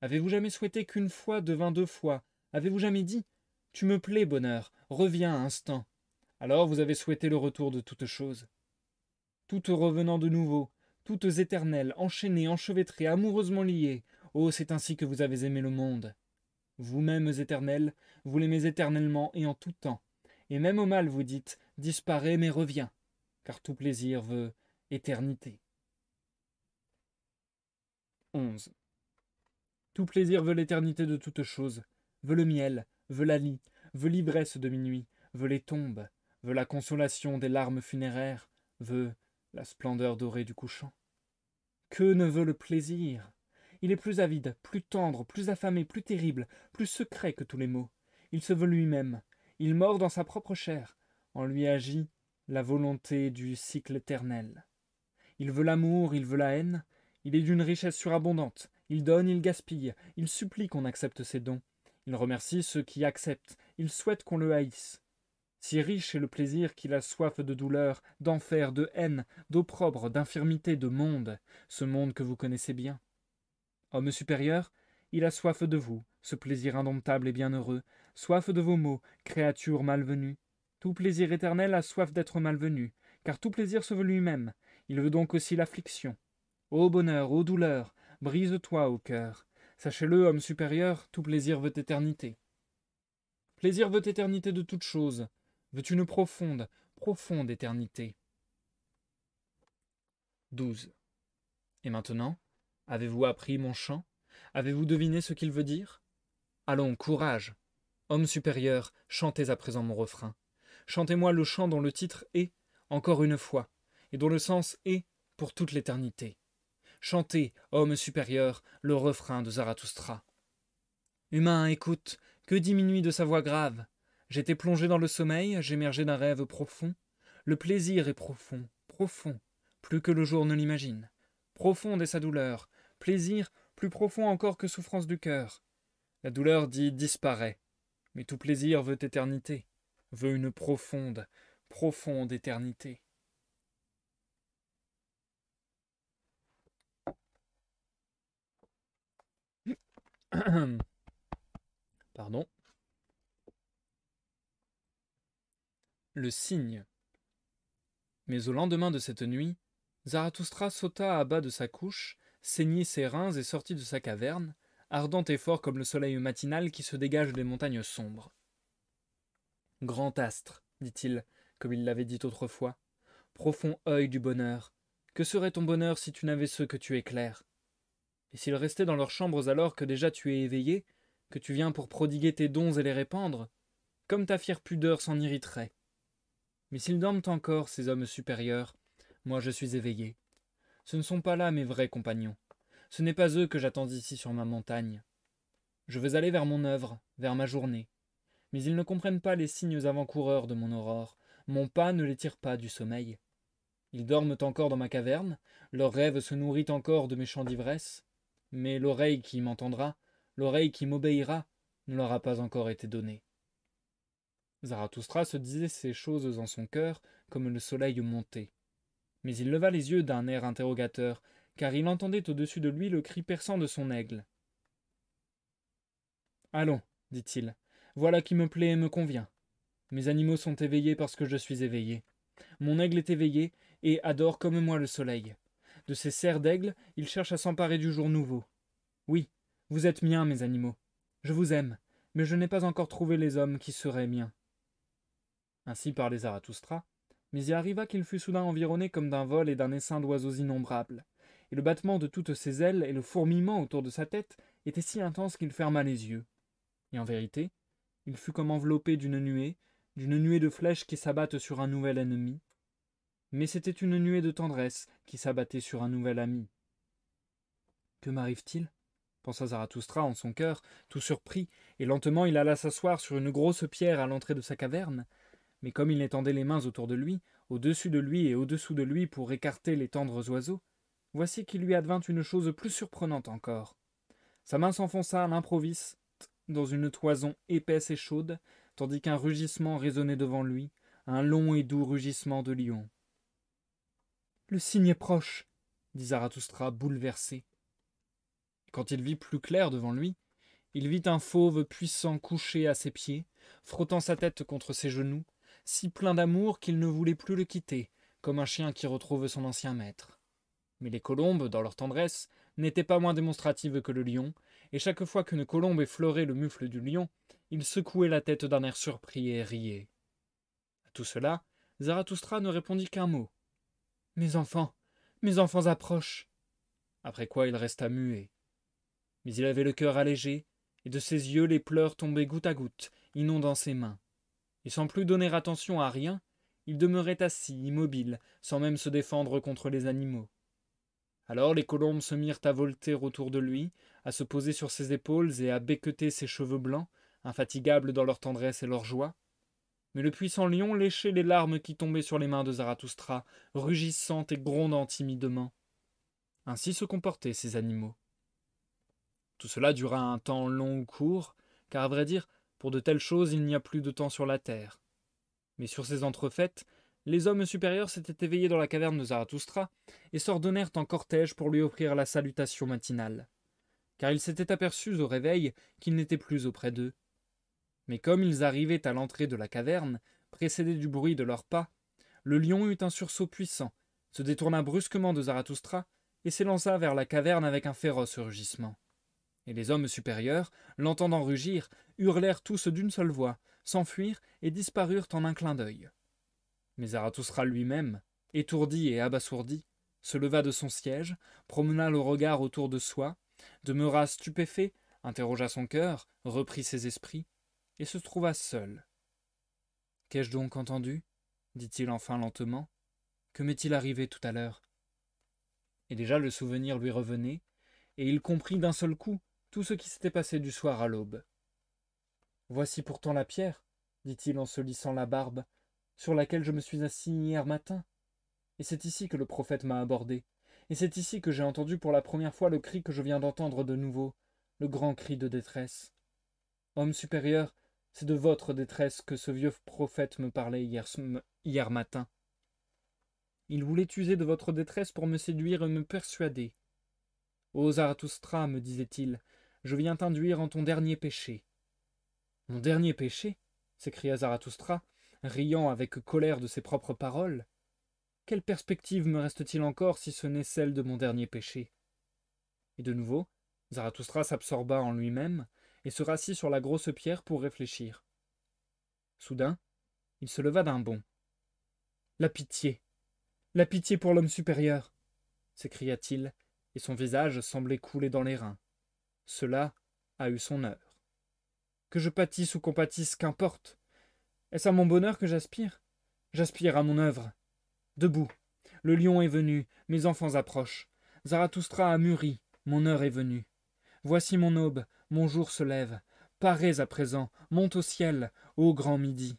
Avez-vous jamais souhaité qu'une fois devint deux fois? Avez-vous jamais dit « Tu me plais, bonheur, reviens un instant » Alors vous avez souhaité le retour de toutes choses. Toutes revenant de nouveau, toutes éternelles, enchaînées, enchevêtrées, amoureusement liées. Oh, c'est ainsi que vous avez aimé le monde. Vous-mêmes éternels, vous l'aimez éternellement et en tout temps. Et même au mal vous dites « Disparais mais reviens », car tout plaisir veut éternité. 11. Tout plaisir veut l'éternité de toutes choses, veut le miel, veut la lie, veut l'ivresse de minuit, veut les tombes, veut la consolation des larmes funéraires, veut la splendeur dorée du couchant. Que ne veut le plaisir? Il est plus avide, plus tendre, plus affamé, plus terrible, plus secret que tous les maux. Il se veut lui-même, il mord dans sa propre chair, en lui agit la volonté du cycle éternel. Il veut l'amour, il veut la haine, il est d'une richesse surabondante, il donne, il gaspille, il supplie qu'on accepte ses dons, il remercie ceux qui acceptent, il souhaite qu'on le haïsse. Si riche est le plaisir qu'il a soif de douleur, d'enfer, de haine, d'opprobre, d'infirmité, de monde, ce monde que vous connaissez bien. Homme supérieur, il a soif de vous, ce plaisir indomptable et bienheureux, soif de vos maux, créature malvenue. Tout plaisir éternel a soif d'être malvenu, car tout plaisir se veut lui-même, il veut donc aussi l'affliction. Ô bonheur, ô douleur, brise-toi, ô cœur. Sachez-le, homme supérieur, tout plaisir veut éternité. Plaisir veut éternité de toutes choses, Veux-tu une profonde, profonde éternité? 12. Et maintenant, avez-vous appris mon chant? Avez-vous deviné ce qu'il veut dire? Allons, courage! Homme supérieur, chantez à présent mon refrain. Chantez-moi le chant dont le titre est, encore une fois, et dont le sens est, pour toute l'éternité. Chantez, homme supérieur, le refrain de Zarathustra. Humain, écoute, que diminue de sa voix grave? J'étais plongé dans le sommeil, j'émergeais d'un rêve profond. Le plaisir est profond, profond, plus que le jour ne l'imagine. Profonde est sa douleur, plaisir plus profond encore que souffrance du cœur. La douleur dit disparaît, mais tout plaisir veut éternité, veut une profonde, profonde éternité. Pardon. Le cygne. Mais au lendemain de cette nuit, Zarathustra sauta à bas de sa couche, ceignit ses reins et sortit de sa caverne, ardent et fort comme le soleil matinal qui se dégage des montagnes sombres. Grand astre, dit-il, comme il l'avait dit autrefois, profond œil du bonheur, que serait ton bonheur si tu n'avais ceux que tu éclaires? Et s'ils restaient dans leurs chambres alors que déjà tu es éveillé, que tu viens pour prodiguer tes dons et les répandre, comme ta fière pudeur s'en irriterait. Mais s'ils dorment encore, ces hommes supérieurs, moi je suis éveillé. Ce ne sont pas là mes vrais compagnons. Ce n'est pas eux que j'attends ici sur ma montagne. Je veux aller vers mon œuvre, vers ma journée. Mais ils ne comprennent pas les signes avant-coureurs de mon aurore. Mon pas ne les tire pas du sommeil. Ils dorment encore dans ma caverne, leur rêve se nourrit encore de mes chants d'ivresse. Mais l'oreille qui m'entendra, l'oreille qui m'obéira, ne leur a pas encore été donnée. Zarathustra se disait ces choses en son cœur comme le soleil montait. Mais il leva les yeux d'un air interrogateur, car il entendait au-dessus de lui le cri perçant de son aigle. « Allons, dit-il, voilà qui me plaît et me convient. Mes animaux sont éveillés parce que je suis éveillé. Mon aigle est éveillé et adore comme moi le soleil. De ces serres d'aigle, il cherche à s'emparer du jour nouveau. Oui, vous êtes miens, mes animaux. Je vous aime, mais je n'ai pas encore trouvé les hommes qui seraient miens. » Ainsi parlait Zarathustra, mais il arriva qu'il fut soudain environné comme d'un vol et d'un essaim d'oiseaux innombrables, et le battement de toutes ses ailes et le fourmillement autour de sa tête étaient si intenses qu'il ferma les yeux. Et en vérité, il fut comme enveloppé d'une nuée de flèches qui s'abattent sur un nouvel ennemi. Mais c'était une nuée de tendresse qui s'abattait sur un nouvel ami. Que m'arrive-t-il? Pensa Zarathustra en son cœur, tout surpris, et lentement il alla s'asseoir sur une grosse pierre à l'entrée de sa caverne. Mais comme il étendait les mains autour de lui, au-dessus de lui et au-dessous de lui pour écarter les tendres oiseaux, voici qu'il lui advint une chose plus surprenante encore. Sa main s'enfonça à l'improviste dans une toison épaisse et chaude, tandis qu'un rugissement résonnait devant lui, un long et doux rugissement de lion. « Le cygne est proche, » dit Zarathustra, bouleversé. Quand il vit plus clair devant lui, il vit un fauve puissant couché à ses pieds, frottant sa tête contre ses genoux, si plein d'amour qu'il ne voulait plus le quitter, comme un chien qui retrouve son ancien maître. Mais les colombes, dans leur tendresse, n'étaient pas moins démonstratives que le lion, et chaque fois qu'une colombe effleurait le mufle du lion, il secouait la tête d'un air surpris et riait. À tout cela, Zarathustra ne répondit qu'un mot. « Mes enfants approchent !» Après quoi il resta muet. Mais il avait le cœur allégé, et de ses yeux les pleurs tombaient goutte à goutte, inondant ses mains. Et sans plus donner attention à rien, il demeurait assis, immobile, sans même se défendre contre les animaux. Alors les colombes se mirent à volter autour de lui, à se poser sur ses épaules et à becqueter ses cheveux blancs, infatigables dans leur tendresse et leur joie. Mais le puissant lion léchait les larmes qui tombaient sur les mains de Zarathustra, rugissant et grondant timidement. Ainsi se comportaient ces animaux. Tout cela dura un temps long ou court, car à vrai dire, pour de telles choses il n'y a plus de temps sur la terre. Mais sur ces entrefaites, les hommes supérieurs s'étaient éveillés dans la caverne de Zarathustra et s'ordonnèrent en cortège pour lui offrir la salutation matinale. Car ils s'étaient aperçus au réveil qu'il n'était plus auprès d'eux. Mais comme ils arrivaient à l'entrée de la caverne, précédés du bruit de leurs pas, le lion eut un sursaut puissant, se détourna brusquement de Zarathustra et s'élança vers la caverne avec un féroce rugissement. Et les hommes supérieurs, l'entendant rugir, hurlèrent tous d'une seule voix, s'enfuirent et disparurent en un clin d'œil. Mais Zarathustra lui-même, étourdi et abasourdi, se leva de son siège, promena le regard autour de soi, demeura stupéfait, interrogea son cœur, reprit ses esprits, et se trouva seul. « Qu'ai-je donc entendu » dit-il enfin lentement. « Que m'est-il arrivé tout à l'heure » Et déjà le souvenir lui revenait, et il comprit d'un seul coup tout ce qui s'était passé du soir à l'aube. « Voici pourtant la pierre, dit-il en se lissant la barbe, sur laquelle je me suis assis hier matin. Et c'est ici que le prophète m'a abordé, et c'est ici que j'ai entendu pour la première fois le cri que je viens d'entendre de nouveau, le grand cri de détresse. Homme supérieur, c'est de votre détresse que ce vieux prophète me parlait hier matin. Il voulait user de votre détresse pour me séduire et me persuader. Ô Zarathustra, me disait-il, je viens t'induire en ton dernier péché. Mon dernier péché s'écria Zarathustra, riant avec colère de ses propres paroles. Quelle perspective me reste-t-il encore si ce n'est celle de mon dernier péché? Et de nouveau, Zarathustra s'absorba en lui-même et se rassit sur la grosse pierre pour réfléchir. Soudain, il se leva d'un bond. La pitié pour l'homme supérieur s'écria-t-il, et son visage semblait couler dans les reins. Cela a eu son heure. Que je pâtisse ou compatisse, qu'importe. Est-ce à mon bonheur que j'aspire? J'aspire à mon œuvre. Debout. Le lion est venu, mes enfants approchent. Zarathustra a mûri, mon heure est venue. Voici mon aube, mon jour se lève. Parez à présent, monte au ciel, ô grand midi.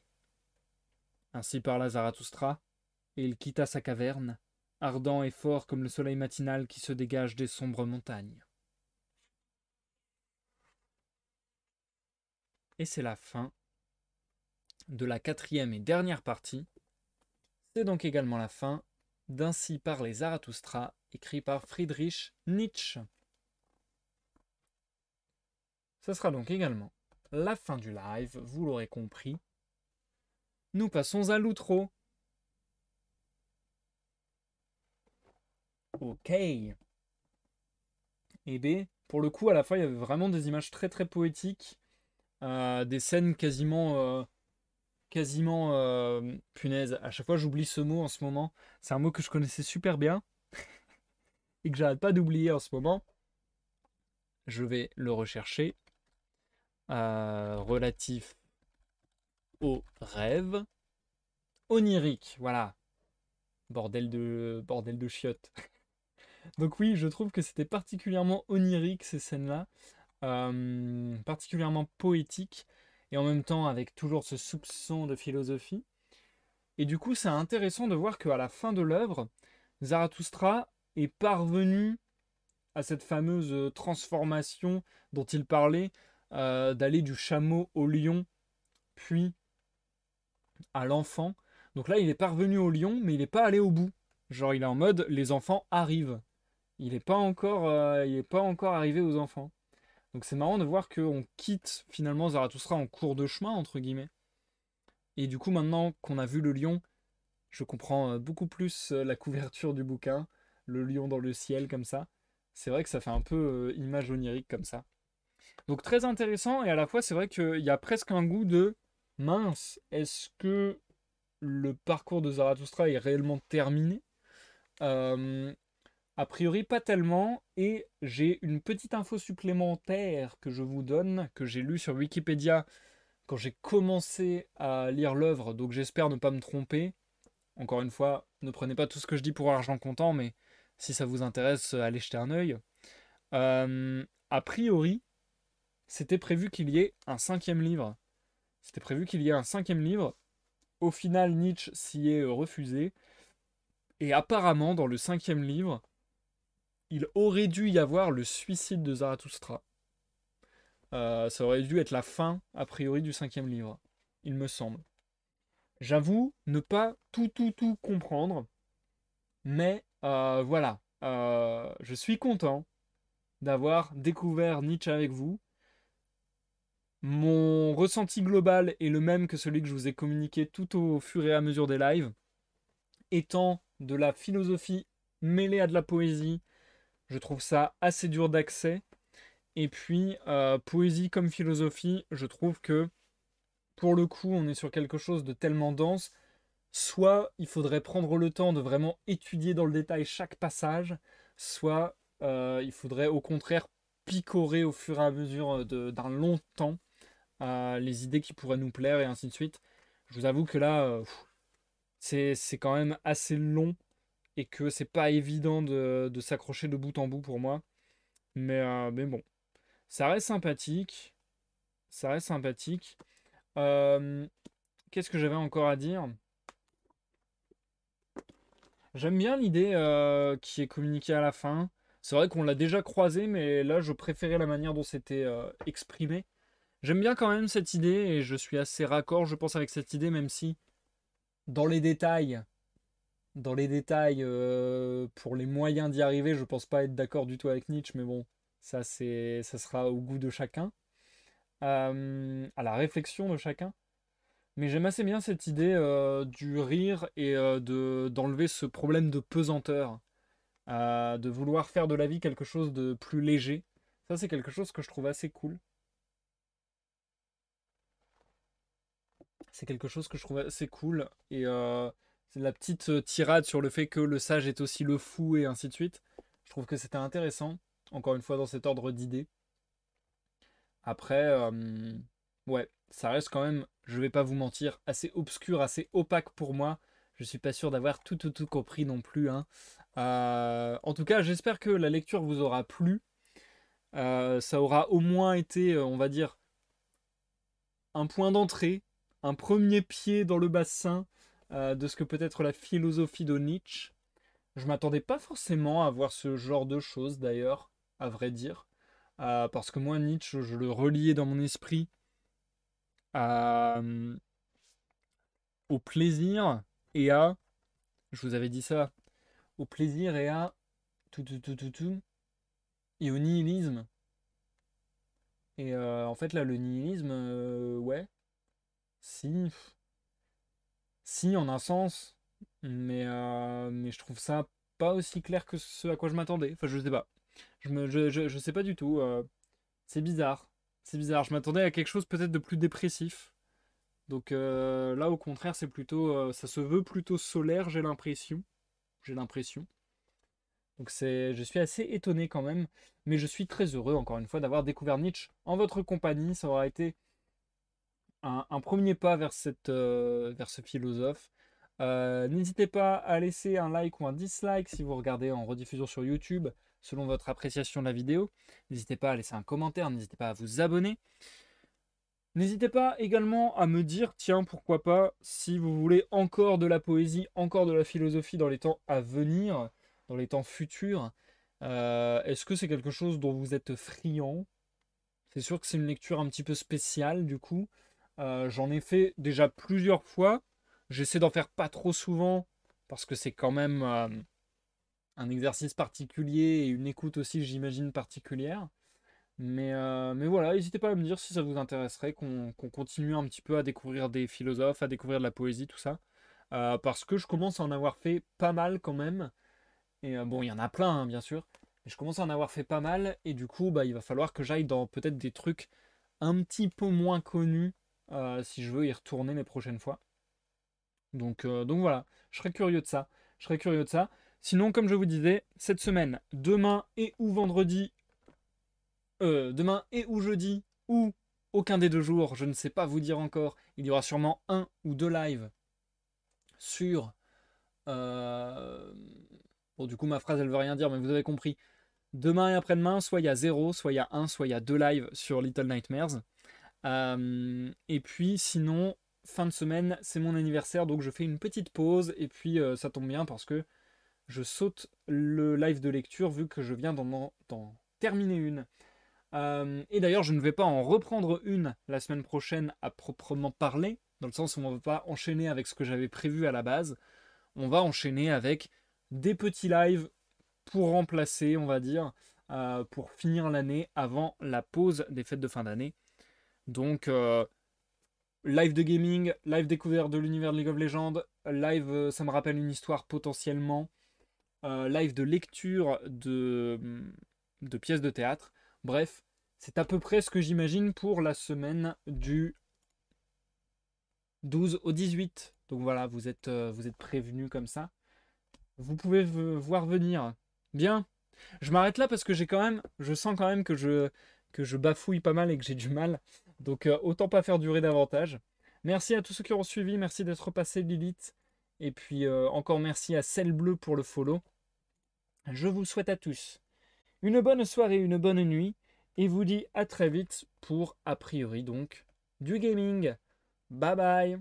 Ainsi parla Zarathustra, et il quitta sa caverne, ardent et fort comme le soleil matinal qui se dégage des sombres montagnes. Et c'est la fin de la 4e et dernière partie. C'est donc également la fin d'Ainsi parle Zarathustra, écrit par Friedrich Nietzsche. Ce sera donc également la fin du live, vous l'aurez compris. Nous passons à l'outro. Ok. Eh bien, pour le coup, à la fois, il y avait vraiment des images très très poétiques, des scènes quasiment... punaise, à chaque fois j'oublie ce mot en ce moment. C'est un mot que je connaissais super bien et que j'arrête pas d'oublier en ce moment. Je vais le rechercher. Relatif au rêve. Onirique, voilà. Bordel de chiottes. Donc oui, je trouve que c'était particulièrement onirique ces scènes-là. Particulièrement poétique. Et en même temps avec toujours ce soupçon de philosophie. Et du coup, c'est intéressant de voir qu'à la fin de l'œuvre, Zarathustra est parvenu à cette fameuse transformation dont il parlait, d'aller du chameau au lion, puis à l'enfant. Donc là, il est parvenu au lion, mais il n'est pas allé au bout. Genre, il est en mode, les enfants arrivent. Il n'est pas encore arrivé aux enfants. Donc c'est marrant de voir qu'on quitte finalement Zarathustra en cours de chemin, entre guillemets. Et du coup, maintenant qu'on a vu le lion, je comprends beaucoup plus la couverture du bouquin, le lion dans le ciel comme ça. C'est vrai que ça fait un peu image onirique comme ça. Donc très intéressant, et à la fois c'est vrai qu'il y a presque un goût de mince, est-ce que le parcours de Zarathustra est réellement terminé? Euh, A priori pas tellement, et j'ai une petite info supplémentaire que je vous donne, que j'ai lue sur Wikipédia quand j'ai commencé à lire l'œuvre, donc j'espère ne pas me tromper. Encore une fois, ne prenez pas tout ce que je dis pour argent comptant, mais si ça vous intéresse, allez jeter un œil. A priori, c'était prévu qu'il y ait un 5e livre. C'était prévu qu'il y ait un 5e livre. Au final, Nietzsche s'y est refusé. Et apparemment, dans le 5e livre, il aurait dû y avoir le suicide de Zarathustra. Ça aurait dû être la fin, a priori, du 5e livre, il me semble. J'avoue ne pas tout comprendre, mais voilà. Je suis content d'avoir découvert Nietzsche avec vous. Mon ressenti global est le même que celui que je vous ai communiqué tout au fur et à mesure des lives. Étant de la philosophie mêlée à de la poésie, je trouve ça assez dur d'accès. Et puis, poésie comme philosophie, je trouve que pour le coup, on est sur quelque chose de tellement dense. Soit il faudrait prendre le temps de vraiment étudier dans le détail chaque passage, soit il faudrait au contraire picorer au fur et à mesure d'un long temps les idées qui pourraient nous plaire et ainsi de suite. Je vous avoue que là, c'est quand même assez long et que c'est pas évident de s'accrocher de bout en bout pour moi. Mais bon, ça reste sympathique. Ça reste sympathique. Euh, Qu'est-ce que j'avais encore à dire? J'aime bien l'idée qui est communiquée à la fin. C'est vrai qu'on l'a déjà croisé, mais là, je préférais la manière dont c'était exprimé. J'aime bien quand même cette idée et je suis assez raccord, je pense, avec cette idée, même si dans les détails, pour les moyens d'y arriver, je pense pas être d'accord du tout avec Nietzsche, mais bon, ça sera au goût de chacun, à la réflexion de chacun. Mais j'aime assez bien cette idée du rire et d'enlever ce problème de pesanteur, de vouloir faire de la vie quelque chose de plus léger. Ça, c'est quelque chose que je trouve assez cool. C'est quelque chose que je trouve assez cool. Et c'est la petite tirade sur le fait que le sage est aussi le fou et ainsi de suite. Je trouve que c'était intéressant, encore une fois, dans cet ordre d'idées. Après, ouais, ça reste quand même, je vais pas vous mentir, assez obscur, assez opaque pour moi. Je suis pas sûr d'avoir tout compris non plus, hein. En tout cas, j'espère que la lecture vous aura plu. Ça aura au moins été, on va dire, un point d'entrée, un premier pied dans le bassin de ce que peut être la philosophie de Nietzsche. Je m'attendais pas forcément à voir ce genre de choses d'ailleurs, à vrai dire. Parce que moi, Nietzsche, je le reliais dans mon esprit à, au plaisir et à, je vous avais dit ça, au plaisir et à tout, et au nihilisme. Et en fait, là, le nihilisme, ouais, si, si, en un sens, mais je trouve ça pas aussi clair que ce à quoi je m'attendais. Enfin, je sais pas. Je sais pas du tout. C'est bizarre. C'est bizarre. Je m'attendais à quelque chose peut-être de plus dépressif. Donc là, au contraire, c'est plutôt, ça se veut plutôt solaire, j'ai l'impression. J'ai l'impression. Donc je suis assez étonné quand même, mais je suis très heureux encore une fois d'avoir découvert Nietzsche en votre compagnie. Ça aura été un premier pas vers ce philosophe. N'hésitez pas à laisser un like ou un dislike si vous regardez en rediffusion sur YouTube, selon votre appréciation de la vidéo. N'hésitez pas à laisser un commentaire, n'hésitez pas à vous abonner. N'hésitez pas également à me dire, tiens, pourquoi pas, si vous voulez encore de la poésie, encore de la philosophie dans les temps à venir, dans les temps futurs. Est-ce que c'est quelque chose dont vous êtes friand? C'est sûr que c'est une lecture un petit peu spéciale du coup. J'en ai fait déjà plusieurs fois. J'essaie d'en faire pas trop souvent parce que c'est quand même un exercice particulier et une écoute aussi, j'imagine, particulière. Mais voilà, n'hésitez pas à me dire si ça vous intéresserait qu'on continue un petit peu à découvrir des philosophes, à découvrir de la poésie, tout ça. Parce que je commence à en avoir fait pas mal quand même. Et bon, il y en a plein, hein, bien sûr. Mais je commence à en avoir fait pas mal. Et du coup, bah, il va falloir que j'aille dans peut-être des trucs un petit peu moins connus si je veux y retourner les prochaines fois. Donc voilà, je serais curieux de ça. Je serais curieux de ça. Sinon, comme je vous disais, cette semaine, demain et ou vendredi, demain et ou jeudi, ou aucun des deux jours, je ne sais pas vous dire encore, il y aura sûrement un ou deux lives sur... euh, Bon, du coup, ma phrase, elle veut rien dire, mais vous avez compris. Demain et après-demain, soit il y a zéro, soit il y a un, soit il y a deux lives sur Little Nightmares. Et puis, sinon, fin de semaine, c'est mon anniversaire, donc je fais une petite pause, et puis ça tombe bien parce que je saute le live de lecture vu que je viens d'en terminer une. Et d'ailleurs, je ne vais pas en reprendre une la semaine prochaine à proprement parler, dans le sens où on ne va pas enchaîner avec ce que j'avais prévu à la base. On va enchaîner avec des petits lives pour remplacer, on va dire, pour finir l'année avant la pause des fêtes de fin d'année. Donc, live de gaming, live découverte de l'univers de League of Legends, live ça me rappelle une histoire potentiellement, live de lecture de pièces de théâtre. Bref, C'est à peu près ce que j'imagine pour la semaine du 12 au 18. Donc voilà, vous êtes prévenus comme ça. Vous pouvez voir venir. Bien. Je m'arrête là parce que je sens quand même que je bafouille pas mal et que j'ai du mal. Donc autant pas faire durer davantage. Merci à tous ceux qui ont suivi. Merci d'être passé, Lilith. Et puis encore merci à Celle Bleue pour le follow. Je vous souhaite à tous une bonne soirée, une bonne nuit. Et vous dis à très vite pour, a priori donc, du gaming. Bye bye.